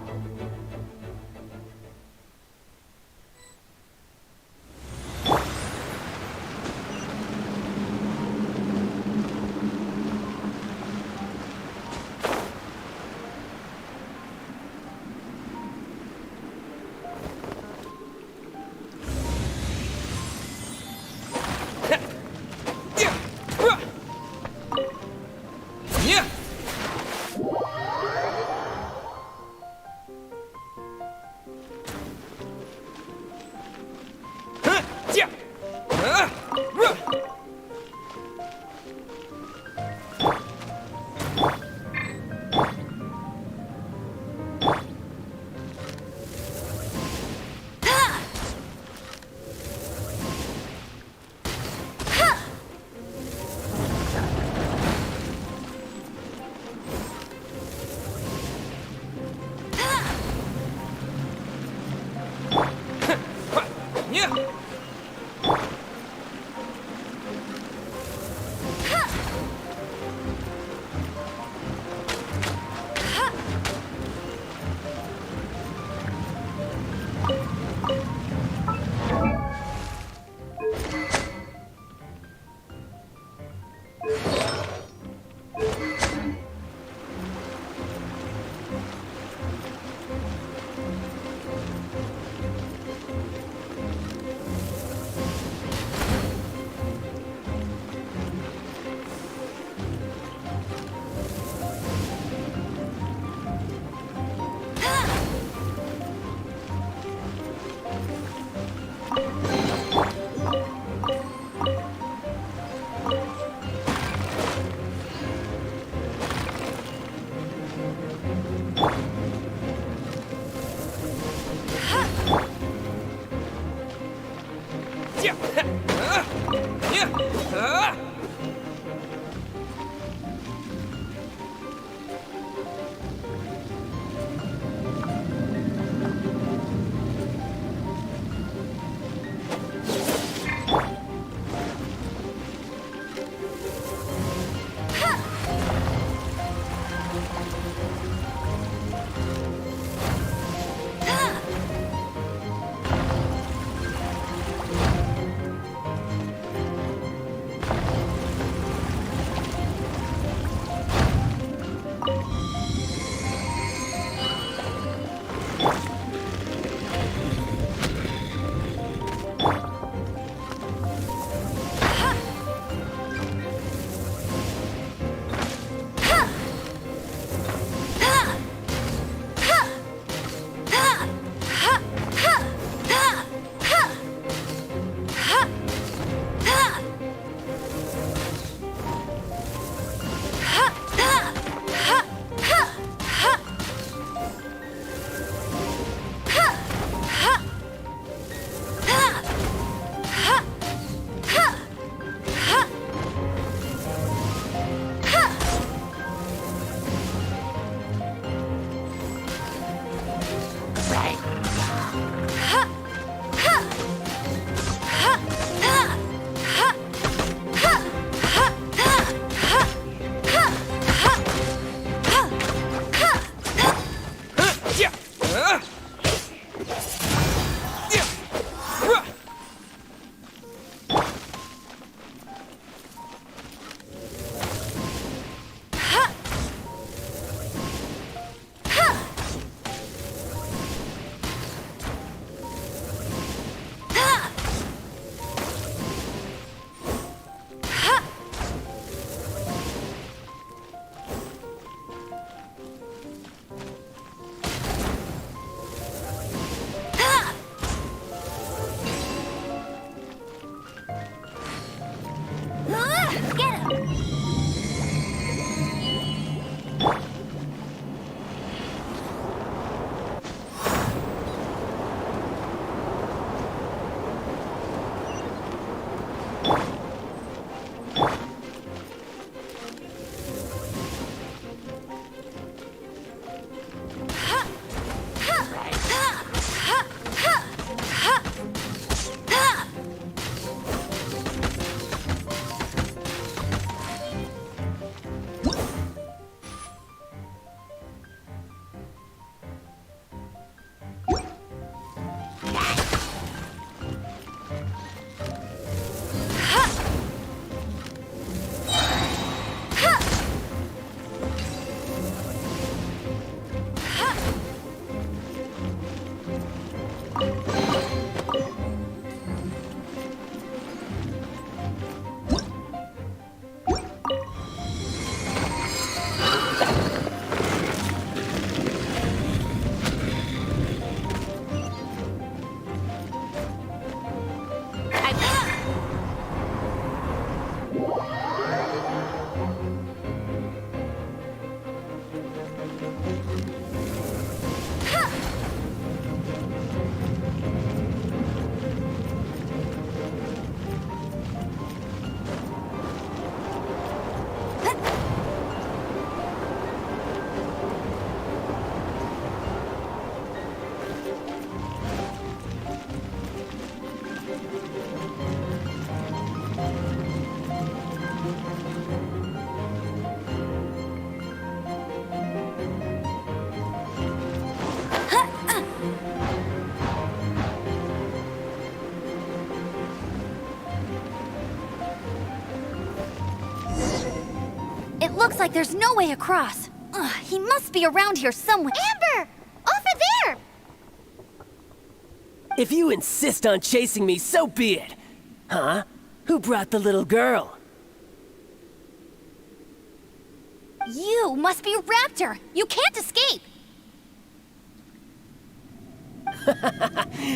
looks like there's no way across. Ugh, he must be around here somewhere. Amber! Over there! If you insist on chasing me, so be it. Huh? Who brought the little girl? You must be Raptor! You can't escape!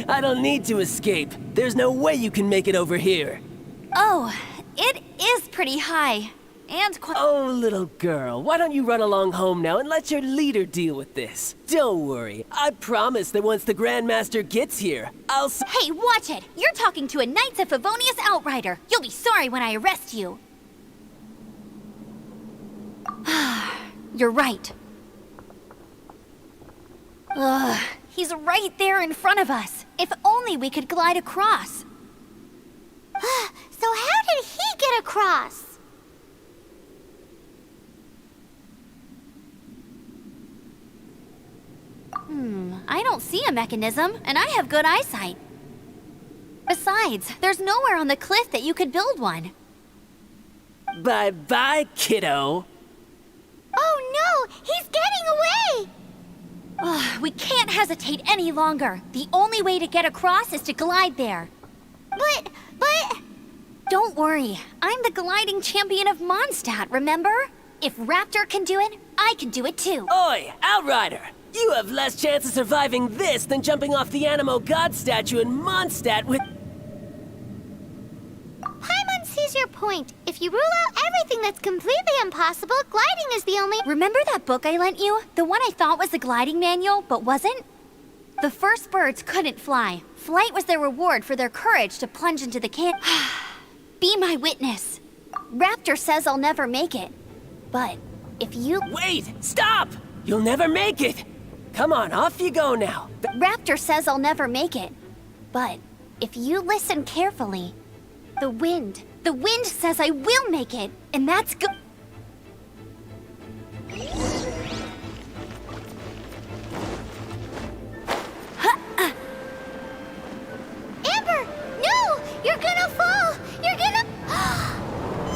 I don't need to escape. There's no way you can make it over here. Oh, it is pretty high. And oh, little girl, why don't you run along home now and let your leader deal with this? Don't worry, I promise that once the Grandmaster gets here, I'll Hey, watch it! You're talking to a Knights of Favonius outrider. You'll be sorry when I arrest you. You're right. Ugh, he's right there in front of us. If only we could glide across. So how did he get across? I don't see a mechanism, and I have good eyesight. Besides, there's nowhere on the cliff that you could build one. Bye-bye, kiddo. Oh no! He's getting away! Ugh, we can't hesitate any longer. The only way to get across is to glide there. But... Don't worry. I'm the gliding champion of Mondstadt, remember? If Raptor can do it, I can do it too. Oi, Outrider! You have less chance of surviving this than jumping off the Animo God statue in Mondstadt with... Paimon sees your point. If you rule out everything that's completely impossible, gliding is the only... Remember that book I lent you? The one I thought was the gliding manual, but wasn't? The first birds couldn't fly. Flight was their reward for their courage to plunge into the can... Be my witness. Raptor says I'll never make it. But if you... Wait! Stop! You'll never make it! Come on, off you go now. Raptor says I'll never make it. But if you listen carefully, the wind says I will make it, and that's good. Amber! No! You're gonna fall! You're gonna...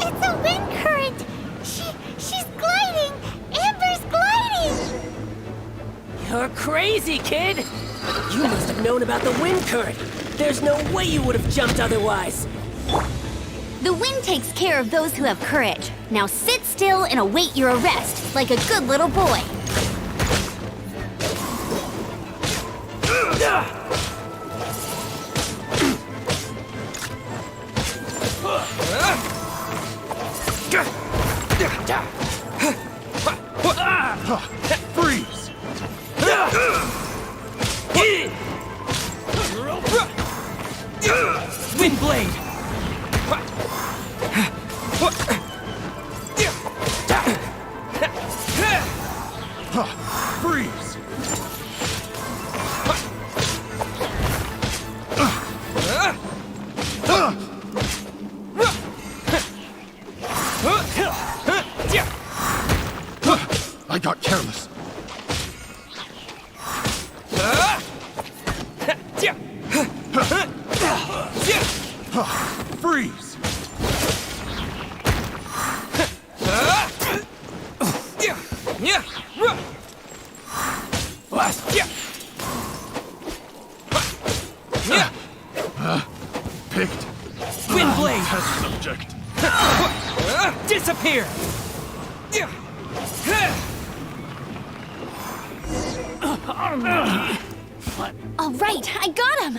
It's a wind current! She's gliding! Amber's gliding! You're crazy, kid! You must have known about the wind current. There's no way you would have jumped otherwise. The wind takes care of those who have courage. Now sit still and await your arrest, like a good little boy. Freeze! Wind blade! Freeze! I got careless. Freeze! Picked. Wind blade! Test subject. Disappear! All right, I got him!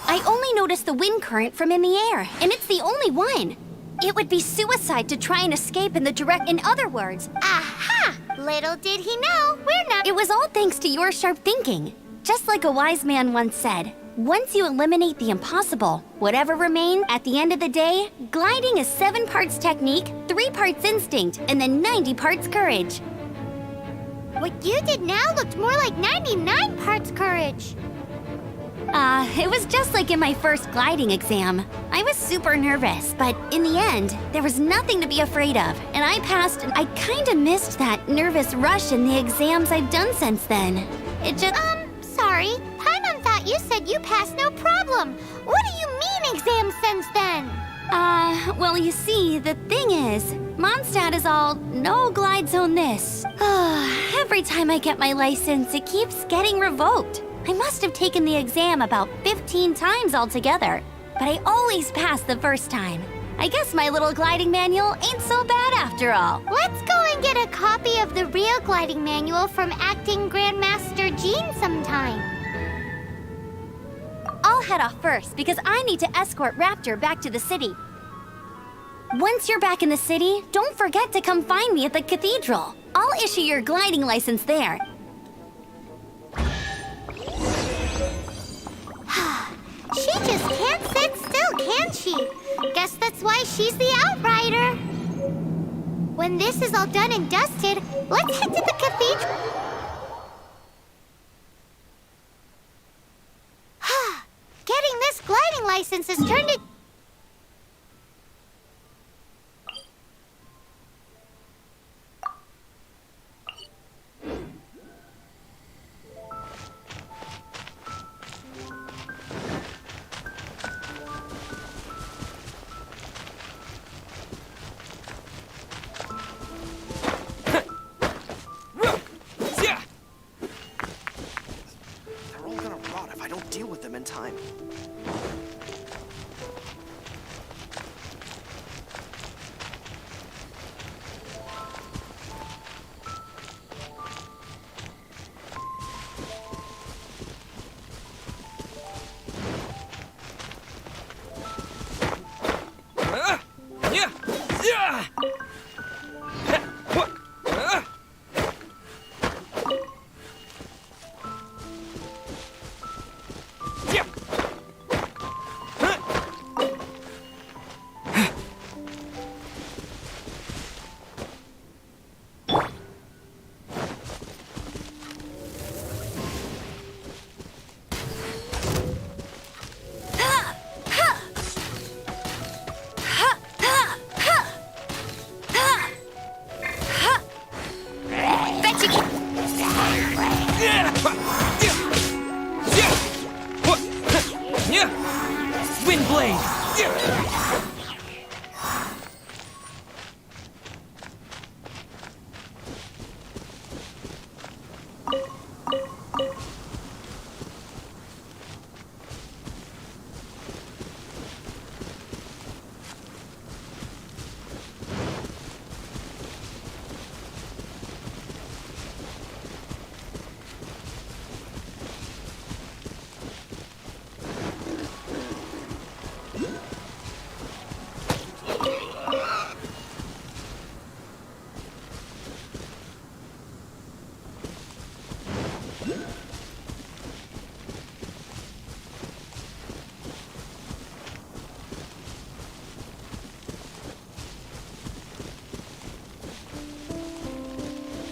I only noticed the wind current from in the air, and it's the only one. It would be suicide to try and escape in the direct... In other words... Aha! Little did he know, we're not... It was all thanks to your sharp thinking. Just like a wise man once said, once you eliminate the impossible, whatever remains, at the end of the day, gliding is 7 parts technique, 3 parts instinct, and then 90 parts courage. What you did now looked more like 99 parts courage. It was just like in my first gliding exam. I was super nervous, but in the end, there was nothing to be afraid of, and I passed, and I kinda missed that nervous rush in the exams I've done since then. It just... Sorry. Paimon thought you said you passed no problem. What do you mean exams since then? Well, you see, the thing is, Mondstadt is all no glide zone this. Every time I get my license, it keeps getting revoked. I must have taken the exam about 15 times altogether, but I always pass the first time. I guess my little gliding manual ain't so bad after all. Let's go and get a copy of the real gliding manual from Acting Grandmaster Jean sometime. I'll head off first because I need to escort Raptor back to the city. Once you're back in the city, don't forget to come find me at the cathedral. I'll issue your gliding license there. She just can't sit still, can she? Guess that's why she's the Outrider. When this is all done and dusted, let's head to the cathedral. Getting this gliding license has turned it... They're all gonna rot if I don't deal with them in time.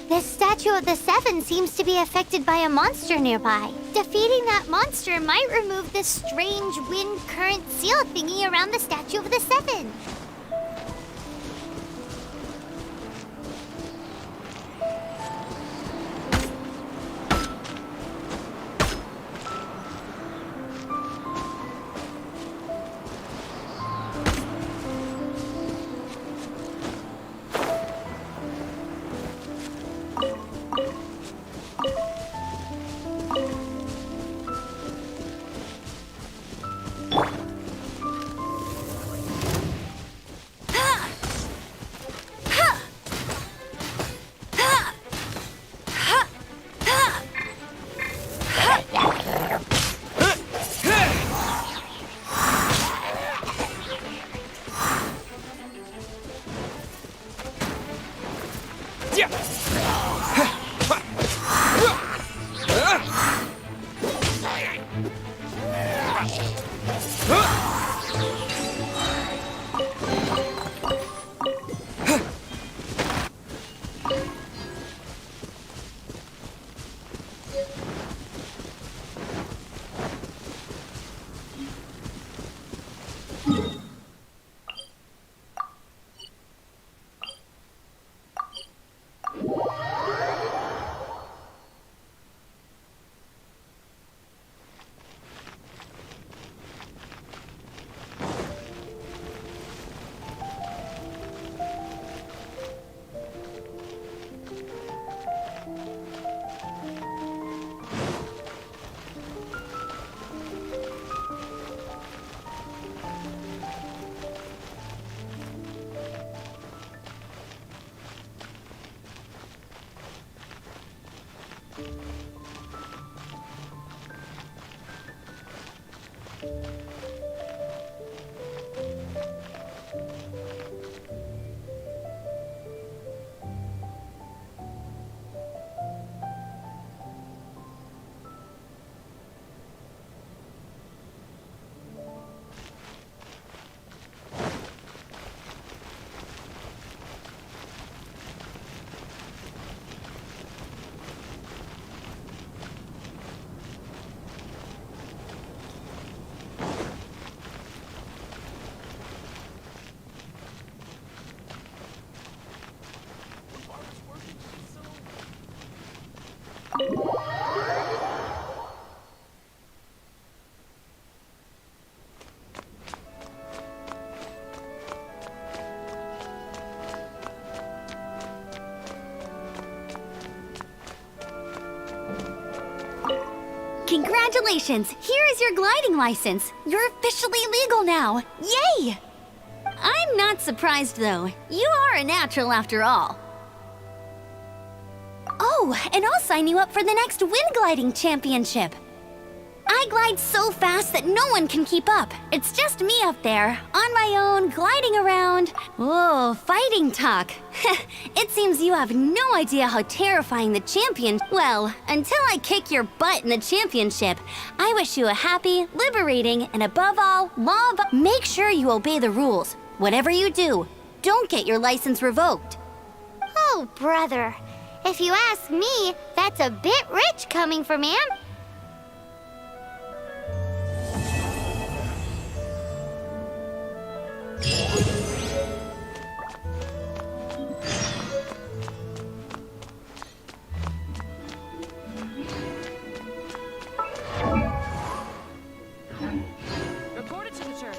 The statue of the Seven seems to be affected by a monster nearby. Defeating that monster might remove this strange wind current seal thingy around the statue of the Seven. Congratulations! Here is your gliding license. You're officially legal now. Yay! I'm not surprised, though. You are a natural after all. Oh, and I'll sign you up for the next wind gliding championship. I glide so fast that no one can keep up. It's just me up there, on my own, gliding around. Whoa, fighting talk. It seems you have no idea how terrifying the champion... Well, until I kick your butt in the championship, I wish you a happy, liberating, and above all, Make sure you obey the rules. Whatever you do, don't get your license revoked. Oh, brother. If you ask me, that's a bit rich coming from him. Report it to the church.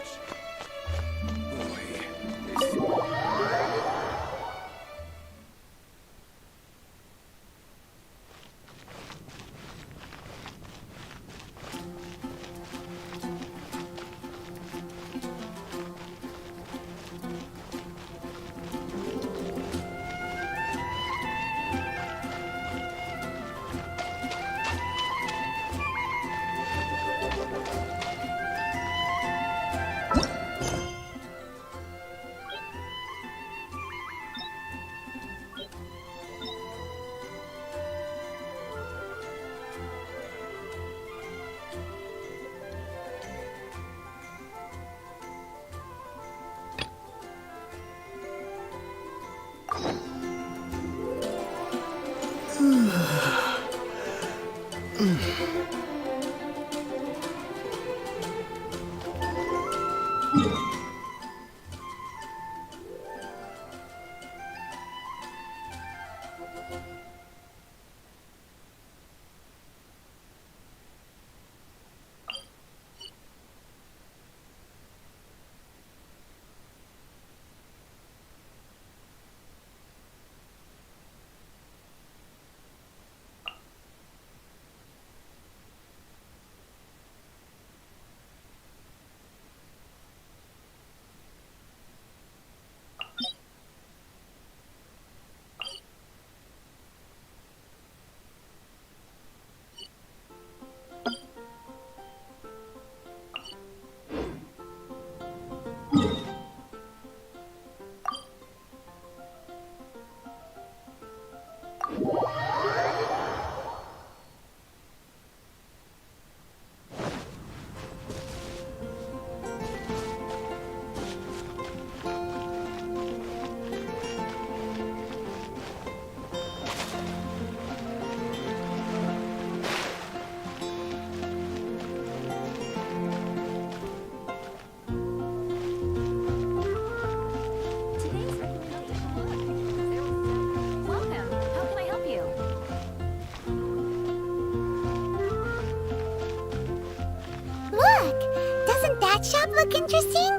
That shop look interesting?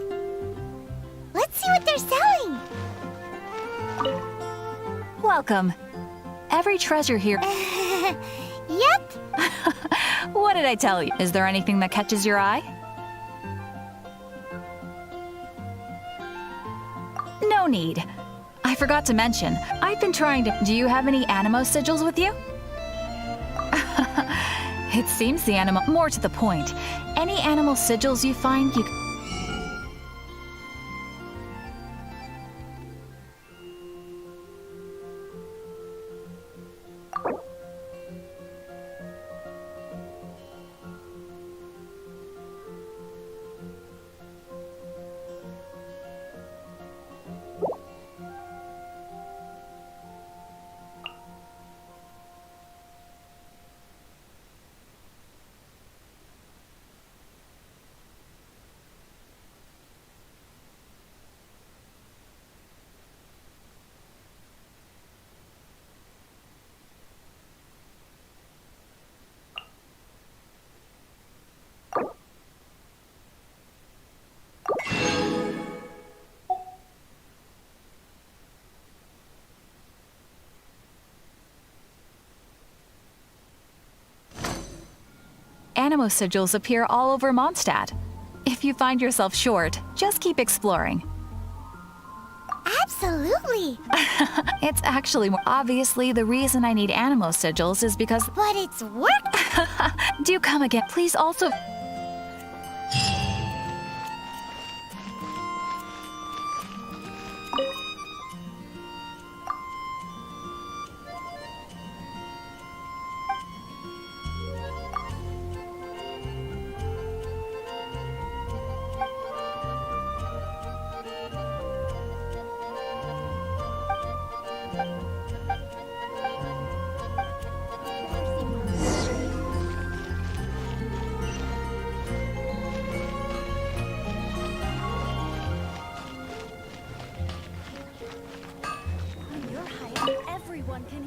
Let's see what they're selling. Welcome. Every treasure here... Yep. What did I tell you? Is there anything that catches your eye? No need. I forgot to mention, I've been trying to... Do you have any Animo sigils with you? It seems the animal... More to the point, any animal sigils you find, you... Animo sigils appear all over Mondstadt. If you find yourself short, just keep exploring. Absolutely. It's actually more... Obviously, the reason I need animo sigils is because... But it's work. Do come again. Please also...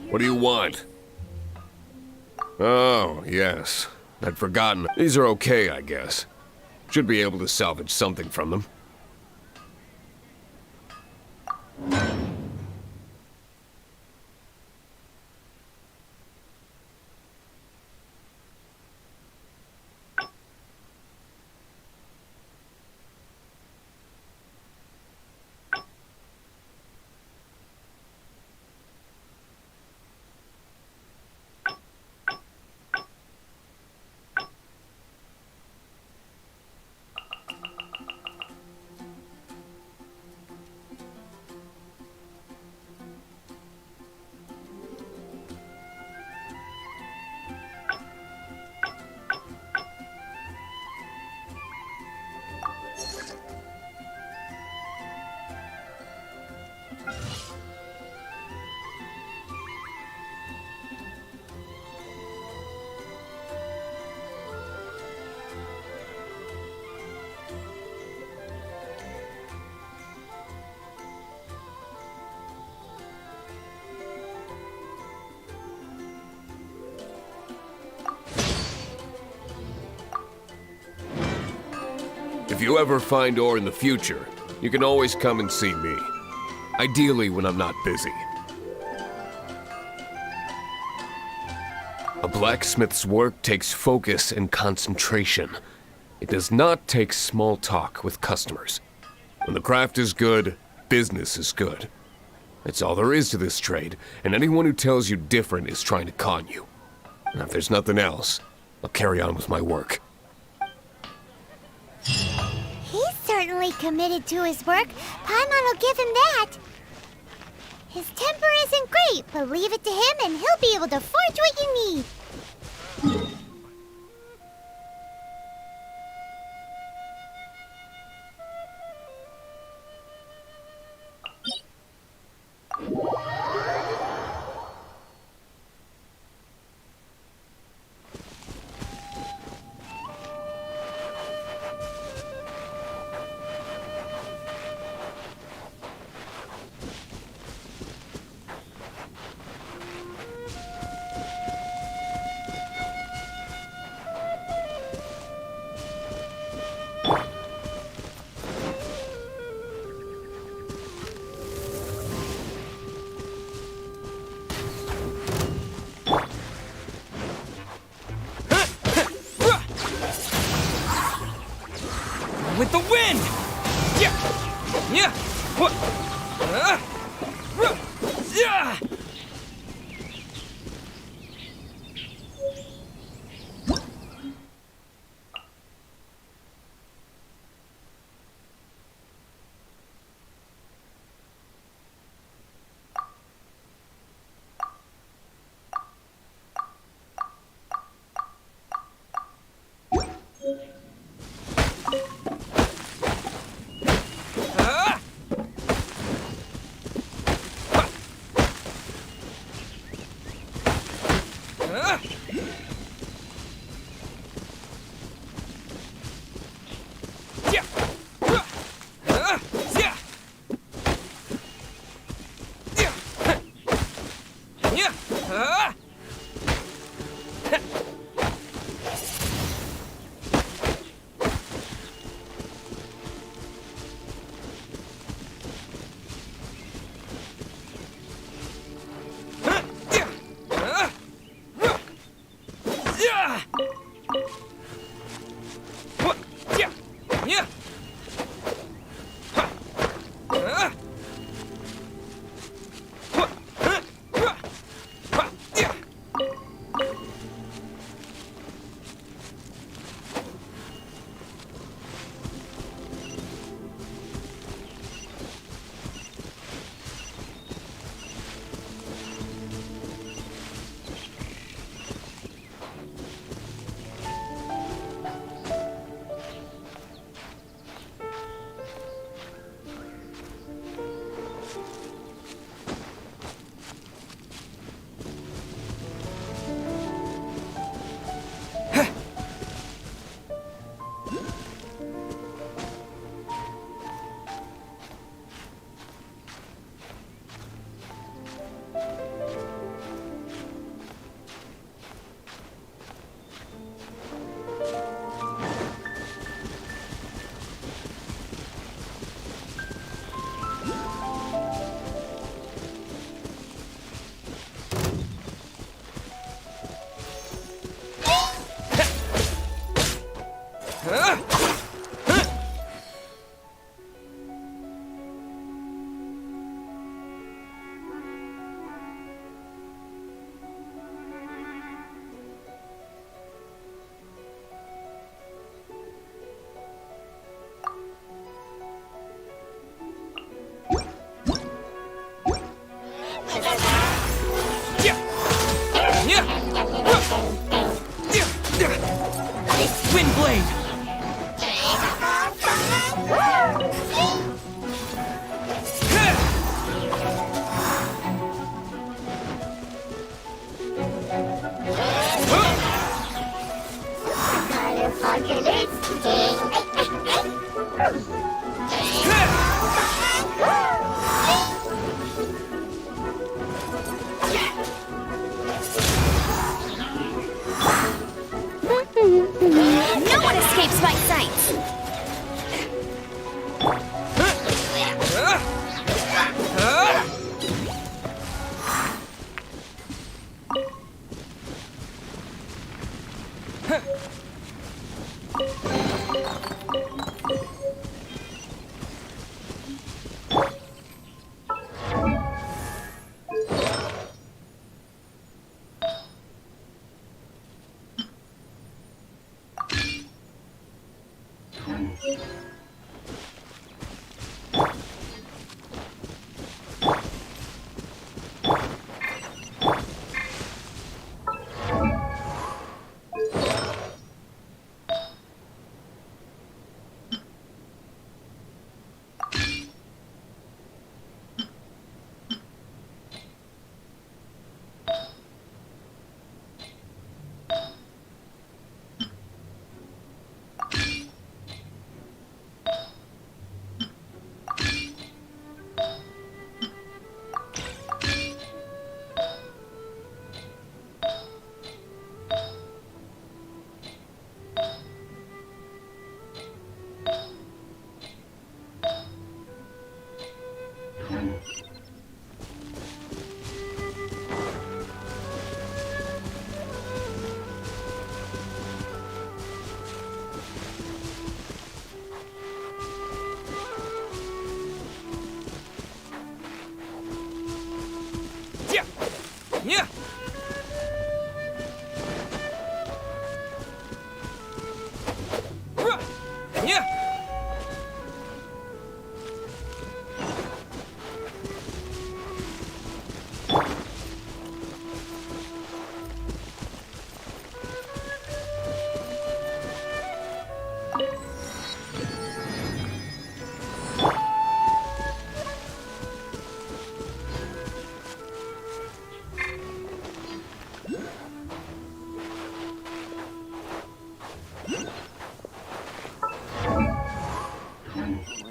What do you want? Oh, yes. I'd forgotten. These are okay, I guess. Should be able to salvage something from them. If you ever find ore in the future, you can always come and see me. Ideally when I'm not busy. A blacksmith's work takes focus and concentration. It does not take small talk with customers. When the craft is good, business is good. That's all there is to this trade, and anyone who tells you different is trying to con you. And if there's nothing else, I'll carry on with my work. He's certainly committed to his work. Paimon will give him that. His temper isn't great, but leave it to him and he'll be able to forge what you need. With the wind! Yeah! Yeah! What? Yeah! Windblade! No one escapes my sights!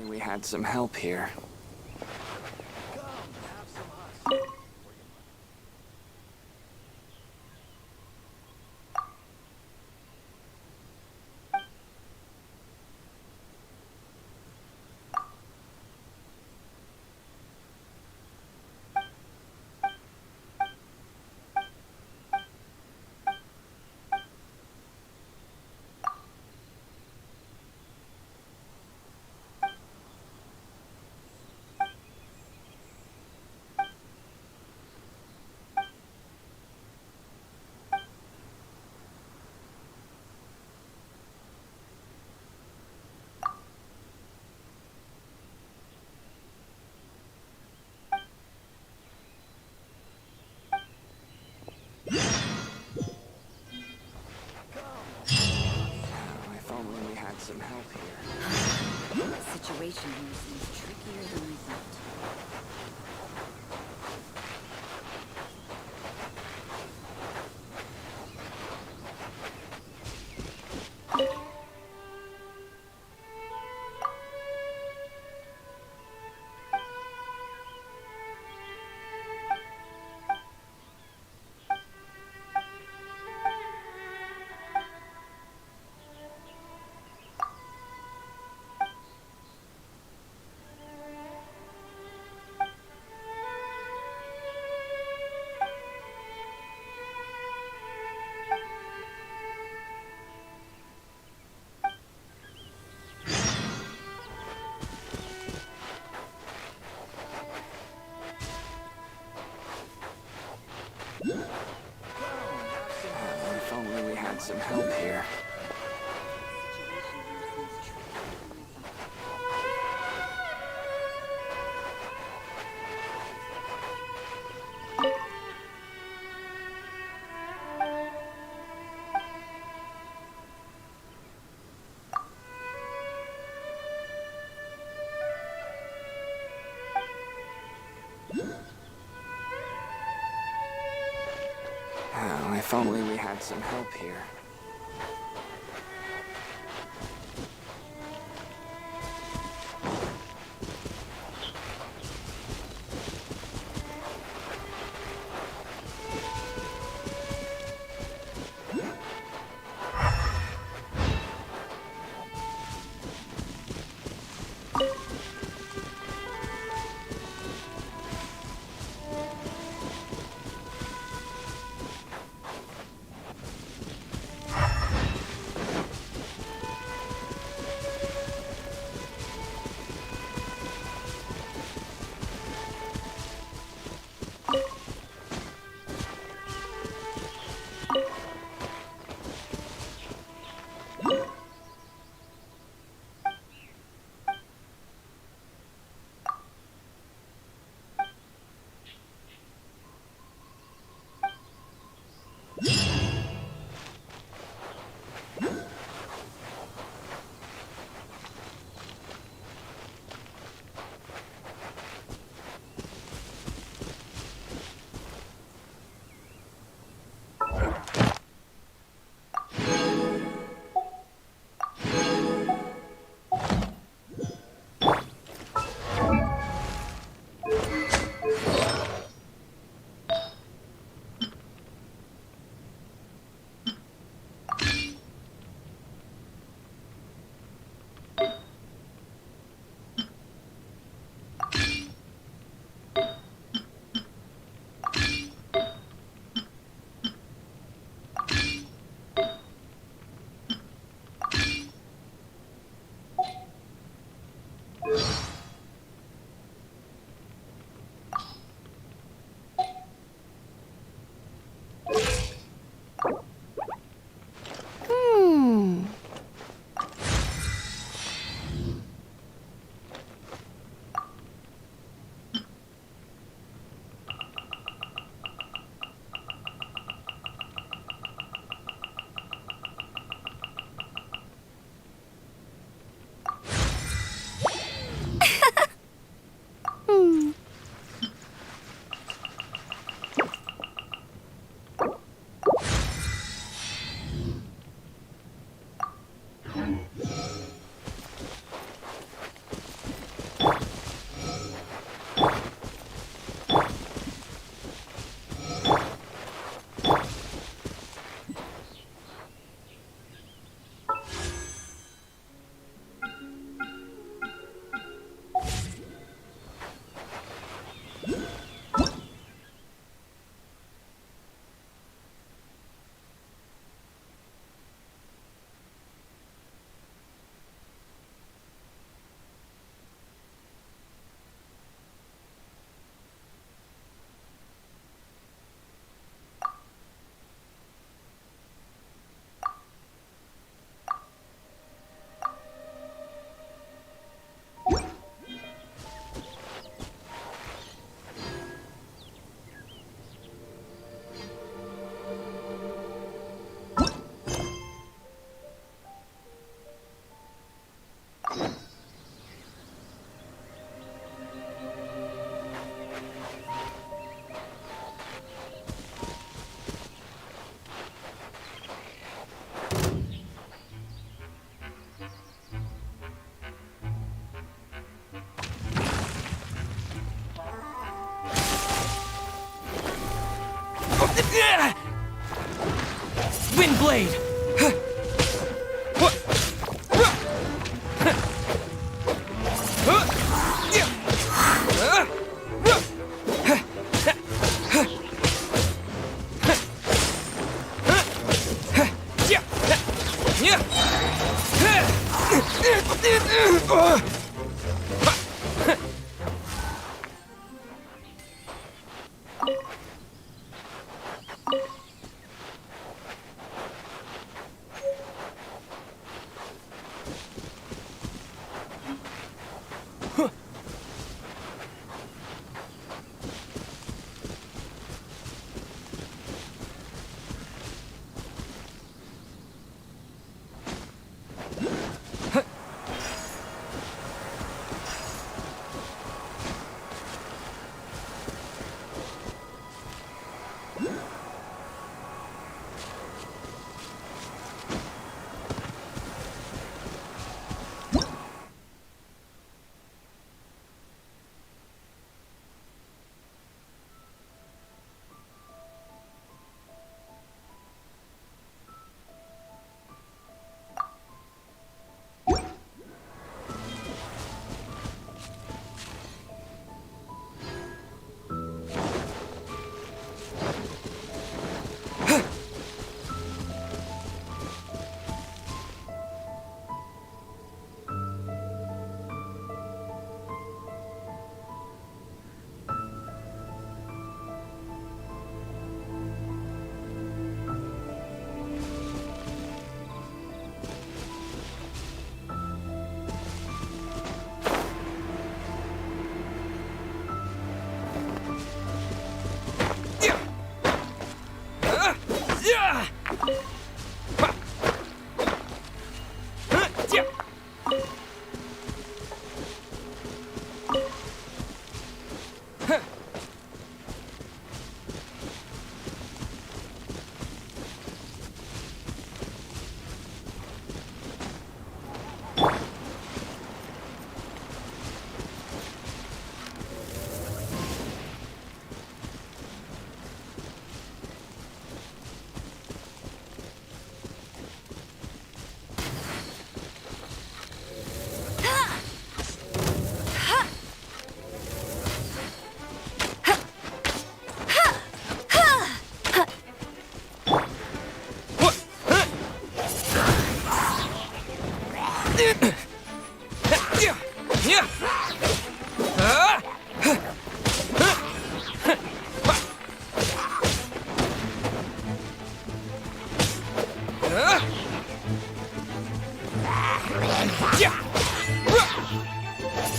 We had some help here. Some help here. The situation here seems trickier than I thought. had some help here. Windblade!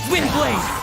Windblade!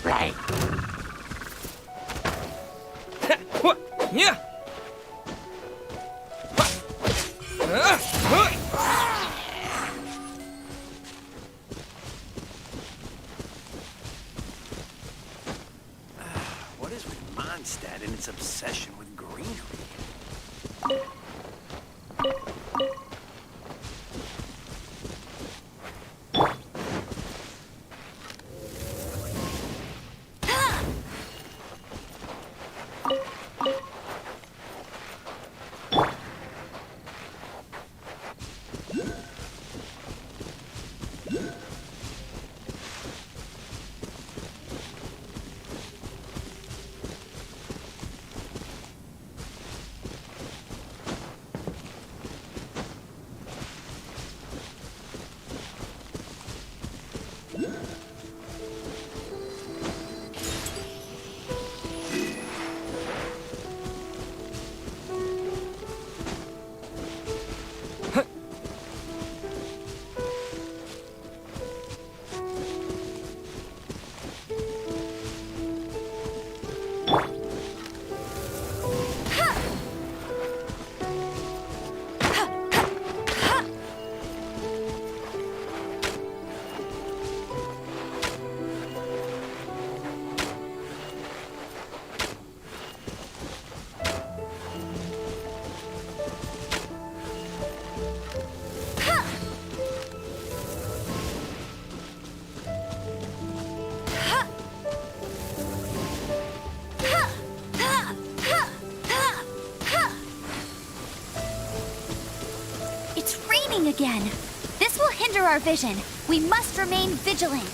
Right. Yeah. What is with Mondstadt and its obsession with greenery? Again. This will hinder our vision. We must remain vigilant.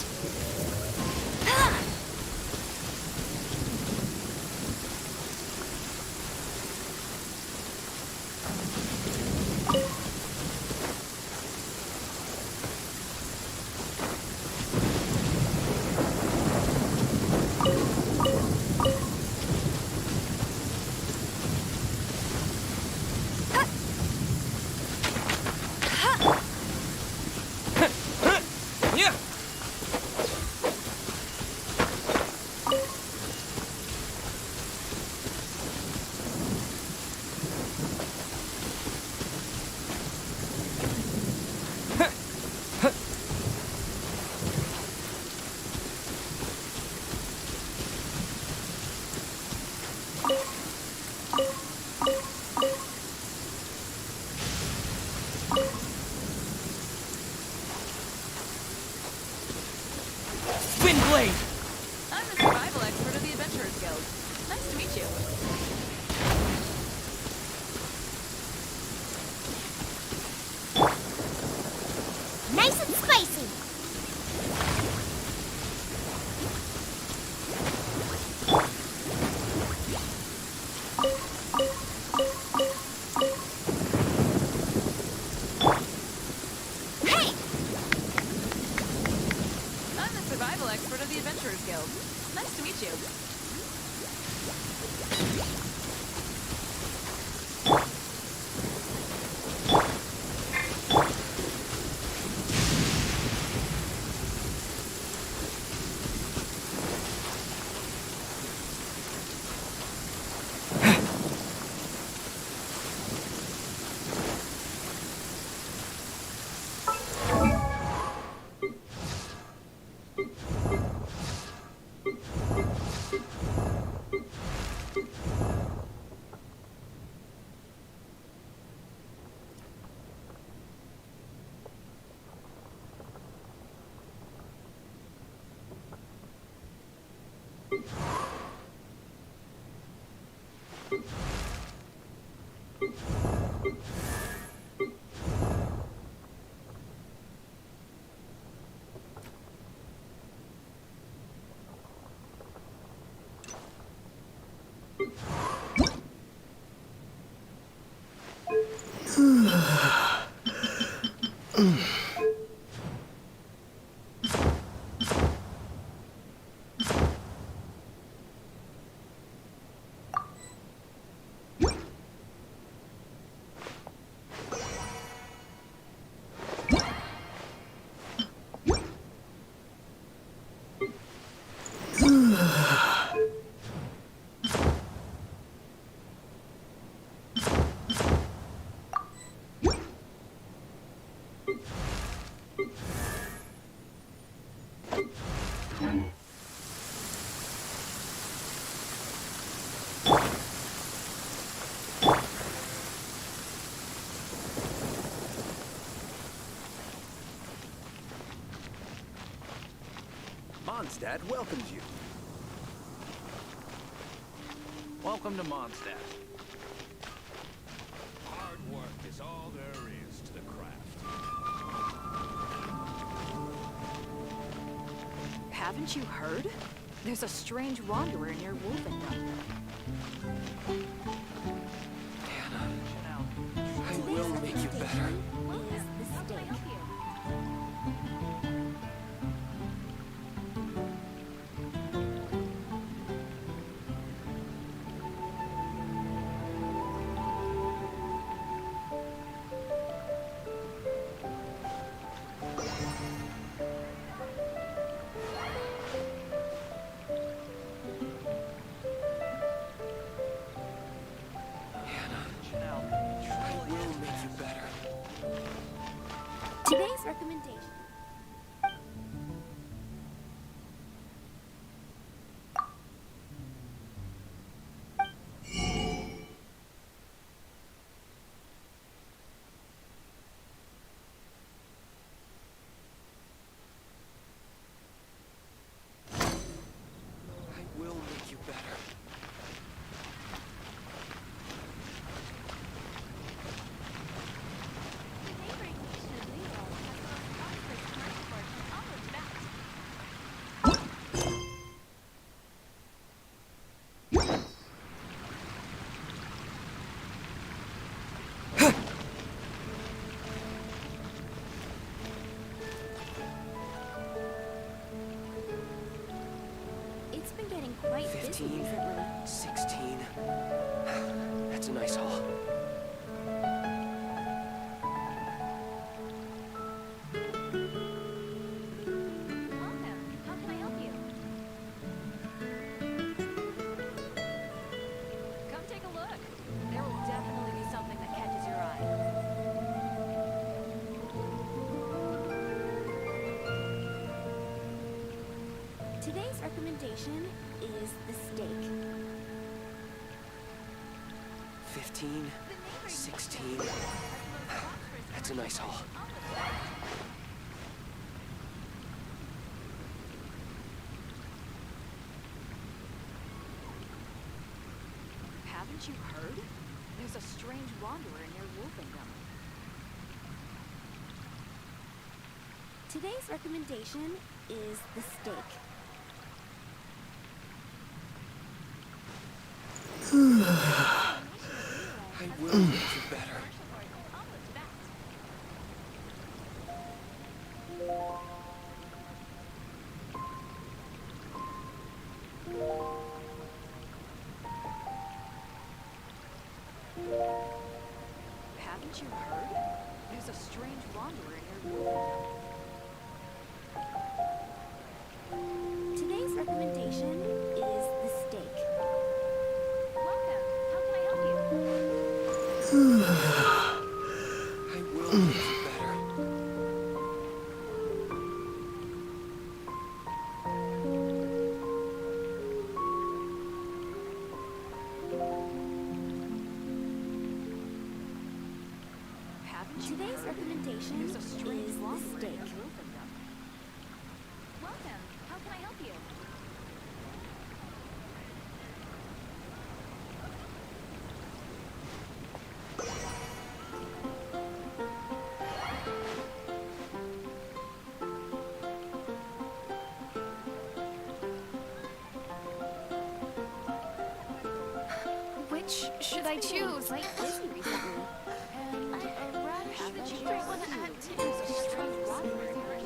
I'm the survival expert of the Adventurers Guild. Nice to meet you. Nice and spicy. Hey! I'm the survival expert of the Adventurers Guild. Nice to meet you. Mondstadt welcomes you. Welcome to Mondstadt. Hard work is all there is to the craft. Haven't you heard? There's a strange wanderer near Wolfendom. I will make you better. Today's recommendation. I will make you better. It's been getting quite busy 15, recently. 16. That's a nice haul. Today's recommendation is the steak. 15, 16. That's a nice haul. Haven't you heard? There's a strange wanderer near Wolfendom. Today's recommendation is the steak. I will get you better. Haven't you heard? There's a strange wanderer near Wolfendom. Today's recommendation is the steak. Welcome. How can I help you? I will get you better. Today's recommendation There's a strange is the wanderer steak. near Wolfendom. Welcome. How can I help you? Which should I choose? Quite busy recently. And a radish veggie stew. There's a strange wanderer near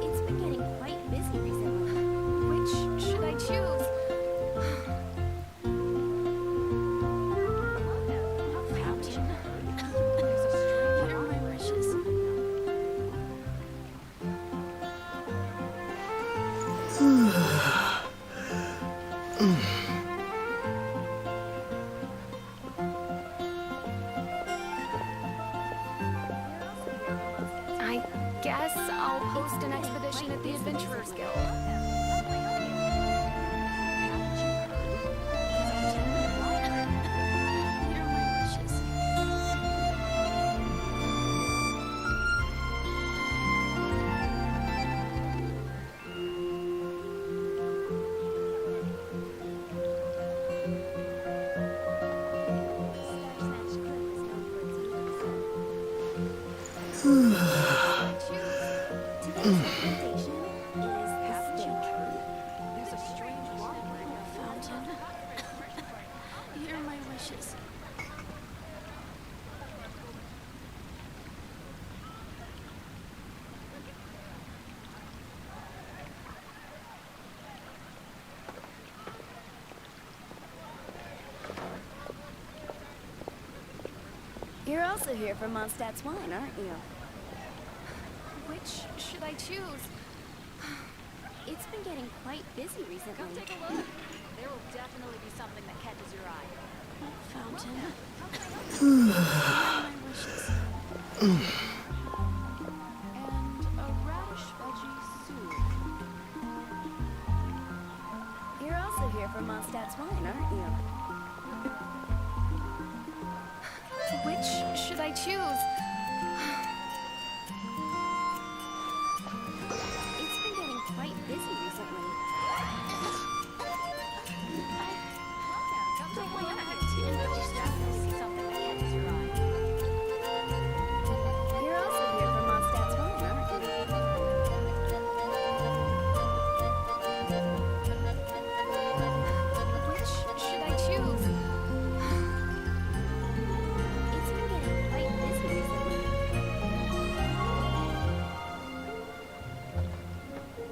It's been getting quite busy recently. Which should I choose? There's a strange wanderer. I guess I'll host an expedition at the Adventurers Guild. Today's recommendation is the steak. There's a strange wanderer in your fountain. Here are my wishes. You're also here for Mondstadt's wine, aren't you? Which should I choose? It's been getting quite busy recently. Come take a look. There will definitely be something that catches your eye. Fountain. Here are my wishes. And a radish veggie soup. You're also here for Mondstadt's wine, aren't you? Which should I choose?